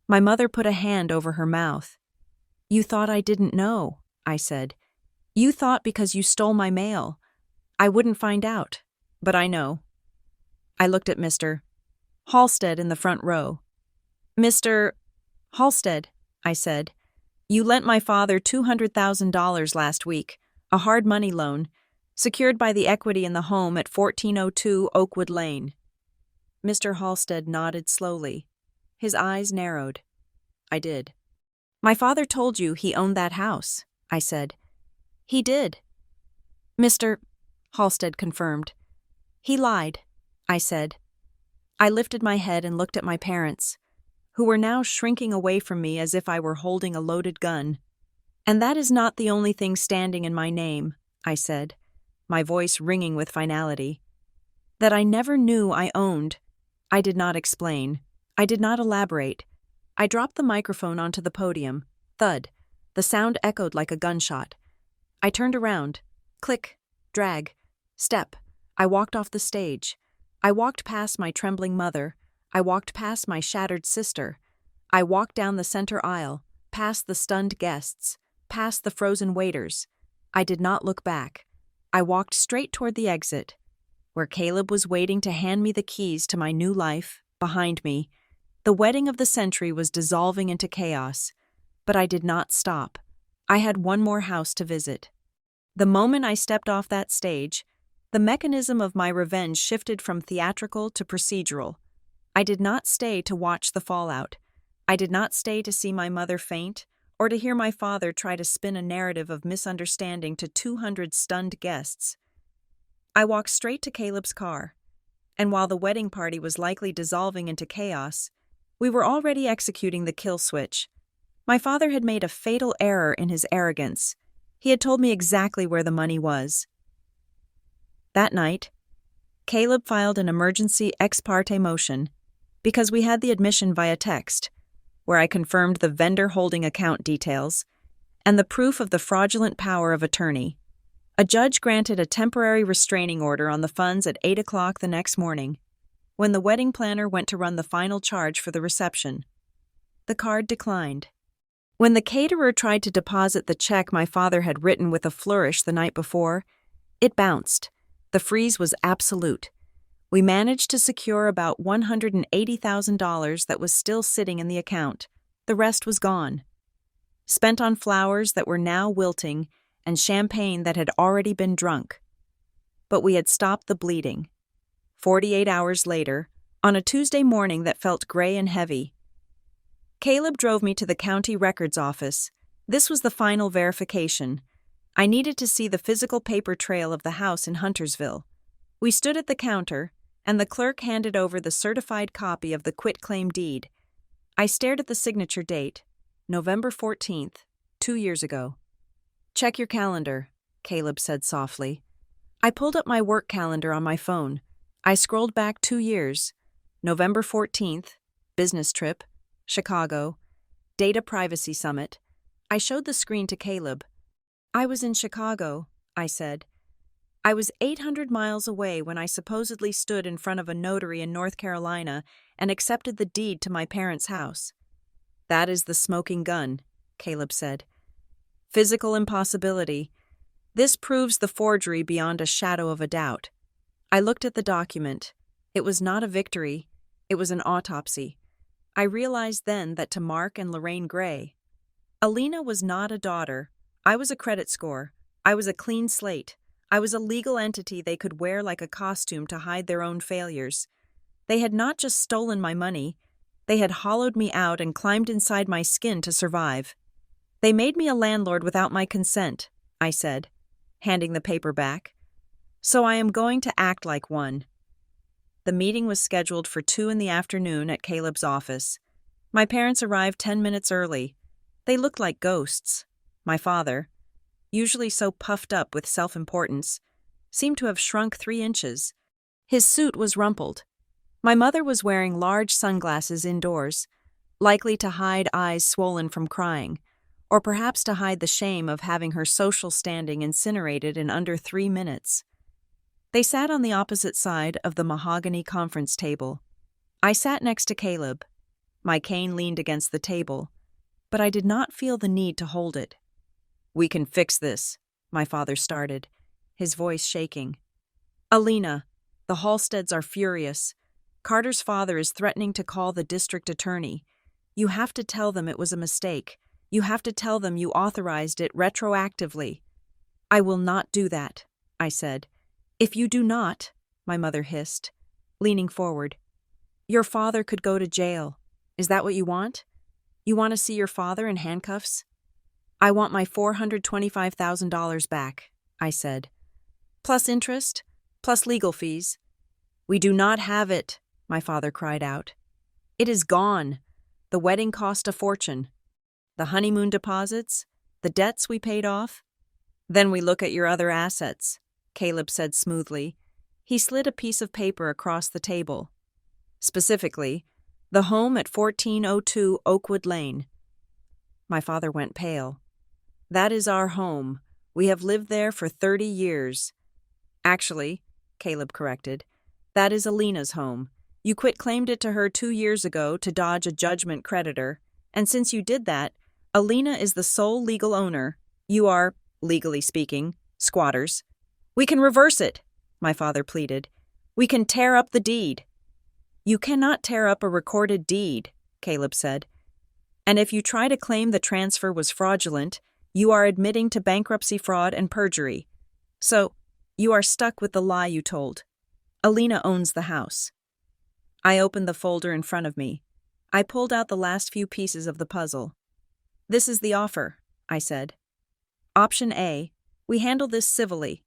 My mother put a hand over her mouth. You thought I didn't know, I said. You thought because you stole my mail. I wouldn't find out, but I know. I looked at Mr. Halstead in the front row. Mr. Halstead, I said, you lent my father $200,000 last week, a hard money loan, secured by the equity in the home at 1402 Oakwood Lane. Mr. Halstead nodded slowly. His eyes narrowed. I did. My father told you he owned that house, I said. He did. Mr. Halstead confirmed. He lied, I said. I lifted my head and looked at my parents, who were now shrinking away from me as if I were holding a loaded gun. And that is not the only thing standing in my name, I said, my voice ringing with finality. That I never knew I owned. I did not explain. I did not elaborate. I dropped the microphone onto the podium. Thud. The sound echoed like a gunshot. I turned around. Click. Drag. Step. I walked off the stage. I walked past my trembling mother. I walked past my shattered sister. I walked down the center aisle, past the stunned guests, past the frozen waiters. I did not look back. I walked straight toward the exit, where Caleb was waiting to hand me the keys to my new life. Behind me, the wedding of the century was dissolving into chaos, but I did not stop. I had one more house to visit. The moment I stepped off that stage, the mechanism of my revenge shifted from theatrical to procedural. I did not stay to watch the fallout. I did not stay to see my mother faint, or to hear my father try to spin a narrative of misunderstanding to 200 stunned guests. I walked straight to Caleb's car. And while the wedding party was likely dissolving into chaos, we were already executing the kill switch. My father had made a fatal error in his arrogance. He had told me exactly where the money was. That night, Caleb filed an emergency ex parte motion because we had the admission via text, where I confirmed the vendor holding account details and the proof of the fraudulent power of attorney. A judge granted a temporary restraining order on the funds at 8 o'clock the next morning, when the wedding planner went to run the final charge for the reception. The card declined. When the caterer tried to deposit the check my father had written with a flourish the night before, it bounced. The freeze was absolute. We managed to secure about $180,000 that was still sitting in the account. The rest was gone. Spent on flowers that were now wilting and champagne that had already been drunk. But we had stopped the bleeding. 48 hours later, on a Tuesday morning that felt gray and heavy, Caleb drove me to the county records office. This was the final verification. I needed to see the physical paper trail of the house in Huntersville. We stood at the counter, and the clerk handed over the certified copy of the quitclaim deed. I stared at the signature date, November 14th, 2 years ago. "Check your calendar," Caleb said softly. I pulled up my work calendar on my phone. I scrolled back 2 years. November 14th, business trip, Chicago, Data Privacy Summit. I showed the screen to Caleb. "I was in Chicago," I said. "I was 800 miles away when I supposedly stood in front of a notary in North Carolina and accepted the deed to my parents' house." "That is the smoking gun," Caleb said. "Physical impossibility. This proves the forgery beyond a shadow of a doubt." I looked at the document. It was not a victory. It was an autopsy. I realized then that to Mark and Lorraine Gray, Alina was not a daughter. I was a credit score. I was a clean slate. I was a legal entity they could wear like a costume to hide their own failures. They had not just stolen my money. They had hollowed me out and climbed inside my skin to survive. "They made me a landlord without my consent," I said, handing the paper back. "So I am going to act like one." The meeting was scheduled for 2 in the afternoon at Caleb's office. My parents arrived 10 minutes early. They looked like ghosts. My father, usually so puffed up with self-importance, seemed to have shrunk 3 inches. His suit was rumpled. My mother was wearing large sunglasses indoors, likely to hide eyes swollen from crying, or perhaps to hide the shame of having her social standing incinerated in under 3 minutes. They sat on the opposite side of the mahogany conference table. I sat next to Caleb. My cane leaned against the table, but I did not feel the need to hold it. "We can fix this," my father started, his voice shaking. "Alina, the Halsteads are furious. Carter's father is threatening to call the district attorney. You have to tell them it was a mistake. You have to tell them you authorized it retroactively." "I will not do that," I said. "If you do not," my mother hissed, leaning forward, "your father could go to jail. Is that what you want? You want to see your father in handcuffs?" "I want my $425,000 back," I said. "Plus interest, plus legal fees." "We do not have it," my father cried out. "It is gone. The wedding cost a fortune. The honeymoon deposits, the debts we paid off." "Then we look at your other assets," Caleb said smoothly. He slid a piece of paper across the table. "Specifically, the home at 1402 Oakwood Lane." My father went pale. "That is our home. We have lived there for 30 years. "Actually," Caleb corrected, "that is Alina's home. You quitclaimed it to her 2 years ago to dodge a judgment creditor, and since you did that, Alina is the sole legal owner. You are, legally speaking, squatters." "We can reverse it," my father pleaded. "We can tear up the deed." "You cannot tear up a recorded deed," Caleb said. "And if you try to claim the transfer was fraudulent, you are admitting to bankruptcy fraud and perjury. So, you are stuck with the lie you told. Alina owns the house." I opened the folder in front of me. I pulled out the last few pieces of the puzzle. "This is the offer," I said. "Option A, we handle this civilly.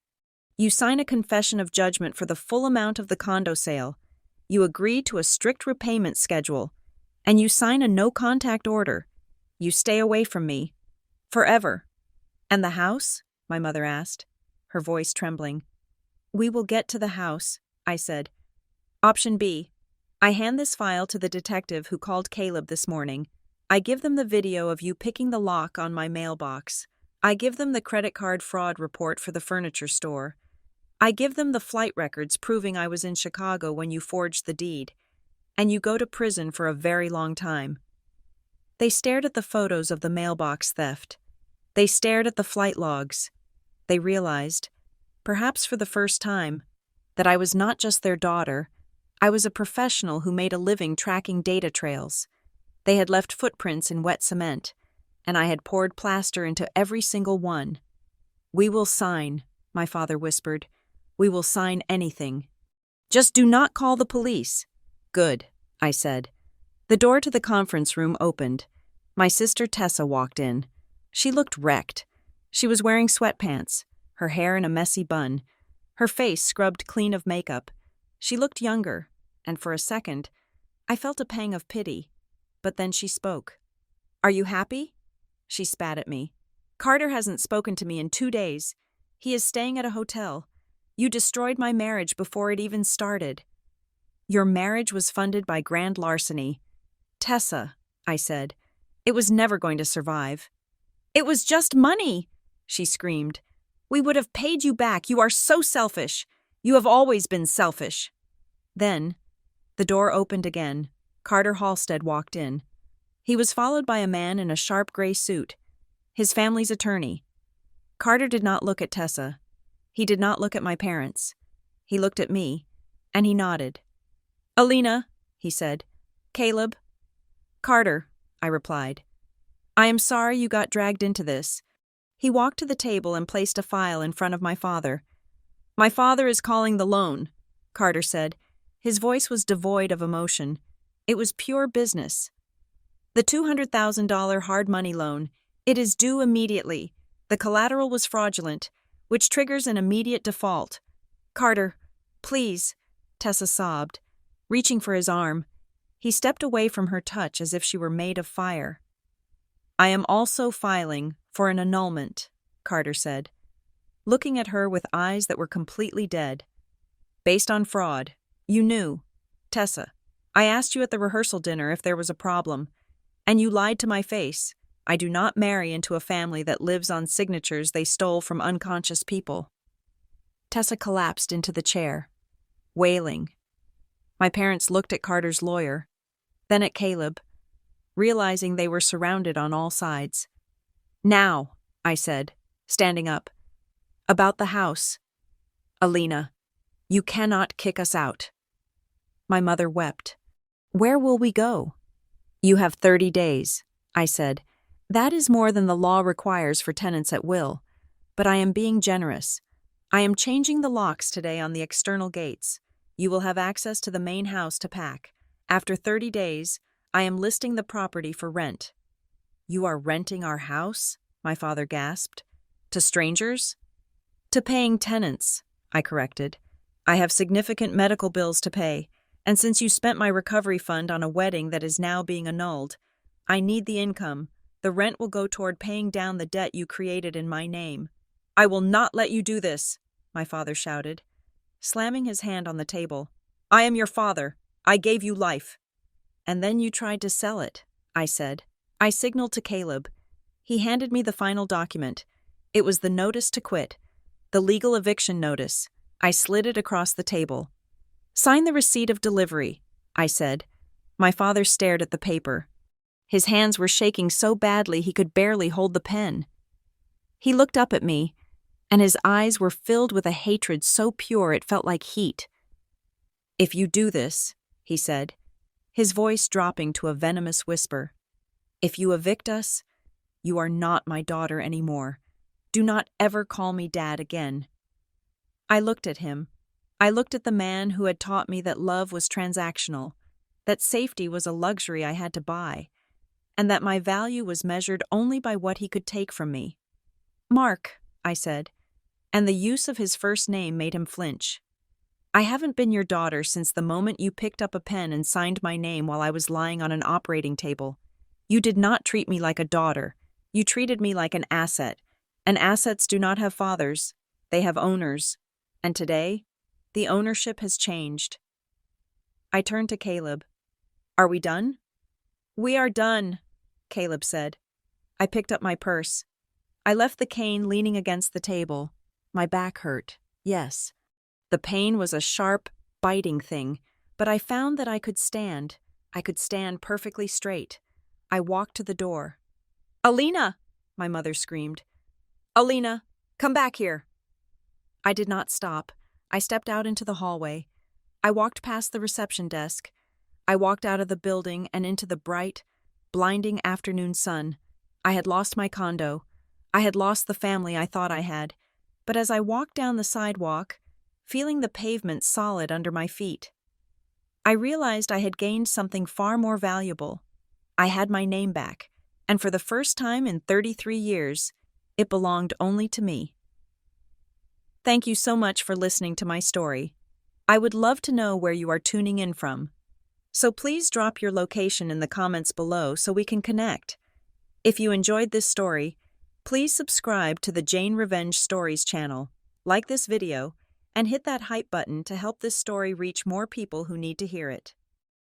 You sign a confession of judgment for the full amount of the condo sale. You agree to a strict repayment schedule. And you sign a no-contact order. You stay away from me. Forever. And the house? My mother asked, her voice trembling. We will get to the house, I said. Option B. I hand this file to the detective who called Caleb this morning. I give them the video of you picking the lock on my mailbox. I give them the credit card fraud report for the furniture store. I give them the flight records proving I was in Chicago when you forged the deed. And you go to prison for a very long time. They stared at the photos of the mailbox theft. They stared at the flight logs. They realized, perhaps for the first time, that I was not just their daughter. I was a professional who made a living tracking data trails. They had left footprints in wet cement, and I had poured plaster into every single one. We will sign, my father whispered. We will sign anything. Just do not call the police. Good, I said. The door to the conference room opened. My sister Tessa walked in. She looked wrecked. She was wearing sweatpants, her hair in a messy bun, her face scrubbed clean of makeup. She looked younger, and for a second, I felt a pang of pity. But then she spoke. Are you happy? She spat at me. Carter hasn't spoken to me in 2 days. He is staying at a hotel. You destroyed my marriage before it even started. Your marriage was funded by grand larceny. Tessa, I said, it was never going to survive. It was just money, she screamed. We would have paid you back. You are so selfish. You have always been selfish. Then, the door opened again. Carter Halstead walked in. He was followed by a man in a sharp gray suit, his family's attorney. Carter did not look at Tessa. He did not look at my parents. He looked at me, and he nodded. Alina, he said. Caleb. Carter, I replied. I am sorry you got dragged into this. He walked to the table and placed a file in front of my father. My father is calling the loan, Carter said. His voice was devoid of emotion. It was pure business. The $200,000 hard money loan. It is due immediately. The collateral was fraudulent, which triggers an immediate default. Carter, please, Tessa sobbed, reaching for his arm. He stepped away from her touch as if she were made of fire. I am also filing for an annulment, Carter said, looking at her with eyes that were completely dead. Based on fraud. You knew. Tessa, I asked you at the rehearsal dinner if there was a problem, and you lied to my face. I do not marry into a family that lives on signatures they stole from unconscious people. Tessa collapsed into the chair, wailing. My parents looked at Carter's lawyer, then at Caleb, realizing they were surrounded on all sides. Now, I said, standing up. About the house. Alina, you cannot kick us out. My mother wept. Where will we go? You have 30 days, I said. That is more than the law requires for tenants at will, but I am being generous. I am changing the locks today on the external gates. You will have access to the main house to pack. After 30 days, I am listing the property for rent. You are renting our house? My father gasped. To strangers? To paying tenants, I corrected. I have significant medical bills to pay, and since you spent my recovery fund on a wedding that is now being annulled, I need the income. The rent will go toward paying down the debt you created in my name. I will not let you do this, my father shouted, slamming his hand on the table. I am your father. I gave you life. And then you tried to sell it, I said. I signaled to Caleb. He handed me the final document. It was the notice to quit, the legal eviction notice. I slid it across the table. Sign the receipt of delivery, I said. My father stared at the paper. His hands were shaking so badly he could barely hold the pen. He looked up at me, and his eyes were filled with a hatred so pure it felt like heat. If you do this, he said, his voice dropping to a venomous whisper, if you evict us, you are not my daughter anymore. Do not ever call me Dad again. I looked at him. I looked at the man who had taught me that love was transactional, that safety was a luxury I had to buy, and that my value was measured only by what he could take from me. Mark, I said, and the use of his first name made him flinch. I haven't been your daughter since the moment you picked up a pen and signed my name while I was lying on an operating table. You did not treat me like a daughter. You treated me like an asset, and assets do not have fathers, they have owners. And today, the ownership has changed. I turned to Caleb. Are we done? We are done, Caleb said. I picked up my purse. I left the cane leaning against the table. My back hurt, yes. The pain was a sharp, biting thing, but I found that I could stand. I could stand perfectly straight. I walked to the door. Alina! My mother screamed. Alina, come back here. I did not stop. I stepped out into the hallway. I walked past the reception desk. I walked out of the building and into the bright, blinding afternoon sun. I had lost my condo. I had lost the family I thought I had. But as I walked down the sidewalk, feeling the pavement solid under my feet, I realized I had gained something far more valuable. I had my name back, and for the first time in 33 years, it belonged only to me. Thank you so much for listening to my story. I would love to know where you are tuning in from. So please drop your location in the comments below so we can connect. If you enjoyed this story, please subscribe to the Jane Revenge Stories channel, like this video, and hit that hype button to help this story reach more people who need to hear it.